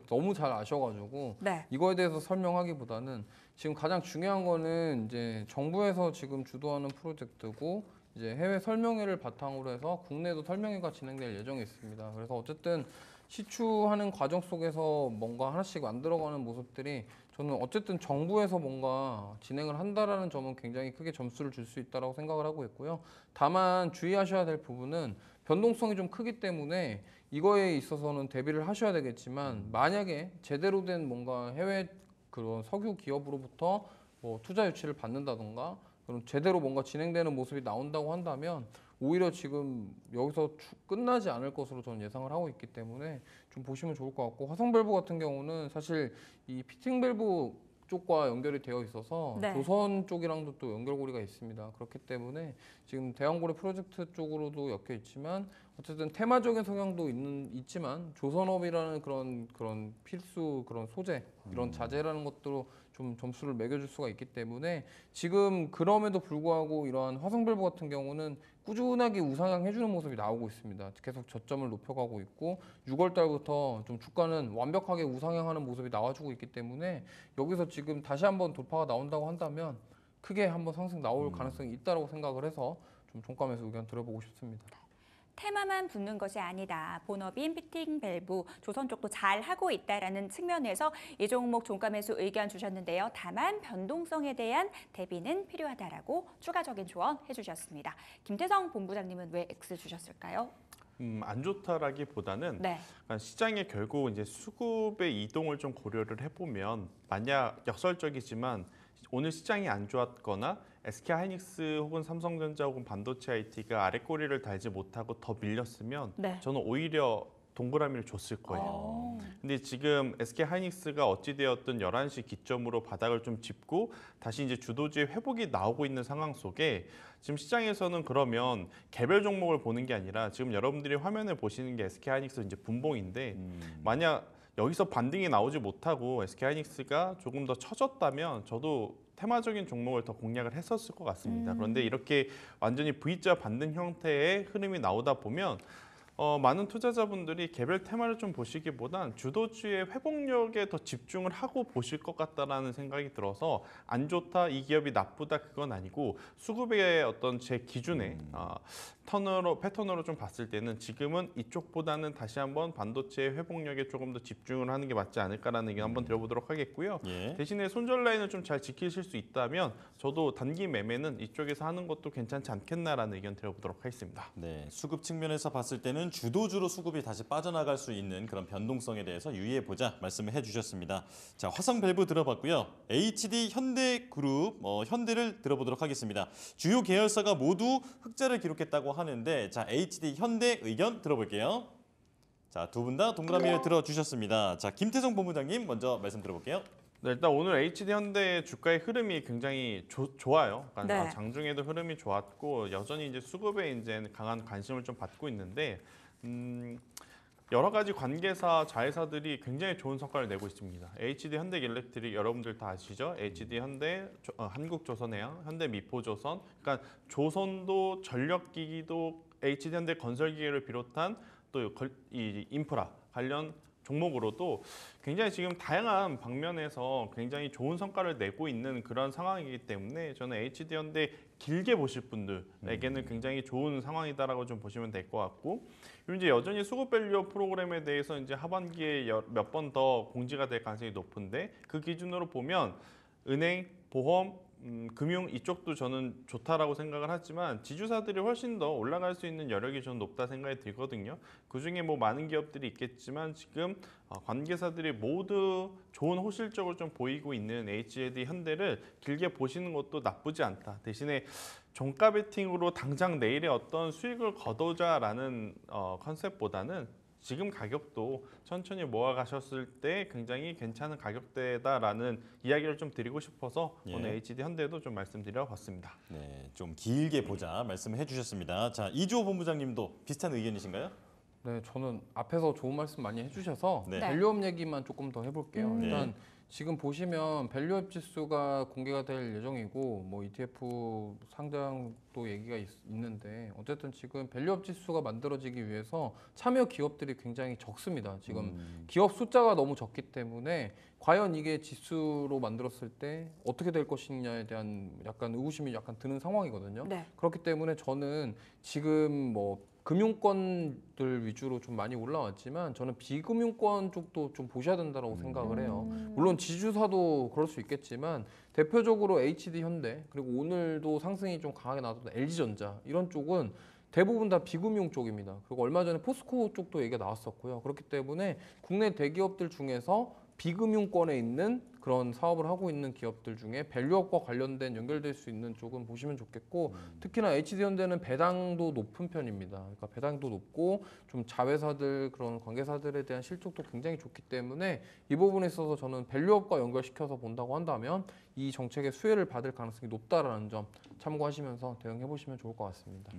너무 잘 아셔가지고 네. 이거에 대해서 설명하기보다는 지금 가장 중요한 거는 이제 정부에서 지금 주도하는 프로젝트고 이제 해외 설명회를 바탕으로 해서 국내도 설명회가 진행될 예정이 있습니다. 그래서 어쨌든 시추하는 과정 속에서 뭔가 하나씩 만들어가는 모습들이 저는 어쨌든 정부에서 뭔가 진행을 한다라는 점은 굉장히 크게 점수를 줄 수 있다고 생각을 하고 있고요. 다만 주의하셔야 될 부분은 변동성이 좀 크기 때문에 이거에 있어서는 대비를 하셔야 되겠지만 만약에 제대로 된 뭔가 해외 그런 석유 기업으로부터 뭐 투자 유치를 받는다던가 그럼 제대로 뭔가 진행되는 모습이 나온다고 한다면 오히려 지금 여기서 끝나지 않을 것으로 저는 예상을 하고 있기 때문에 좀 보시면 좋을 것 같고 화성 밸브 같은 경우는 사실 이 피팅 밸브 쪽과 연결이 되어 있어서 네. 조선 쪽이랑도 또 연결고리가 있습니다. 그렇기 때문에 지금 대왕고래 프로젝트 쪽으로도 엮여 있지만 어쨌든 테마적인 성향도 있지만 조선업이라는 그런 필수 그런 소재 이런 자재라는 것도 좀 점수를 매겨줄 수가 있기 때문에 지금 그럼에도 불구하고 이러한 화성밸브 같은 경우는 꾸준하게 우상향 해주는 모습이 나오고 있습니다. 계속 저점을 높여가고 있고 6월 달부터 좀 주가는 완벽하게 우상향하는 모습이 나와주고 있기 때문에 여기서 지금 다시 한번 돌파가 나온다고 한다면 크게 한번 상승 나올 가능성이 있다고 생각을 해서 좀 종가 매수 의견 들어보고 싶습니다. 테마만 붙는 것이 아니다. 본업인 피팅 밸브, 조선 쪽도 잘 하고 있다라는 측면에서 이 종목 종가 매수 의견 주셨는데요. 다만 변동성에 대한 대비는 필요하다라고 추가적인 조언 해주셨습니다. 김태성 본부장님은 왜 X 주셨을까요? 안 좋다라기보다는 네. 그러니까 시장에 결국 이제 수급의 이동을 좀 고려를 해보면 만약 역설적이지만 오늘 시장이 안 좋았거나 SK하이닉스 혹은 삼성전자 혹은 반도체 IT가 아래 꼬리를 달지 못하고 더 밀렸으면 네. 저는 오히려 동그라미를 줬을 거예요. 근데 지금 SK하이닉스가 어찌되었든 11시 기점으로 바닥을 좀 짚고 다시 이제 주도주의 회복이 나오고 있는 상황 속에 지금 시장에서는 그러면 개별 종목을 보는 게 아니라 지금 여러분들이 화면에 보시는 게 SK하이닉스 이제 분봉인데 만약 여기서 반등이 나오지 못하고 SK하이닉스가 조금 더 처졌다면 저도 테마적인 종목을 더 공략을 했었을 것 같습니다. 그런데 이렇게 완전히 V자 반등 형태의 흐름이 나오다 보면 많은 투자자분들이 개별 테마를 좀 보시기보단 주도주의 회복력에 더 집중을 하고 보실 것 같다라는 생각이 들어서 안 좋다, 이 기업이 나쁘다 그건 아니고 수급의 어떤 제 기준에 패턴으로 좀 봤을 때는 지금은 이쪽보다는 다시 한번 반도체 회복력에 조금 더 집중을 하는 게 맞지 않을까라는 의견 한번 드려보도록 하겠고요. 예. 대신에 손절 라인을 좀 잘 지키실 수 있다면 저도 단기 매매는 이쪽에서 하는 것도 괜찮지 않겠나라는 의견 드려보도록 하겠습니다. 네, 수급 측면에서 봤을 때는 주도주로 수급이 다시 빠져나갈 수 있는 그런 변동성에 대해서 유의해보자 말씀을 해주셨습니다. 자, 화성밸브 들어봤고요. HD 현대그룹, 현대를 들어보도록 하겠습니다. 주요 계열사가 모두 흑자를 기록했다고 하는데 자, HD 현대 의견 들어볼게요. 자, 두 분 다 동그라미를 들어주셨습니다. 자, 김태성 본부장님 먼저 말씀 들어볼게요. 네, 일단 오늘 HD 현대의 주가의 흐름이 굉장히 좋아요. 그러니까 네. 장중에도 흐름이 좋았고 여전히 이제 수급에 이제 강한 관심을 좀 받고 있는데 여러 가지 관계사 자회사들이 굉장히 좋은 성과를 내고 있습니다. HD 현대일렉트릭 여러분들 다 아시죠? HD 현대, 한국조선해양, 현대미포조선. 그러니까 조선도 전력기기도 HD 현대 건설기계를 비롯한 또 이 인프라 관련 종목으로도 굉장히 지금 다양한 방면에서 굉장히 좋은 성과를 내고 있는 그런 상황이기 때문에 저는 HD 현대 길게 보실 분들에게는 굉장히 좋은 상황이다라고 좀 보시면 될 것 같고 이제 여전히 수급 밸류 프로그램에 대해서 이제 하반기에 몇 번 더 공지가 될 가능성이 높은데 그 기준으로 보면 은행, 보험, 금융 이쪽도 저는 좋다라고 생각을 하지만 지주사들이 훨씬 더 올라갈 수 있는 여력이 저는 높다 생각이 들거든요. 그중에 뭐 많은 기업들이 있겠지만 지금 관계사들이 모두 좋은 호실적을 좀 보이고 있는 HD 현대를 길게 보시는 것도 나쁘지 않다. 대신에 종가 베팅으로 당장 내일의 어떤 수익을 거두자라는 컨셉보다는 지금 가격도 천천히 모아가셨을 때 굉장히 괜찮은 가격대다라는 이야기를 좀 드리고 싶어서 예. 오늘 HD 현대도 좀 말씀드려봤습니다. 네, 좀 길게 보자 말씀해 주셨습니다. 자, 이주호 본부장님도 비슷한 의견이신가요? 네, 저는 앞에서 좋은 말씀 많이 해주셔서 네. 밸류업 얘기만 조금 더 해볼게요. 일단 네. 지금 보시면 밸류업 지수가 공개가 될 예정이고 뭐 ETF 상장도 얘기가 있는데 어쨌든 지금 밸류업 지수가 만들어지기 위해서 참여 기업들이 굉장히 적습니다. 지금 기업 숫자가 너무 적기 때문에 과연 이게 지수로 만들었을 때 어떻게 될 것이냐에 대한 약간 의구심이 약간 드는 상황이거든요. 네. 그렇기 때문에 저는 지금 뭐 금융권들 위주로 좀 많이 올라왔지만 저는 비금융권 쪽도 좀 보셔야 된다고 생각을 해요. 물론 지주사도 그럴 수 있겠지만 대표적으로 HD 현대 그리고 오늘도 상승이 좀 강하게 나왔던 LG전자 이런 쪽은 대부분 다 비금융 쪽입니다. 그리고 얼마 전에 포스코 쪽도 얘기가 나왔었고요. 그렇기 때문에 국내 대기업들 중에서 비금융권에 있는 그런 사업을 하고 있는 기업들 중에 밸류업과 관련된 연결될 수 있는 쪽은 보시면 좋겠고 특히나 HD현대는 배당도 높은 편입니다. 그러니까 배당도 높고 좀 자회사들 그런 관계사들에 대한 실적도 굉장히 좋기 때문에 이 부분에 있어서 저는 밸류업과 연결시켜서 본다고 한다면 이 정책의 수혜를 받을 가능성이 높다라는 점 참고하시면서 대응해 보시면 좋을 것 같습니다.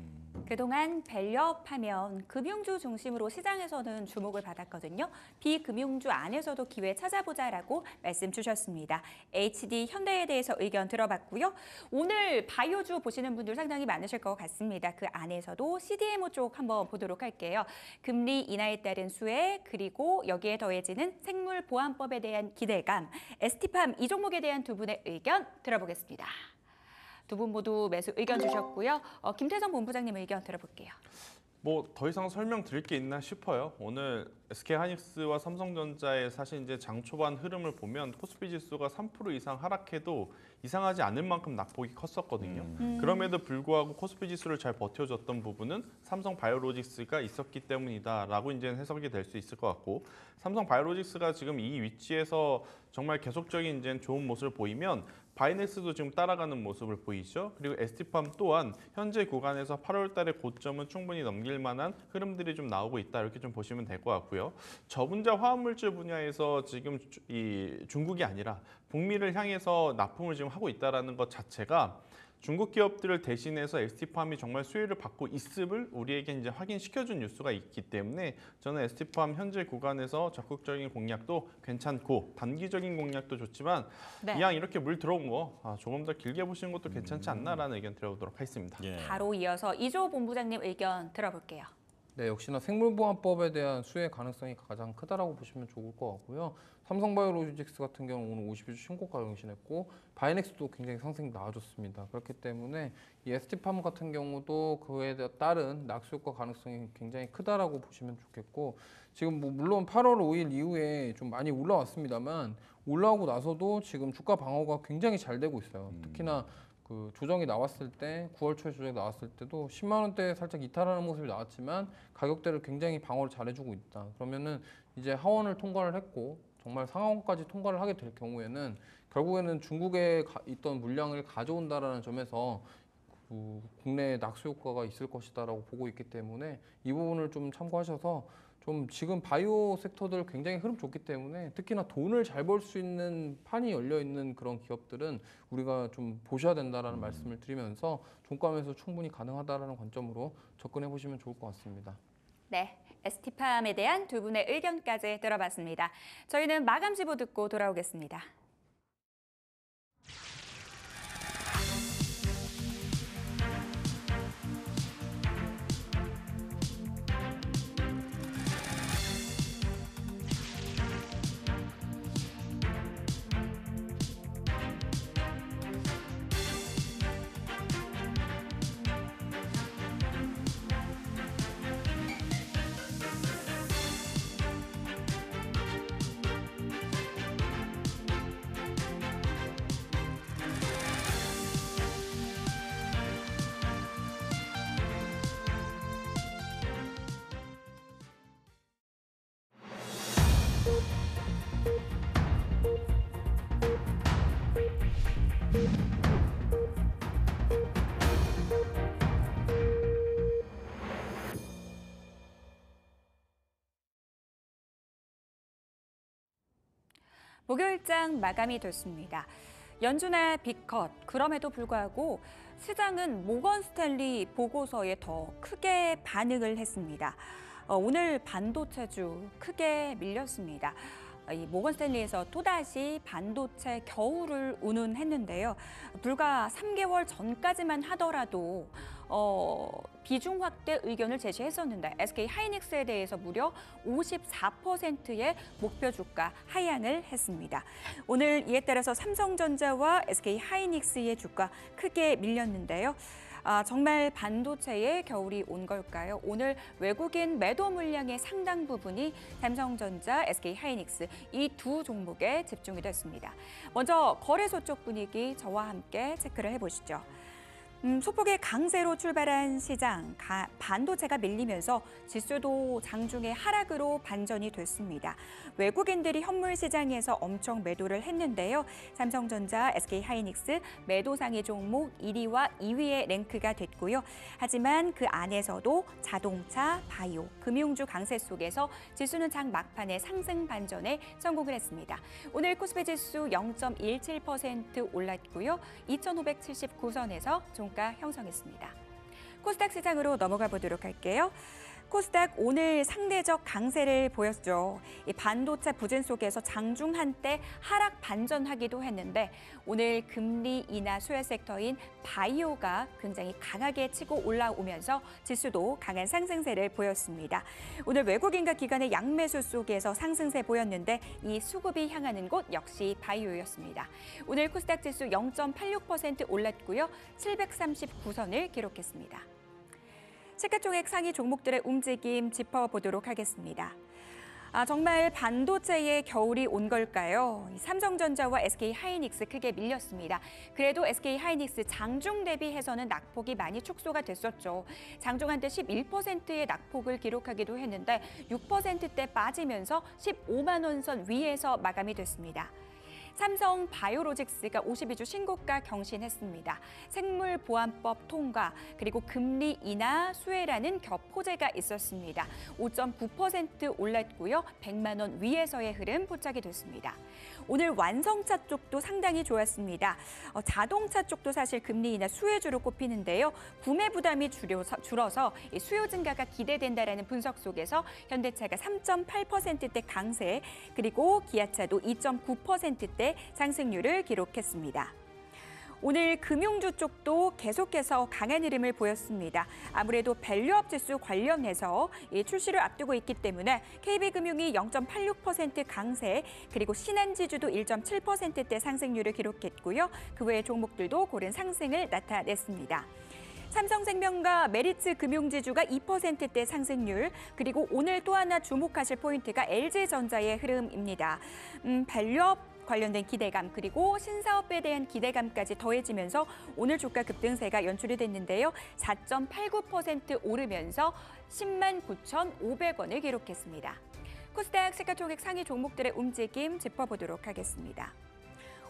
그동안 밸류업하면 금융주 중심으로 시장에서는 주목을 받았거든요. 비금융주 안에서도 기회 찾아보자라고 말씀 주셨습니다. HD 현대에 대해서 의견 들어봤고요. 오늘 바이오주 보시는 분들 상당히 많으실 것 같습니다. 그 안에서도 CDMO 쪽 한번 보도록 할게요. 금리 인하에 따른 수혜 그리고 여기에 더해지는 생물보안법에 대한 기대감, ST팜 이 종목에 대한 두 분의 의견 들어보겠습니다. 두 분 모두 매수 의견 주셨고요. 김태성 본부장님 의견 들어볼게요. 뭐 더 이상 설명드릴 게 있나 싶어요. 오늘 SK하이닉스와 삼성전자의 사실 이제 장 초반 흐름을 보면 코스피 지수가 3% 이상 하락해도 이상하지 않을 만큼 낙폭이 컸었거든요. 그럼에도 불구하고 코스피 지수를 잘 버텨줬던 부분은 삼성 바이오로직스가 있었기 때문이다라고 이제 해석이 될 수 있을 것 같고, 삼성 바이오로직스가 지금 이 위치에서 정말 계속적인 이제 좋은 모습을 보이면 바이넥스도 지금 따라가는 모습을 보이죠. 그리고 ST팜 또한 현재 구간에서 8월 달의 고점은 충분히 넘길 만한 흐름들이 좀 나오고 있다, 이렇게 좀 보시면 될 것 같고요. 저분자 화합물질 분야에서 지금 이 중국이 아니라 북미를 향해서 납품을 지금 하고 있다는 것 자체가 중국 기업들을 대신해서 ST팜이 정말 수혜를 받고 있음을 우리에게 이제 확인시켜준 뉴스가 있기 때문에 저는 ST팜 현재 구간에서 적극적인 공략도 괜찮고 단기적인 공략도 좋지만 이왕 이렇게 물 들어온 거 조금 더 길게 보시는 것도 괜찮지 않나라는 의견 드려보도록 하겠습니다. 바로 이어서 이조 본부장님 의견 들어볼게요. 네, 역시나 생물보안법에 대한 수혜 가능성이 가장 크다라고 보시면 좋을 것 같고요. 삼성바이오로직스 같은 경우는 오늘 52주 신고가 경신했고 바이넥스도 굉장히 상승이 나와줬습니다. 그렇기 때문에 이 ST팜 같은 경우도 그에 따른 낙수 효과 가능성이 굉장히 크다라고 보시면 좋겠고, 지금 뭐 물론 8월 5일 이후에 좀 많이 올라왔습니다만 올라오고 나서도 지금 주가 방어가 굉장히 잘 되고 있어요. 특히나 그 조정이 나왔을 때 9월 초에 조정이 나왔을 때도 10만 원대에 살짝 이탈하는 모습이 나왔지만 가격대를 굉장히 방어를 잘해주고 있다. 그러면은 이제 하원을 통과를 했고 정말 상하원까지 통과를 하게 될 경우에는 결국에는 중국에 있던 물량을 가져온다라는 점에서 그 국내 낙수 효과가 있을 것이다라고 보고 있기 때문에 이 부분을 좀 참고하셔서 좀 지금 바이오 섹터들 굉장히 흐름 좋기 때문에 특히나 돈을 잘 벌 수 있는 판이 열려 있는 그런 기업들은 우리가 좀 보셔야 된다라는 말씀을 드리면서 종가에서 충분히 가능하다라는 관점으로 접근해 보시면 좋을 것 같습니다. 네, ST팜에 대한 두 분의 의견까지 들어봤습니다. 저희는 마감 지보 듣고 돌아오겠습니다. 목요일장 마감이 됐습니다. 연준의 빅컷, 그럼에도 불구하고 시장은 모건 스탠리 보고서에 더 크게 반응을 했습니다. 오늘 반도체주 크게 밀렸습니다. 이 모건 스탠리에서 또다시 반도체 겨울을 운운했는데요. 불과 3개월 전까지만 하더라도 비중 확대 의견을 제시했었는데 SK하이닉스에 대해서 무려 54%의 목표 주가 하향을 했습니다. 오늘 이에 따라서 삼성전자와 SK하이닉스의 주가 크게 밀렸는데요. 정말 반도체의 겨울이 온 걸까요? 오늘 외국인 매도 물량의 상당 부분이 삼성전자, SK하이닉스 이 두 종목에 집중이 됐습니다. 먼저 거래소 쪽 분위기 저와 함께 체크를 해보시죠. 소폭의 강세로 출발한 시장, 반도체가 밀리면서 지수도 장중에 하락으로 반전이 됐습니다. 외국인들이 현물 시장에서 엄청 매도를 했는데요. 삼성전자, SK하이닉스 매도 상위 종목 1위와 2위의 랭크가 됐고요. 하지만 그 안에서도 자동차, 바이오, 금융주 강세 속에서 지수는 장 막판에 상승 반전에 성공을 했습니다. 오늘 코스피 지수 0.17% 올랐고요. 2,579선에서 종가 형성했습니다. 코스닥 시장으로 넘어가 보도록 할게요. 코스닥 오늘 상대적 강세를 보였죠. 이 반도체 부진 속에서 장중 한때 하락 반전하기도 했는데 오늘 금리 인하 수혜 섹터인 바이오가 굉장히 강하게 치고 올라오면서 지수도 강한 상승세를 보였습니다. 오늘 외국인과 기관의 양매수 속에서 상승세 보였는데 이 수급이 향하는 곳 역시 바이오였습니다. 오늘 코스닥 지수 0.86% 올랐고요. 739선을 기록했습니다. 시가총액 상위 종목들의 움직임 짚어보도록 하겠습니다. 정말 반도체의 겨울이 온 걸까요? 삼성전자와 SK하이닉스 크게 밀렸습니다. 그래도 SK하이닉스 장중 대비해서는 낙폭이 많이 축소가 됐었죠. 장중 한때 11%의 낙폭을 기록하기도 했는데 6%대 빠지면서 15만 원 선 위에서 마감이 됐습니다. 삼성 바이오로직스가 52주 신고가 경신했습니다. 생물보안법 통과, 그리고 금리 인하 수혜라는 겹 호재가 있었습니다. 5.9% 올랐고요. 100만 원 위에서의 흐름 포착이 됐습니다. 오늘 완성차 쪽도 상당히 좋았습니다. 자동차 쪽도 사실 금리 인하 수혜주로 꼽히는데요. 구매 부담이 줄어서 수요 증가가 기대된다라는 분석 속에서 현대차가 3.8%대 강세, 그리고 기아차도 2.9%대 상승률을 기록했습니다. 오늘 금융주 쪽도 계속해서 강한 흐름을 보였습니다. 아무래도 밸류업 지수 관련해서 출시를 앞두고 있기 때문에 KB금융이 0.86% 강세, 그리고 신한지주도 1.7%대 상승률을 기록했고요. 그 외의 종목들도 고른 상승을 나타냈습니다. 삼성생명과 메리츠 금융지주가 2%대 상승률, 그리고 오늘 또 하나 주목하실 포인트가 LG전자의 흐름입니다. 밸류업 관련된 기대감, 그리고 신사업에 대한 기대감까지 더해지면서 오늘 주가 급등세가 연출이 됐는데요. 4.89% 오르면서 10만 9,500원을 기록했습니다. 코스닥 시가총액 상위 종목들의 움직임 짚어보도록 하겠습니다.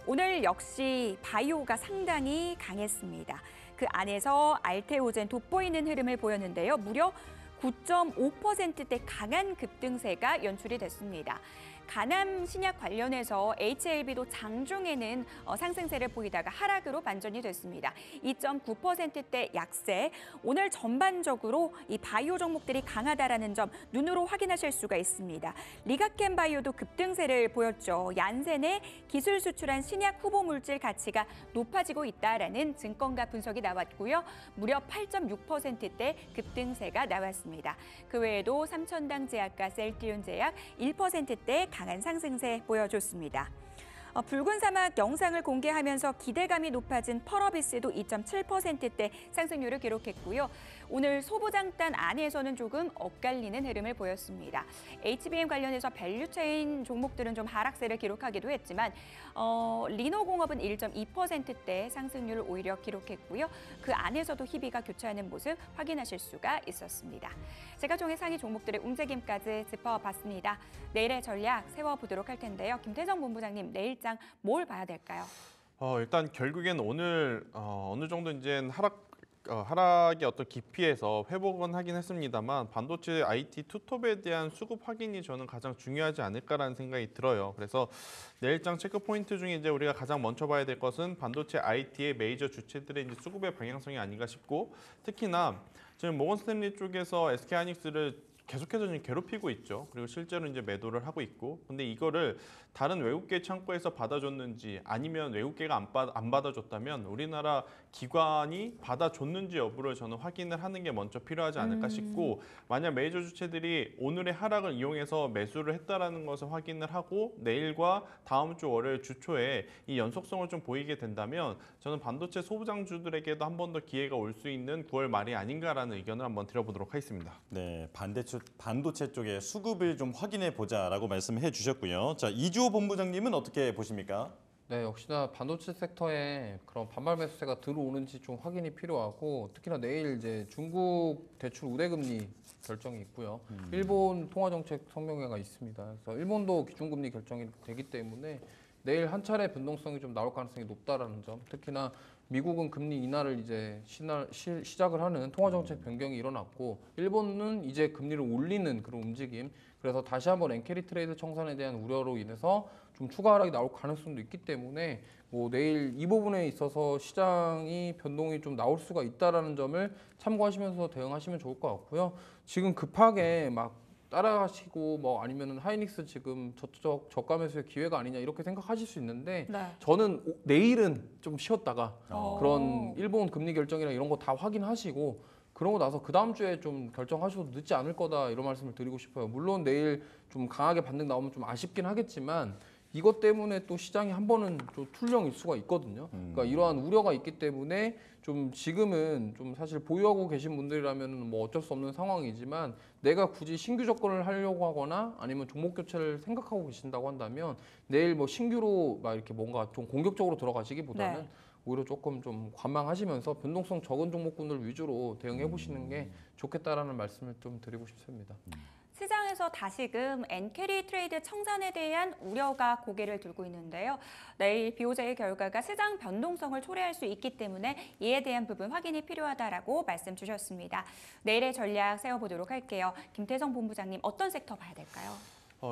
오늘 역시 바이오가 상당히 강했습니다. 그 안에서 알테오젠 돋보이는 흐름을 보였는데요. 무려 9.5%대 강한 급등세가 연출이 됐습니다. 간암 신약 관련해서 HLB도 장중에는 상승세를 보이다가 하락으로 반전이 됐습니다. 2.9%대 약세. 오늘 전반적으로 이 바이오 종목들이 강하다라는 점 눈으로 확인하실 수가 있습니다. 리가켄 바이오도 급등세를 보였죠. 얀센의 기술 수출한 신약 후보 물질 가치가 높아지고 있다라는 증권가 분석이 나왔고요. 무려 8.6%대 급등세가 나왔습니다. 그 외에도 삼천당 제약과 셀트리온 제약 1%대 강한 상승세 보여줬습니다. 붉은 사막 영상을 공개하면서 기대감이 높아진 펄어비스도 2.7%대 상승률을 기록했고요. 오늘 소부장단 안에서는 조금 엇갈리는 흐름을 보였습니다. HBM 관련해서 밸류체인 종목들은 좀 하락세를 기록하기도 했지만 리노공업은 1.2%대 상승률을 오히려 기록했고요. 그 안에서도 희비가 교차하는 모습 확인하실 수가 있었습니다. 시가총액 상위 종목들의 움직임까지 짚어봤습니다. 내일의 전략 세워보도록 할 텐데요. 김태성 본부장님, 내일장 뭘 봐야 될까요? 일단 결국엔 오늘 어느 정도 이제 하락의 어떤 깊이에서 회복은 하긴 했습니다만 반도체 IT 투톱에 대한 수급 확인이 저는 가장 중요하지 않을까라는 생각이 들어요. 그래서 내일장 체크 포인트 중에 이제 우리가 가장 먼저 봐야 될 것은 반도체 IT의 메이저 주체들의 이제 수급의 방향성이 아닌가 싶고, 특히나 지금 모건 스탠리 쪽에서 SK하이닉스를 계속해서 지금 괴롭히고 있죠. 그리고 실제로 이제 매도를 하고 있고, 근데 이거를 다른 외국계 창구에서 받아줬는지 아니면 외국계가 안 받아줬다면 우리나라 기관이 받아줬는지 여부를 저는 확인을 하는 게 먼저 필요하지 않을까 싶고, 만약 메이저 주체들이 오늘의 하락을 이용해서 매수를 했다라는 것을 확인을 하고 내일과 다음 주 월요일 주초에 이 연속성을 좀 보이게 된다면 저는 반도체 소부장주들에게도 한 번 더 기회가 올 수 있는 9월 말이 아닌가라는 의견을 한번 드려보도록 하겠습니다. 네, 반도체 쪽에 수급을 좀 확인해 보자라고 말씀해 주셨고요. 자, 이주호 본부장님은 어떻게 보십니까? 네, 역시나 반도체 섹터에 그런 반발 매수세가 들어오는지 좀 확인이 필요하고, 특히나 내일 이제 중국 대출 우대금리 결정이 있고요. 일본 통화정책 성명회가 있습니다. 그래서 일본도 기준금리 결정이 되기 때문에 내일 한 차례 변동성이 좀 나올 가능성이 높다라는 점, 특히나 미국은 금리 인하를 이제 시작을 하는 통화정책 변경이 일어났고, 일본은 이제 금리를 올리는 그런 움직임. 그래서 다시 한번 엔캐리 트레이드 청산에 대한 우려로 인해서 좀 추가 하락이 나올 가능성도 있기 때문에 뭐 내일 이 부분에 있어서 시장이 변동이 좀 나올 수가 있다라는 점을 참고하시면서 대응하시면 좋을 것 같고요. 지금 급하게 막 따라가시고 뭐 아니면은 하이닉스 지금 저쪽 저가 매수의 기회가 아니냐 이렇게 생각하실 수 있는데, 네. 저는 내일은 좀 쉬었다가 그런 일본 금리 결정이랑 이런 거 다 확인하시고 그러고 나서 그 다음 주에 좀 결정하셔도 늦지 않을 거다 이런 말씀을 드리고 싶어요. 물론 내일 좀 강하게 반등 나오면 좀 아쉽긴 하겠지만 이것 때문에 또 시장이 한 번은 좀 출렁일 수가 있거든요. 그러니까 이러한 우려가 있기 때문에 좀 지금은 좀 사실 보유하고 계신 분들이라면 뭐 어쩔 수 없는 상황이지만 내가 굳이 신규 접근을 하려고 하거나 아니면 종목 교체를 생각하고 계신다고 한다면 내일 뭐 신규로 막 이렇게 뭔가 좀 공격적으로 들어가시기보다는 오히려 조금 좀 관망하시면서 변동성 적은 종목군들 위주로 대응해 보시는 게 좋겠다라는 말씀을 좀 드리고 싶습니다. 시장에서 다시금 엔캐리 트레이드 청산에 대한 우려가 고개를 들고 있는데요. 내일 BOJ의 결과가 시장 변동성을 초래할 수 있기 때문에 이에 대한 부분 확인이 필요하다라고 말씀 주셨습니다. 내일의 전략 세워보도록 할게요. 김태성 본부장님, 어떤 섹터 봐야 될까요?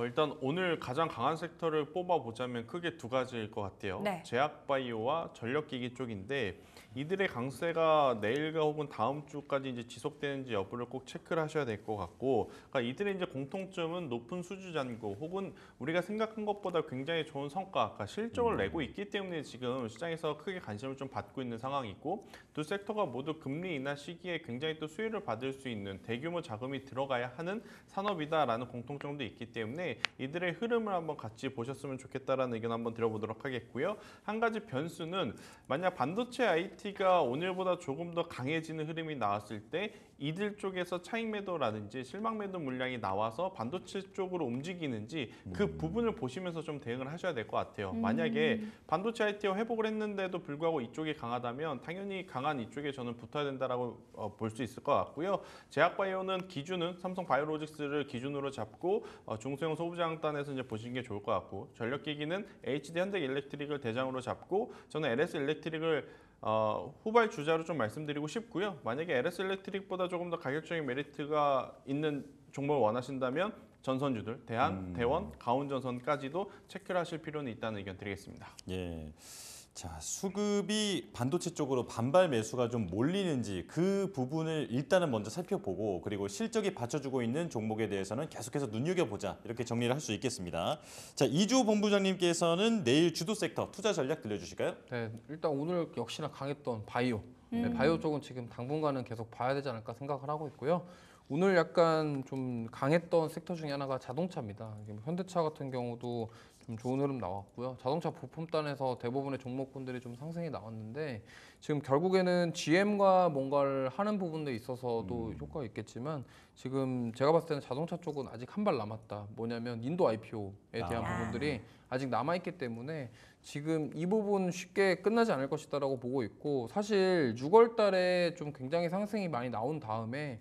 일단 오늘 가장 강한 섹터를 뽑아보자면 크게 두 가지일 것 같아요. 제약바이오와 전력기기 쪽인데 이들의 강세가 내일과 혹은 다음 주까지 이제 지속되는지 여부를 꼭 체크를 하셔야 될 것 같고, 그러니까 이들의 이제 공통점은 높은 수주 잔고 혹은 우리가 생각한 것보다 굉장히 좋은 성과, 그러니까 실적을 내고 있기 때문에 지금 시장에서 크게 관심을 좀 받고 있는 상황이고, 두 섹터가 모두 금리 인하 시기에 굉장히 또 수혜를 받을 수 있는 대규모 자금이 들어가야 하는 산업이다라는 공통점도 있기 때문에 이들의 흐름을 한번 같이 보셨으면 좋겠다라는 의견 한번 들어보도록 하겠고요. 한 가지 변수는 만약 반도체 IT가 오늘보다 조금 더 강해지는 흐름이 나왔을 때 이들 쪽에서 차익 매도라든지 실망 매도 물량이 나와서 반도체 쪽으로 움직이는지 그 부분을 보시면서 좀 대응을 하셔야 될 것 같아요. 만약에 반도체 IT가 회복을 했는데도 불구하고 이쪽이 강하다면 당연히 강한 이쪽에 저는 붙어야 된다라고 볼 수 있을 것 같고요. 제약바이오는 기준은 삼성 바이오로직스를 기준으로 잡고 중소형 소부장단에서 이제 보시는 게 좋을 것 같고, 전력기기는 HD 현대일렉트릭을 대장으로 잡고 저는 LS 일렉트릭을 후발 주자로 좀 말씀드리고 싶고요. 만약에 LS 일렉트릭보다 조금 더 가격적인 메리트가 있는 종목을 원하신다면 전선주들, 대한, 대원, 가온전선까지도 체크를 하실 필요는 있다는 의견 드리겠습니다. 예. 자, 수급이 반도체 쪽으로 반발 매수가 좀 몰리는지 그 부분을 일단은 먼저 살펴보고, 그리고 실적이 받쳐주고 있는 종목에 대해서는 계속해서 눈여겨보자, 이렇게 정리를 할 수 있겠습니다. 자, 이주호 본부장님께서는 내일 주도 섹터 투자 전략 들려주실까요? 네, 일단 오늘 역시나 강했던 바이오. 바이오 쪽은 지금 당분간은 계속 봐야 되지 않을까 생각을 하고 있고요. 오늘 약간 좀 강했던 섹터 중에 하나가 자동차입니다. 현대차 같은 경우도 좀 좋은 흐름 나왔고요. 자동차 부품단에서 대부분의 종목군들이 좀 상승이 나왔는데 지금 결국에는 GM과 뭔가를 하는 부분에 있어서도 효과가 있겠지만 지금 제가 봤을 때는 자동차 쪽은 아직 한 발 남았다. 뭐냐면 인도 IPO에 대한 부분들이 아직 남아있기 때문에 지금 이 부분 쉽게 끝나지 않을 것이다라고 보고 있고, 사실 6월 달에 좀 굉장히 상승이 많이 나온 다음에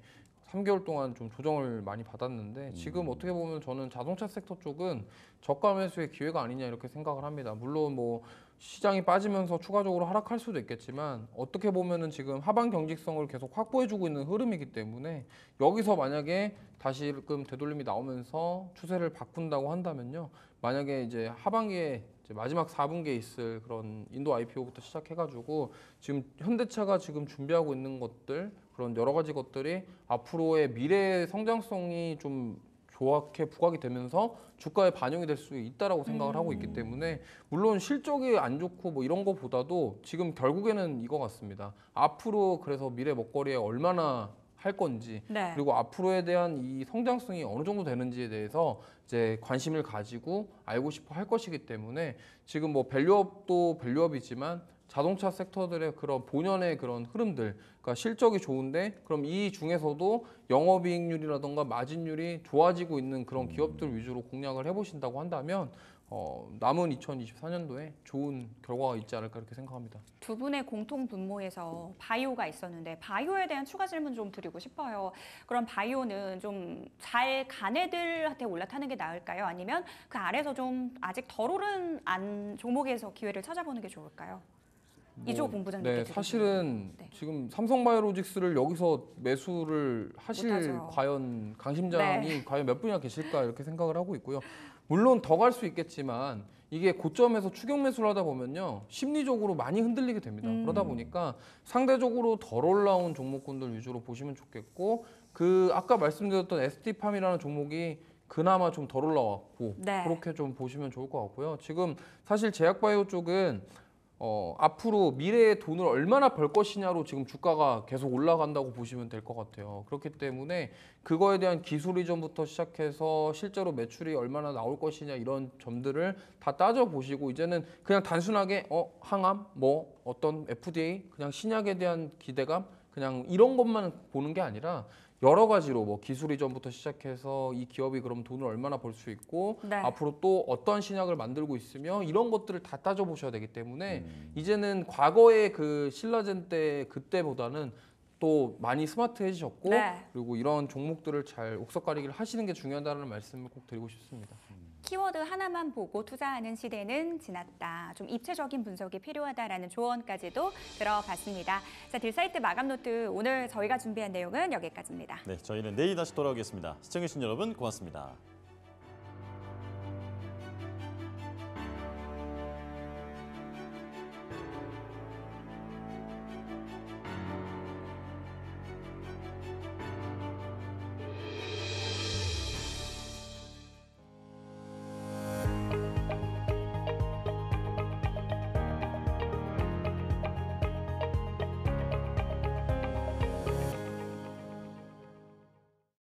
3개월 동안 좀 조정을 많이 받았는데 지금 어떻게 보면 저는 자동차 섹터 쪽은 저가 매수의 기회가 아니냐 이렇게 생각을 합니다. 물론 뭐 시장이 빠지면서 추가적으로 하락할 수도 있겠지만 어떻게 보면은 지금 하방 경직성을 계속 확보해주고 있는 흐름이기 때문에 여기서 만약에 다시금 되돌림이 나오면서 추세를 바꾼다고 한다면요, 만약에 이제 하반기에 이제 마지막 4분기에 있을 그런 인도 IPO부터 시작해가지고 지금 현대차가 지금 준비하고 있는 것들, 그런 여러 가지 것들이 앞으로의 미래 성장성이 좀 좋게 부각이 되면서 주가에 반영이 될 수 있다라고 생각을 하고 있기 때문에, 물론 실적이 안 좋고 뭐 이런 거보다도 지금 결국에는 이거 같습니다. 앞으로 그래서 미래 먹거리에 얼마나 할 건지, 그리고 앞으로에 대한 이 성장성이 어느 정도 되는지에 대해서 이제 관심을 가지고 알고 싶어 할 것이기 때문에 지금 뭐 밸류업도 밸류업이지만 자동차 섹터들의 그런 본연의 그런 흐름들, 그러니까 실적이 좋은데 그럼 이 중에서도 영업이익률이라던가 마진율이 좋아지고 있는 그런 기업들 위주로 공략을 해보신다고 한다면 남은 2024년도에 좋은 결과가 있지 않을까 이렇게 생각합니다. 두 분의 공통 분모에서 바이오가 있었는데 바이오에 대한 추가 질문 좀 드리고 싶어요. 그럼 바이오는 좀 잘 간 애들한테 올라타는 게 나을까요? 아니면 그 아래서 좀 아직 덜 오른 종목에서 기회를 찾아보는 게 좋을까요? 이주호 본부장님께 네, 사실은 지금 삼성바이오로직스를 여기서 매수를 하실 과연 강심장이 과연 몇 분이나 계실까 이렇게 생각을 하고 있고요. 물론 더 갈 수 있겠지만 이게 고점에서 추격 매수를 하다 보면요, 심리적으로 많이 흔들리게 됩니다. 그러다 보니까 상대적으로 덜 올라온 종목군들 위주로 보시면 좋겠고, 그 아까 말씀드렸던 ST팜이라는 종목이 그나마 좀 덜 올라왔고 그렇게 좀 보시면 좋을 것 같고요. 지금 사실 제약바이오 쪽은 앞으로 미래의 돈을 얼마나 벌 것이냐로 지금 주가가 계속 올라간다고 보시면 될 것 같아요. 그렇기 때문에 그거에 대한 기술 이전부터 시작해서 실제로 매출이 얼마나 나올 것이냐 이런 점들을 다 따져보시고 이제는 그냥 단순하게 항암, 뭐 어떤 FDA, 그냥 신약에 대한 기대감 그냥 이런 것만 보는 게 아니라 여러 가지로 뭐 기술 이전부터 시작해서 이 기업이 그럼 돈을 얼마나 벌 수 있고 네. 앞으로 또 어떤 신약을 만들고 있으며 이런 것들을 다 따져보셔야 되기 때문에 이제는 과거의 그 신라젠 때 그때보다는 또 많이 스마트해지셨고 네. 그리고 이런 종목들을 잘 옥석 가리기를 하시는 게 중요하다는 말씀을 꼭 드리고 싶습니다. 키워드 하나만 보고 투자하는 시대는 지났다. 좀 입체적인 분석이 필요하다라는 조언까지도 들어봤습니다. 자, 딜사이트 마감 노트 오늘 저희가 준비한 내용은 여기까지입니다. 네, 저희는 내일 다시 돌아오겠습니다. 시청해주신 여러분 고맙습니다.